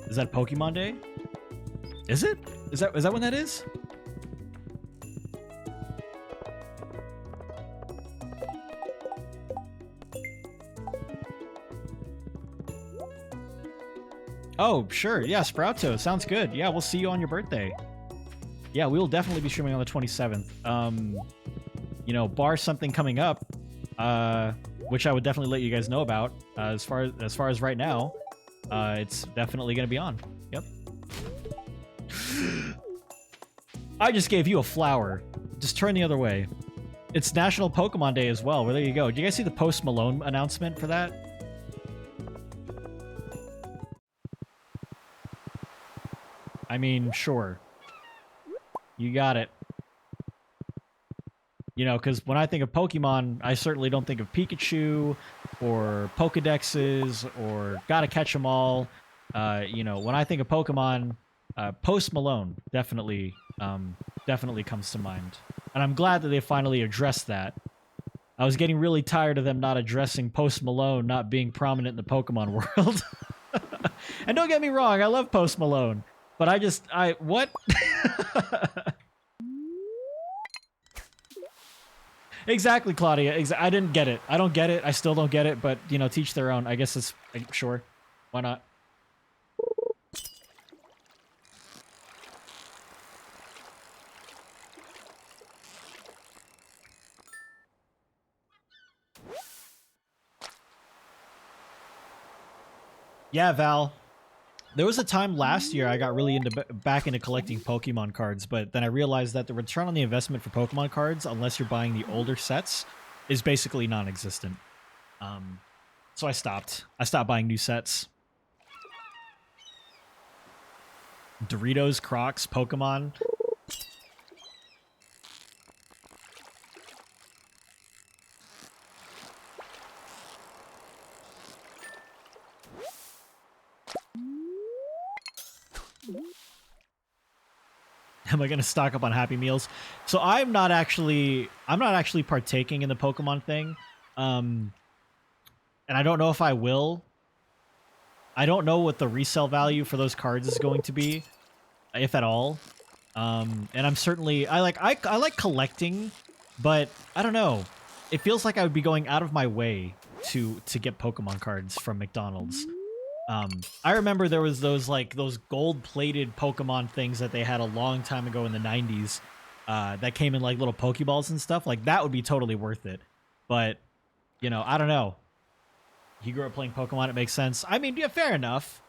Speaker 1: Is that Pokemon Day? Is it? Is that when that is? Oh, sure. Yeah, Sprouto. Sounds good. Yeah, we'll see you on your birthday. Yeah, we will definitely be streaming on the 27th. You know, bar something coming up, which I would definitely let you guys know about. As far as right now, it's definitely going to be on. Yep. I just gave you a flower. Just turn the other way. It's National Pokemon Day as well. Well, there you go. Do you guys see the Post Malone announcement for that? I mean, sure. You got it. You know, because when I think of Pokemon, I certainly don't think of Pikachu or Pokedexes or Gotta Catch 'em All. You know, when I think of Pokemon, Post Malone definitely comes to mind. And I'm glad that they finally addressed that. I was getting really tired of them not addressing Post Malone not being prominent in the Pokemon world. And don't get me wrong, I love Post Malone. But what? Exactly, Claudia. I didn't get it. I don't get it. I still don't get it, but, you know, teach their own. I guess it's, sure. Why not? Yeah, Val. There was a time last year I got really back into collecting Pokemon cards, but then I realized that the return on the investment for Pokemon cards, unless you're buying the older sets, is basically non-existent. So I stopped. I stopped buying new sets. Doritos, Crocs, Pokemon. Am I going to stock up on Happy Meals? So I'm not actually partaking in the Pokemon thing. And I don't know if I will. I don't know what the resale value for those cards is going to be, if at all. And I'm certainly I like collecting, but I don't know. It feels like I would be going out of my way to get Pokemon cards from McDonald's. I remember there was those gold-plated Pokemon things that they had a long time ago in the 90s that came in like little Pokeballs and stuff. Like, that would be totally worth it. But, you know, I don't know. You grew up playing Pokemon, it makes sense. I mean, yeah, fair enough.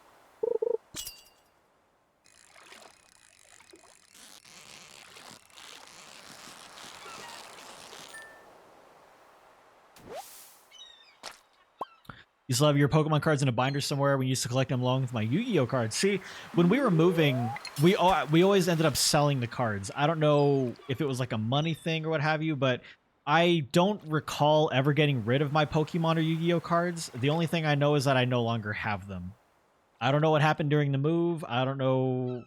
Speaker 1: You still have your Pokemon cards in a binder somewhere. We used to collect them along with my Yu-Gi-Oh cards. See, when we were moving, we always ended up selling the cards. I don't know if it was like a money thing or what have you, but I don't recall ever getting rid of my Pokemon or Yu-Gi-Oh cards. The only thing I know is that I no longer have them. I don't know what happened during the move. I don't know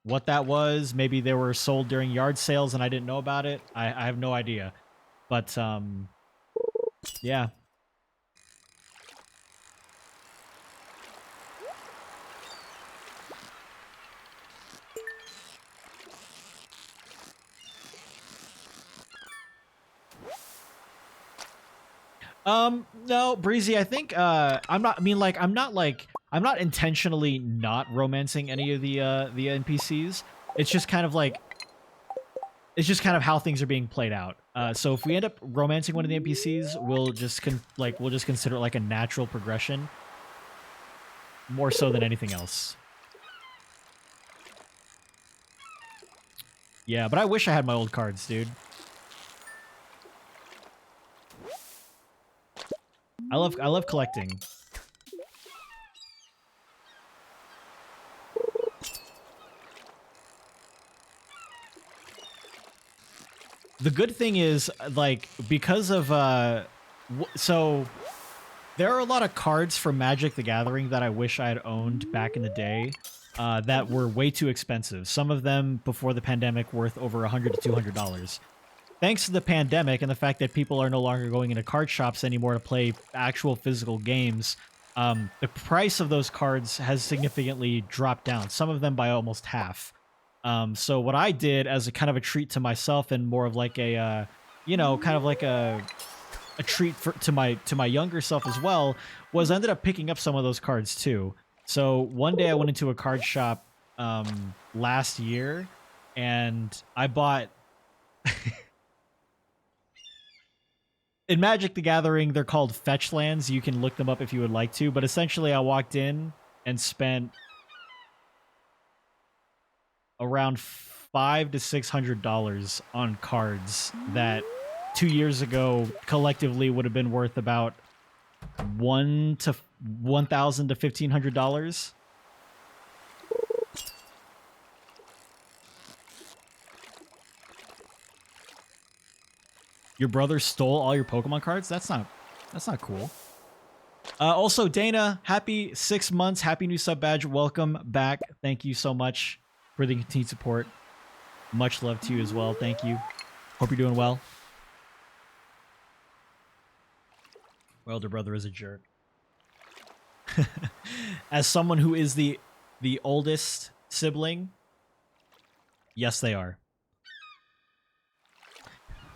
Speaker 1: what that was. Maybe they were sold during yard sales and I didn't know about it. I have no idea. But, yeah.
Speaker 2: No, Breezy, I think I'm not I'm not intentionally not romancing any of the NPCs. It's just kind of how things are being played out. So if we end up romancing one of the NPCs, we'll just consider it like a natural progression, more so than anything else. Yeah, but I wish I had my old cards, dude. I love collecting. The good thing is, like, because of so there are a lot of cards from Magic the Gathering that I wish I had owned back in the day that were way too expensive. Some of them before the pandemic worth over $100 to $200. Thanks to the pandemic and the fact that people are no longer going into card shops anymore to play actual physical games, the price of those cards has significantly dropped down, some of them by almost half. So what I did as a kind of a treat to myself and more of like a, kind of like a treat to my younger self as well, was I ended up picking up some of those cards too. So one day I went into a card shop last year and I bought in Magic the Gathering, they're called fetch lands. You can look them up if you would like to, but essentially I walked in and spent around $500 to $600 on cards that 2 years ago collectively would have been worth about $1,000 to $1,500. Your brother stole all your Pokemon cards? That's not cool. Also, Dana, happy 6 months. Happy new sub badge. Welcome back. Thank you so much for the continued support. Much love to you as well. Thank you. Hope you're doing well. My elder brother is a jerk. As someone who is the oldest sibling, yes, they are.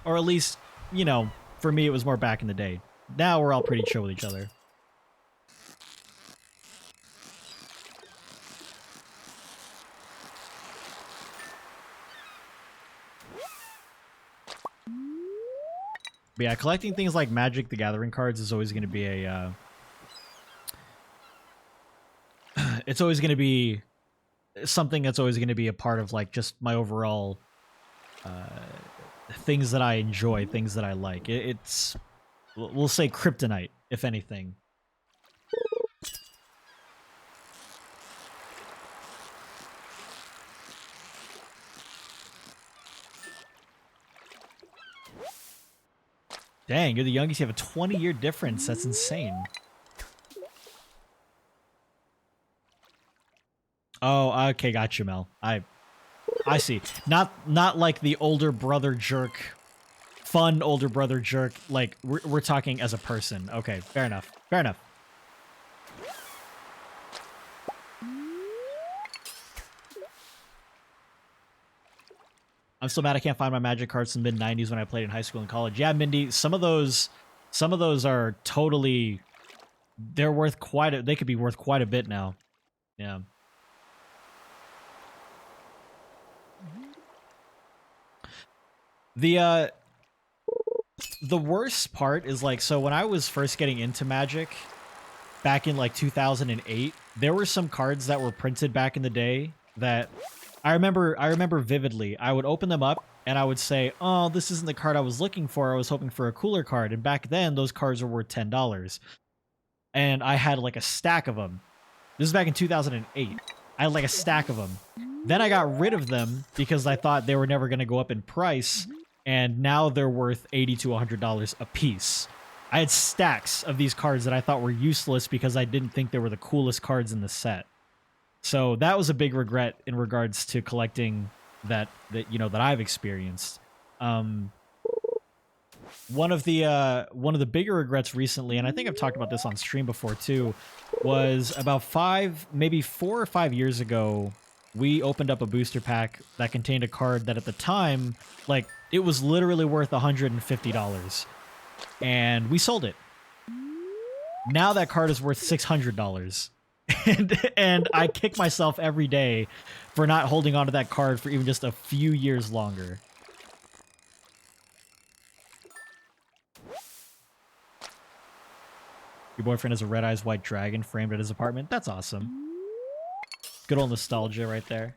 Speaker 2: Or at least, for me, it was more back in the day. Now we're all pretty chill with each other. But yeah, collecting things like Magic the Gathering cards is always going to be a... it's always going to be something that's always going to be a part of, like, just my overall... things that I enjoy, things that I like. It's... We'll say kryptonite, if anything. Dang, you're the youngest. You have a 20-year difference. That's insane. Oh, okay, got you, Mel. I see. Not like the older brother jerk, fun older brother jerk. Like we're talking as a person. Okay, fair enough. Fair enough. I'm still mad I can't find my Magic cards in the mid-90s when I played in high school and college. Yeah, Mindy, some of those are totally... They're worth they could be worth quite a bit now. Yeah. The worst part is, like, so when I was first getting into Magic back in like 2008, there were some cards that were printed back in the day that I remember vividly. I would open them up and I would say, "Oh, this isn't the card I was looking for. I was hoping for a cooler card." And back then, those cards were worth $10. And I had like a stack of them. This is back in 2008. I had like a stack of them. Then I got rid of them because I thought they were never going to go up in price. And now they're worth $80 to $100 a piece. I had stacks of these cards that I thought were useless because I didn't think they were the coolest cards in the set. So that was a big regret in regards to collecting that I've experienced. One of the bigger regrets recently, and I think I've talked about this on stream before too, was about 4 or 5 years ago, we opened up a booster pack that contained a card that at the time, like, it was literally worth $150. And we sold it. Now that card is worth $600. And I kick myself every day for not holding onto that card for even just a few years longer. Your boyfriend has a red eyes white dragon framed at his apartment. That's awesome. Good old nostalgia right there.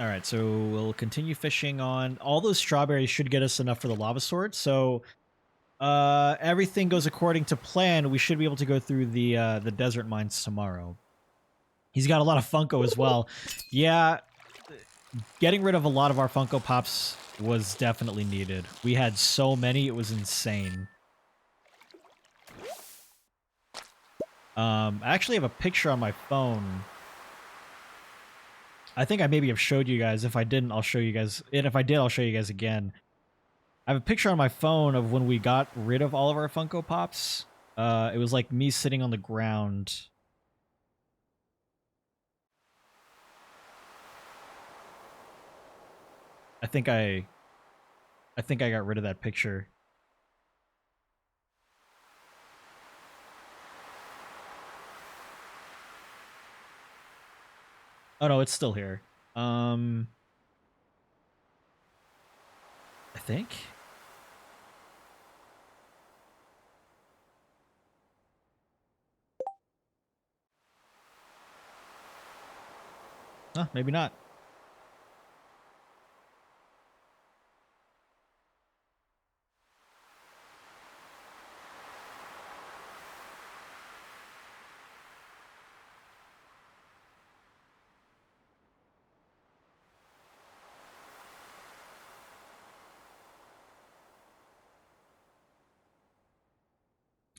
Speaker 2: All right, so we'll continue fishing on. All those strawberries should get us enough for the lava sword. So everything goes according to plan. We should be able to go through the desert mines tomorrow. He's got a lot of Funko as well. Yeah, getting rid of a lot of our Funko Pops was definitely needed. We had so many, it was insane. I actually have a picture on my phone. I think I maybe have showed you guys. If I didn't, I'll show you guys. And if I did, I'll show you guys again. I have a picture on my phone of when we got rid of all of our Funko Pops. It was like me sitting on the ground. I think I got rid of that picture. Oh no, it's still here. I think. Huh, maybe not.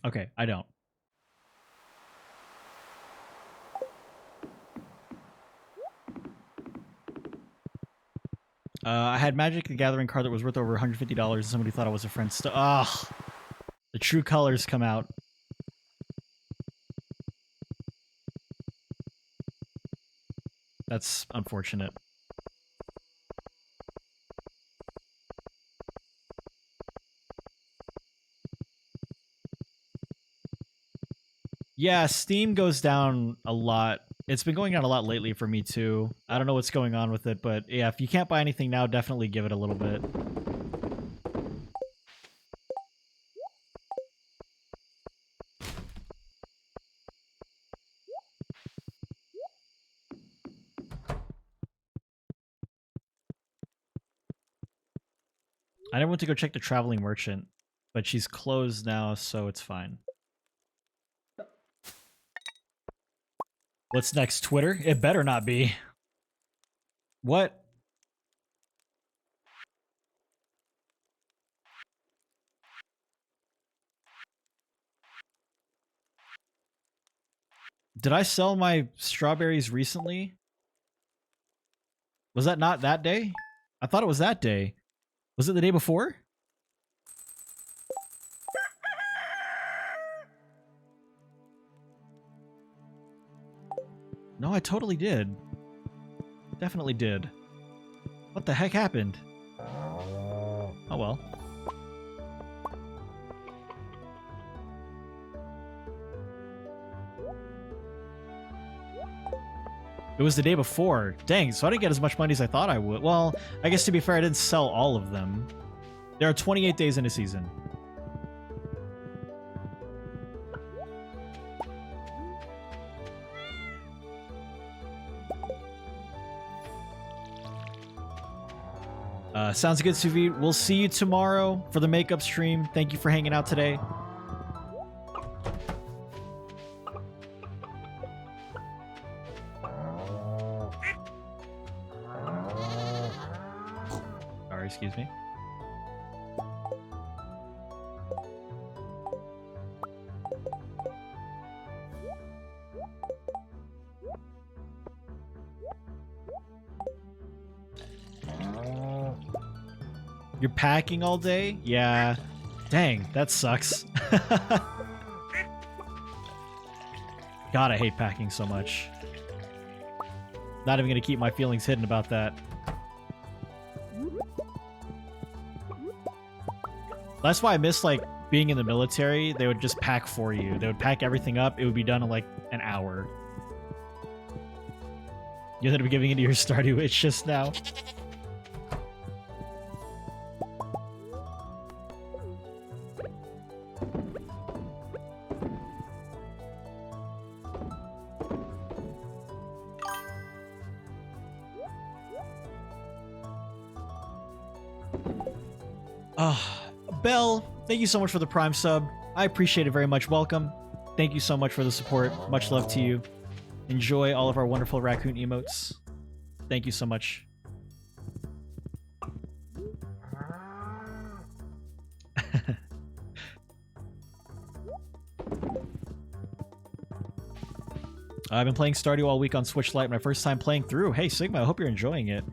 Speaker 2: Okay, I don't. I had Magic the Gathering card that was worth over $150 and somebody thought I was a friend. Ugh. The true colors come out. That's unfortunate. Yeah, Steam goes down a lot. It's been going down a lot lately for me too. I don't know what's going on with it, but yeah, if you can't buy anything now, definitely give it a little bit. I never went to go check the traveling merchant, but she's closed now, so it's fine. What's next, Twitter? It better not be. What? Did I sell my strawberries recently? Was that not that day? I thought it was that day. Was it the day before? No, I totally did. Definitely did. What the heck happened? Oh well. It was the day before. Dang, so I didn't get as much money as I thought I would. Well, I guess to be fair, I didn't sell all of them. There are 28 days in a season. Sounds good, Suvi. We'll see you tomorrow for the makeup stream. Thank you for hanging out today. Sorry, excuse me. You're packing all day? Yeah. Dang, that sucks. God, I hate packing so much. Not even gonna keep my feelings hidden about that. That's why I miss like being in the military. They would just pack for you. They would pack everything up. It would be done in like an hour. You ended up giving into your Stardew itch just now. Bell, thank you so much for the Prime sub. I appreciate it very much. Welcome. Thank you so much for the support. Much love to you. Enjoy all of our wonderful raccoon emotes. Thank you so much. I've been playing Stardew all week on Switch Lite. My first time playing through. Hey, Sigma, I hope you're enjoying it.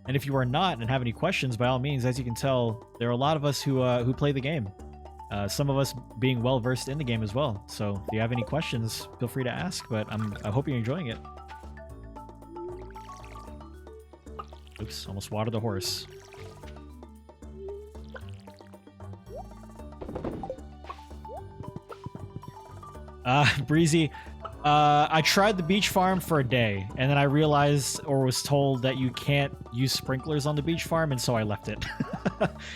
Speaker 2: And if you are not and have any questions, by all means, as you can tell, there are a lot of us who play the game. Some of us being well versed in the game as well. So if you have any questions, feel free to ask. But I hope you're enjoying it. Oops, almost watered the horse. Breezy. I tried the beach farm for a day, and then I realized or was told that you can't use sprinklers on the beach farm, and so I left it.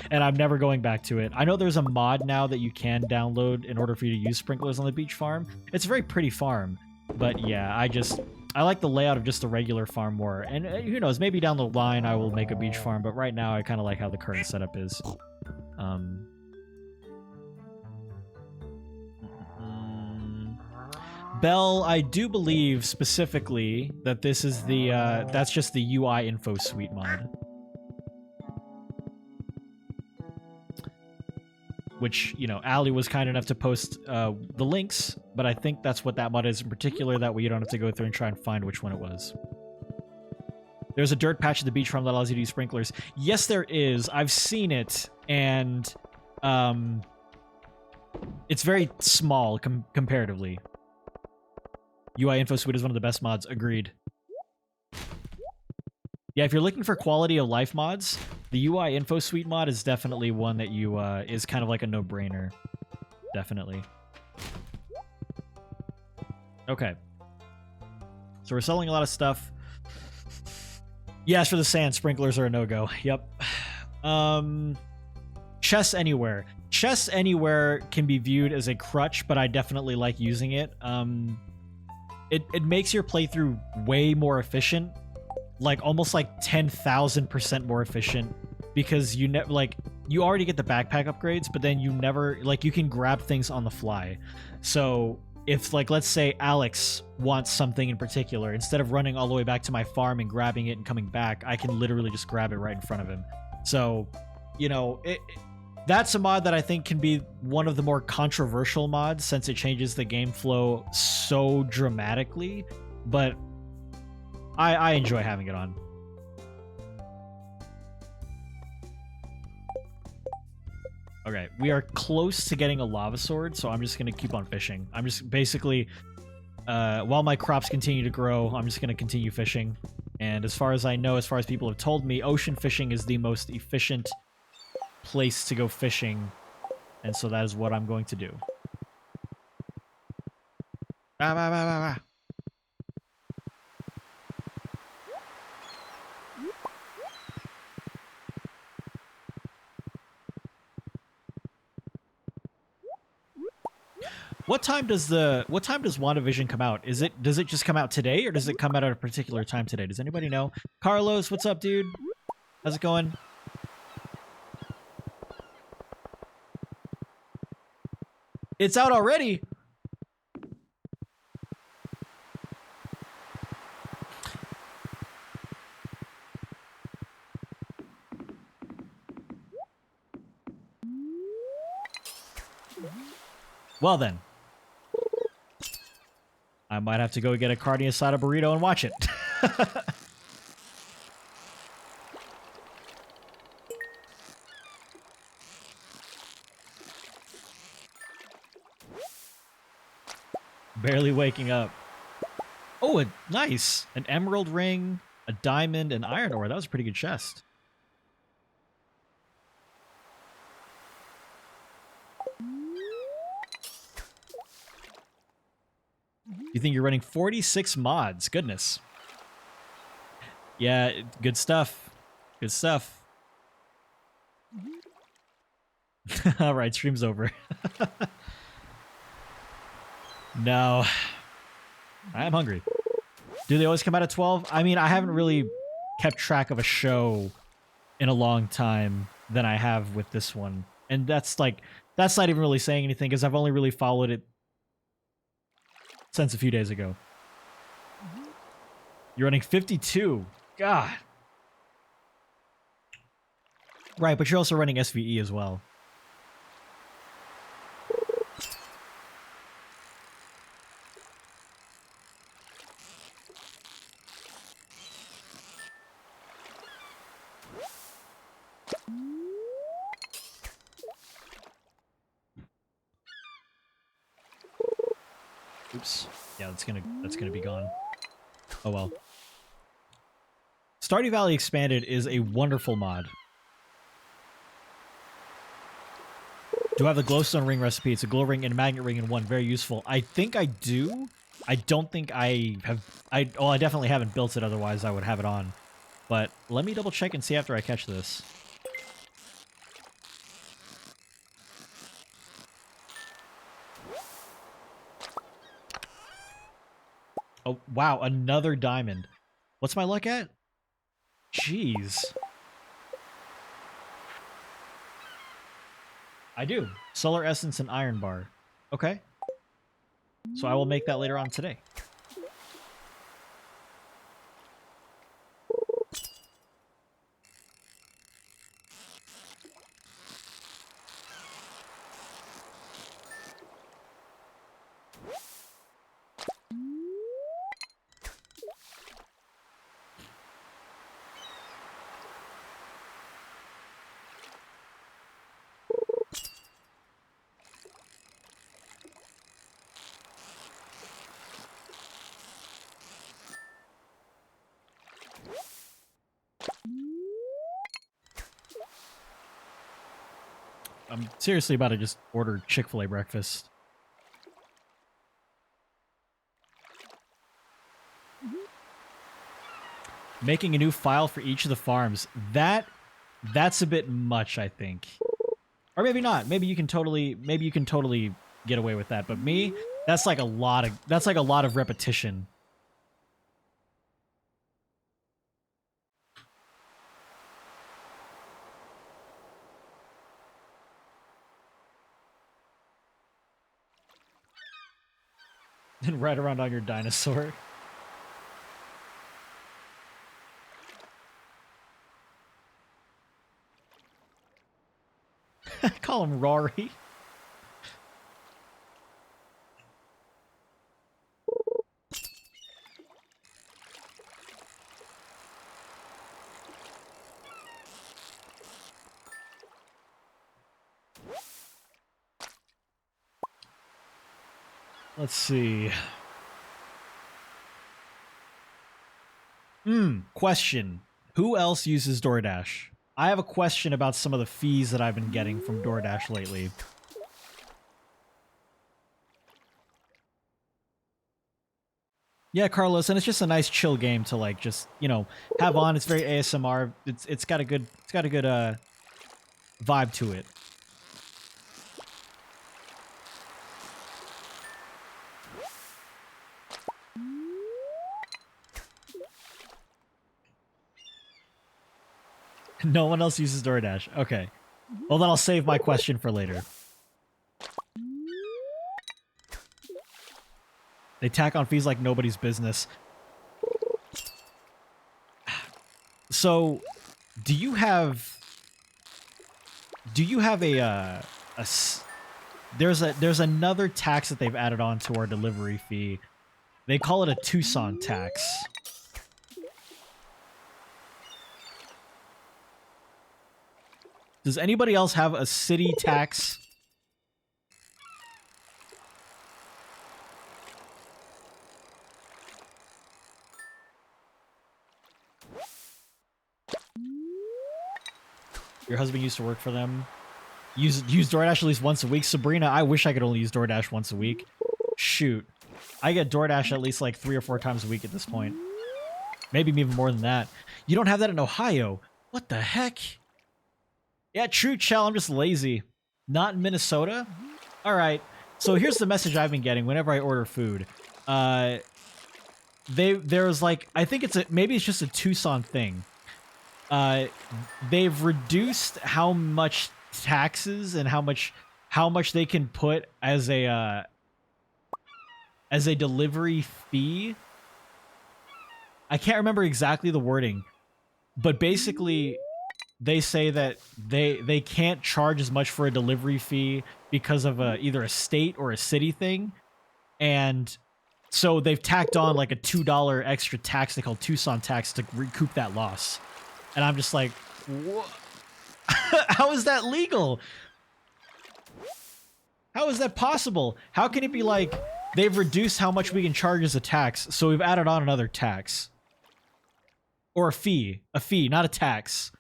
Speaker 2: And I'm never going back to it. I know there's a mod now that you can download in order for you to use sprinklers on the beach farm. It's a very pretty farm, but yeah, I like the layout of just a regular farm more. And who knows, maybe down the line I will make a beach farm, but right now I kind of like how the current setup is. Bell, I do believe specifically that this is the that's just the UI info suite mod, which, you know, Ali was kind enough to post the links, but I think that's what that mod is in particular. That way you don't have to go through and try and find which one it was. There's a dirt patch at the beach farm that allows you to use sprinklers. Yes, there is. I've seen it, and it's very small comparatively. UI Info Suite is one of the best mods. Agreed. Yeah, if you're looking for quality of life mods, the UI Info Suite mod is definitely one that you is kind of like a no-brainer. Definitely. Okay. So we're selling a lot of stuff. Yes, for the sand, sprinklers are a no-go. Yep. Chess Anywhere. Chess Anywhere can be viewed as a crutch, but I definitely like using it. It makes your playthrough way more efficient, like almost like 10,000% more efficient, because you you already get the backpack upgrades, but then you never you can grab things on the fly. So if let's say Alex wants something in particular, instead of running all the way back to my farm and grabbing it and coming back, I can literally just grab it right in front of him. So, you know, that's a mod that I think can be one of the more controversial mods, since it changes the game flow so dramatically, but I enjoy having it on. Okay, we are close to getting a lava sword, so I'm just going to keep on fishing. I'm just basically, while my crops continue to grow, I'm just going to continue fishing. And as far as I know, as far as people have told me, ocean fishing is the most efficient place to go fishing, and so that is what I'm going to do. What time does WandaVision come out? Does it just come out today, or does it come out at a particular time today? Does anybody know? Carlos, what's up, dude? How's it going? It's out already. Well then, I might have to go get a carne asada burrito and watch it. Barely waking up. Oh, nice. An emerald ring, a diamond, and iron ore. That was a pretty good chest. You think you're running 46 mods? Goodness. Yeah, good stuff. Good stuff. All right, stream's over. No. I am hungry. Do they always come out at 12? I mean, I haven't really kept track of a show in a long time than I have with this one. And that's not even really saying anything because I've only really followed it since a few days ago. You're running 52. God. Right, but you're also running SVE as well. Oops. Yeah, that's gonna be gone. Oh well. Stardew Valley Expanded is a wonderful mod. Do I have the glowstone ring recipe? It's a glow ring and a magnet ring in one. Very useful. I think I do. I don't think I have... I definitely haven't built it, otherwise I would have it on. But let me double check and see after I catch this. Oh, wow. Another diamond. What's my luck at? Jeez. I do. Solar Essence and Iron Bar. Okay. So I will make that later on today. I'm seriously about to just order Chick-fil-A breakfast. Making a new file for each of the farms. That's a bit much, I think. Or maybe not. Maybe you can totally get away with that. But me, that's like a lot of repetition. And ride around on your dinosaur. Call him Rory. Let's see. Question. Who else uses DoorDash? I have a question about some of the fees that I've been getting from DoorDash lately. Yeah, Carlos, and it's just a nice chill game to like just, you know, have on. It's very ASMR. It's got a good vibe to it. No one else uses DoorDash. Okay. Well, then I'll save my question for later. They tack on fees like nobody's business. So, do you have there's another tax that they've added on to our delivery fee. They call it a Tucson tax. Does anybody else have a city tax? Your husband used to work for them. Use DoorDash at least once a week. Sabrina, I wish I could only use DoorDash once a week. Shoot. I get DoorDash at least like 3 or 4 times a week at this point. Maybe even more than that. You don't have that in Ohio. What the heck? Yeah, true, Chell. I'm just lazy. Not in Minnesota? All right. So here's the message I've been getting whenever I order food. There's like, I think maybe it's just a Tucson thing. They've reduced how much taxes and how much they can put as a delivery fee. I can't remember exactly the wording, but basically they say that they can't charge as much for a delivery fee because of either a state or a city thing, and so they've tacked on like a $2 extra tax they call Tucson tax to recoup that loss. And I'm just like, what? How is that legal? How is that possible? How can it be like they've reduced how much we can charge as a tax, so we've added on another tax? Or a fee, not a tax.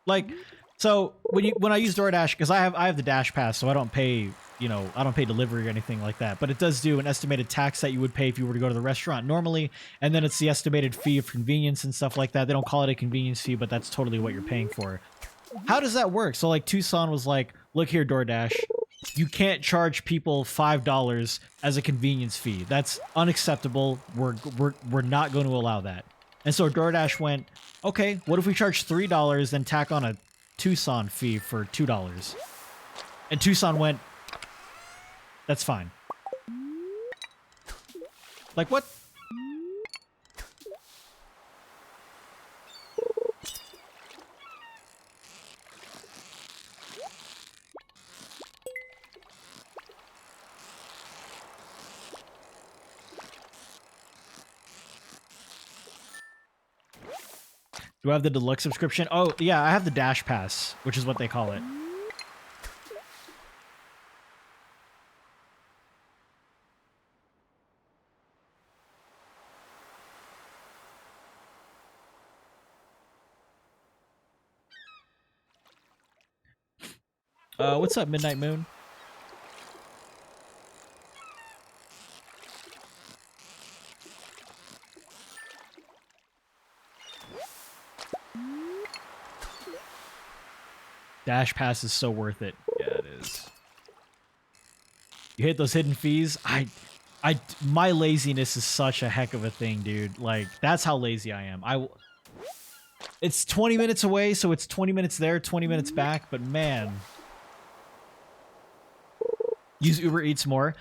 Speaker 2: Like, so when I use DoorDash, because I have the Dash Pass, so I don't pay, I don't pay delivery or anything like that. But it does do an estimated tax that you would pay if you were to go to the restaurant normally, and then it's the estimated fee of convenience and stuff like that. They don't call it a convenience fee, but that's totally what you're paying for. How does that work? So like Tucson was like, look here, DoorDash, you can't charge people $5 as a convenience fee. That's unacceptable. We're not going to allow that. And so DoorDash went, okay, what if we charge $3 then tack on a Tucson fee for $2? And Tucson went, that's fine. Like, what? Do I have the deluxe subscription? Oh, yeah, I have the Dash Pass, which is what they call it. What's up, Midnight Moon? Dash Pass is so worth it. Yeah, it is. You hit those hidden fees. My laziness is such a heck of a thing, dude. Like, that's how lazy I am. It's 20 minutes away, so it's 20 minutes there, 20 minutes back. But man, use Uber Eats more.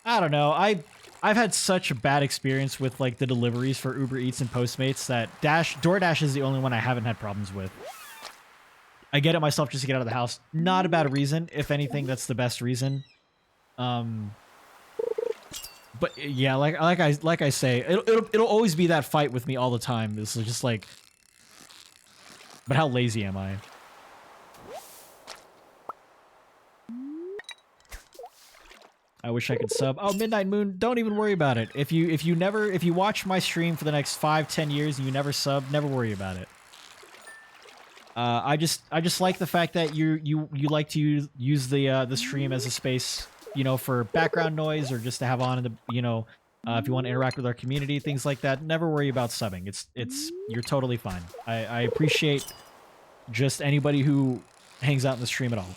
Speaker 2: I don't know. I've had such a bad experience with like the deliveries for Uber Eats and Postmates that DoorDash is the only one I haven't had problems with. I get it myself just to get out of the house. Not a bad reason. If anything, that's the best reason. But yeah, like I say, it'll always be that fight with me all the time. It's just like, but how lazy am I? I wish I could sub. Oh, Midnight Moon, don't even worry about it. If you watch my stream for the next 5-10 years and you never sub, never worry about it. I just like the fact that you like to use the stream as a space, for background noise or just to have on in the, if you want to interact with our community, things like that. Never worry about subbing. You're totally fine. I appreciate just anybody who hangs out in the stream at all.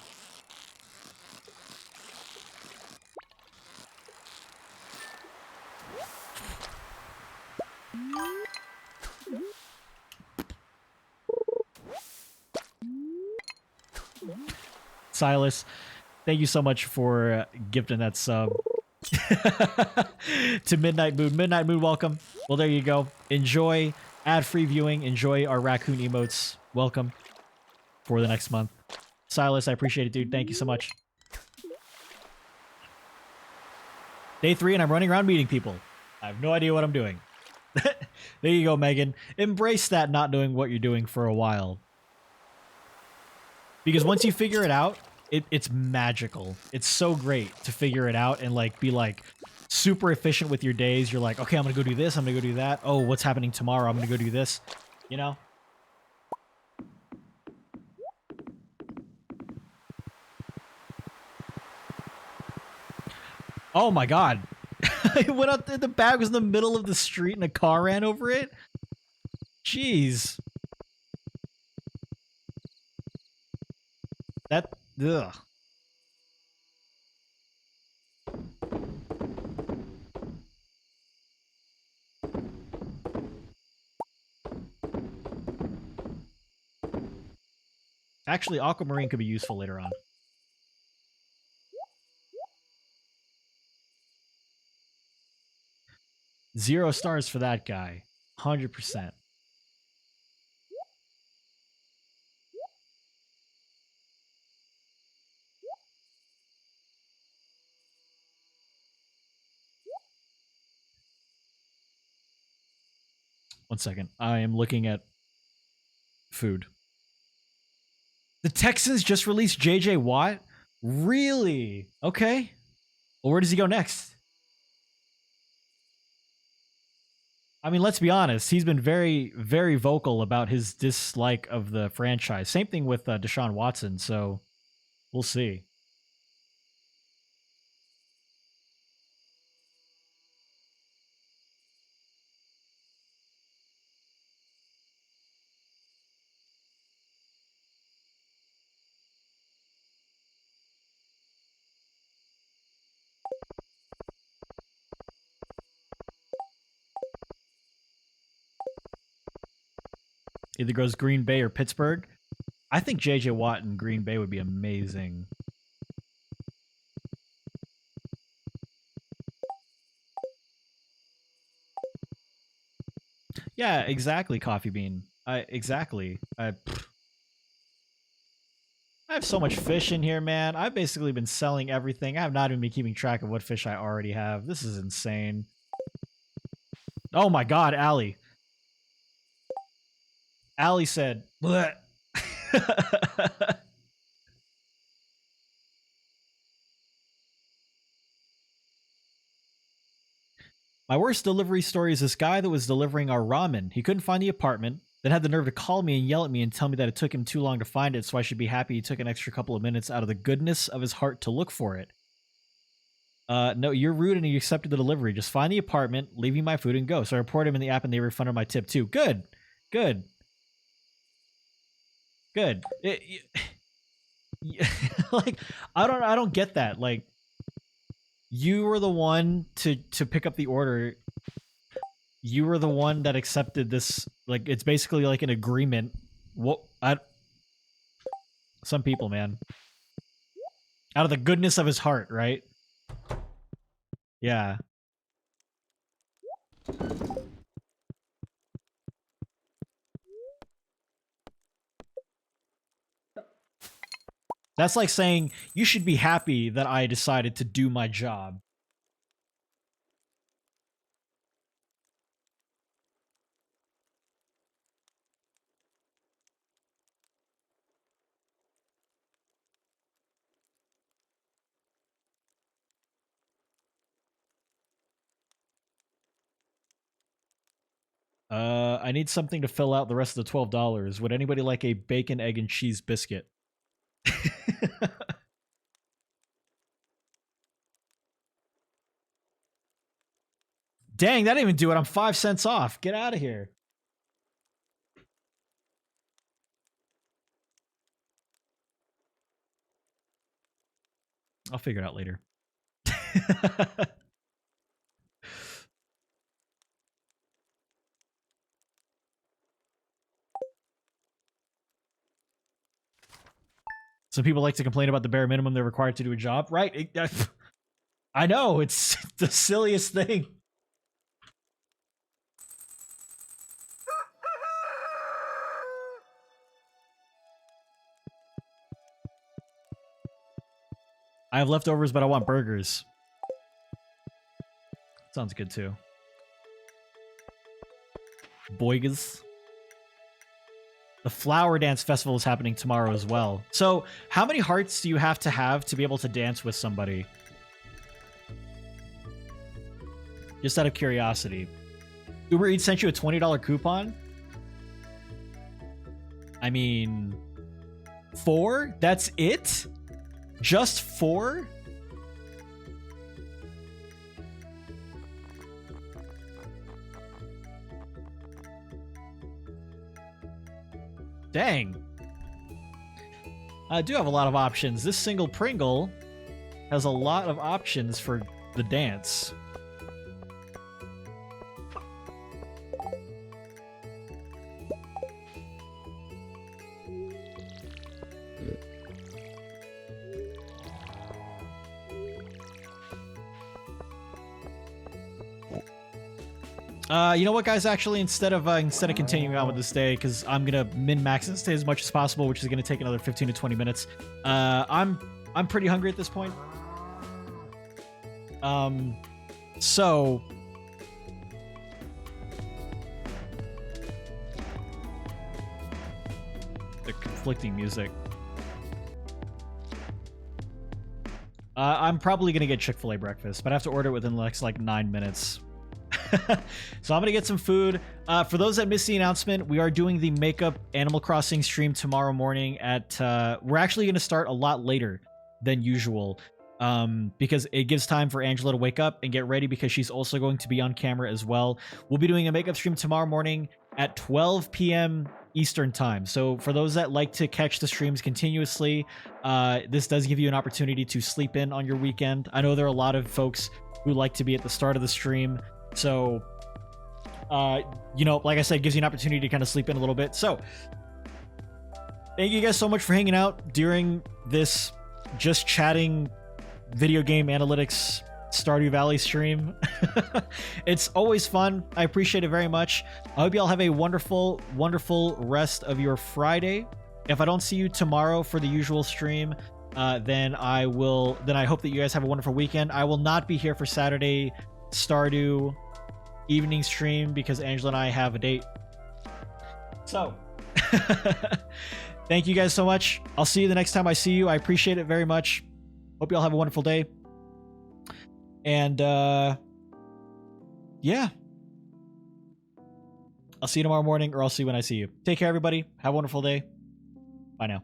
Speaker 2: Silas, thank you so much for gifting that sub to Midnight Moon. Midnight Moon, welcome. Well, there you go. Enjoy ad-free viewing. Enjoy our raccoon emotes. Welcome for the next month. Silas, I appreciate it, dude. Thank you so much. Day 3 and I'm running around meeting people. I have no idea what I'm doing. There you go, Megan. Embrace that not knowing what you're doing for a while. Because once you figure it out, it's magical. It's so great to figure it out and like be like super efficient with your days. You're like, okay, I'm gonna go do this, I'm gonna go do that. Oh, what's happening tomorrow? I'm gonna go do this. Oh my god. It went up there, the bag was in the middle of the street and a car ran over it? Jeez. That, ugh. Actually, aquamarine could be useful later on. Zero stars for that guy. 100%. One second. I am looking at food. The Texans just released JJ Watt? Really? Okay. Well, where does he go next? I mean, let's be honest. He's been very, very vocal about his dislike of the franchise. Same thing with Deshaun Watson, so we'll see. Either goes Green Bay or Pittsburgh. I think JJ Watt in Green Bay would be amazing. Yeah, exactly, Coffee Bean. Exactly. I have so much fish in here, man. I've basically been selling everything. I have not even been keeping track of what fish I already have. This is insane. Oh my god, Allie. Allie said, bleh. My worst delivery story is this guy that was delivering our ramen. He couldn't find the apartment, then had the nerve to call me and yell at me and tell me that it took him too long to find it, so I should be happy he took an extra couple of minutes out of the goodness of his heart to look for it. No, you're rude and you accepted the delivery. Just find the apartment, leave me my food, and go. So I reported him in the app and they refunded my tip too. Good. Good. Good. Like, I don't get that. Like, you were the one to pick up the order. You were the one that accepted this. Like, it's basically like an agreement. Some people, man, out of the goodness of his heart, right? Yeah. That's like saying you should be happy that I decided to do my job. I need something to fill out the rest of the $12. Would anybody like a bacon, egg, and cheese biscuit? Dang, that didn't even do it. I'm 5 cents off. Get out of here. I'll figure it out later. Some people like to complain about the bare minimum they're required to do a job, right? I know, it's the silliest thing. I have leftovers, but I want burgers. Sounds good too. Boigas. The Flower Dance Festival is happening tomorrow as well. So, how many hearts do you have to be able to dance with somebody? Just out of curiosity. Uber Eats sent you a $20 coupon? I mean, 4? That's it? Just 4? Dang. I do have a lot of options. This single Pringle has a lot of options for the dance. You know what, guys? Actually, instead of continuing on with this day, because I'm gonna min-max this day as much as possible, which is gonna take another 15 to 20 minutes. I'm pretty hungry at this point. So the conflicting music. I'm probably gonna get Chick-fil-A breakfast, but I have to order it within the next like 9 minutes. So I'm gonna get some food. For those that missed the announcement, we are doing the Makeup Animal Crossing stream tomorrow morning at we're actually gonna start a lot later than usual, because it gives time for Angela to wake up and get ready, because she's also going to be on camera as well. We'll be doing a makeup stream tomorrow morning at 12 p.m. Eastern time. So for those that like to catch the streams continuously, this does give you an opportunity to sleep in on your weekend. I know there are a lot of folks who like to be at the start of the stream. So, you know, like I said, gives you an opportunity to kind of sleep in a little bit. So, thank you guys so much for hanging out during this just chatting video game analytics Stardew Valley stream. It's always fun. I appreciate it very much. I hope you all have a wonderful, wonderful rest of your Friday. If I don't see you tomorrow for the usual stream, then I hope that you guys have a wonderful weekend. I will not be here for Saturday Stardew evening stream because Angela and I have a date. So thank you guys so much. I'll see you the next time I see you. I appreciate it very much. Hope you all have a wonderful day. And yeah, I'll see you tomorrow morning, or I'll see you when I see you. Take care, everybody. Have a wonderful day. Bye now.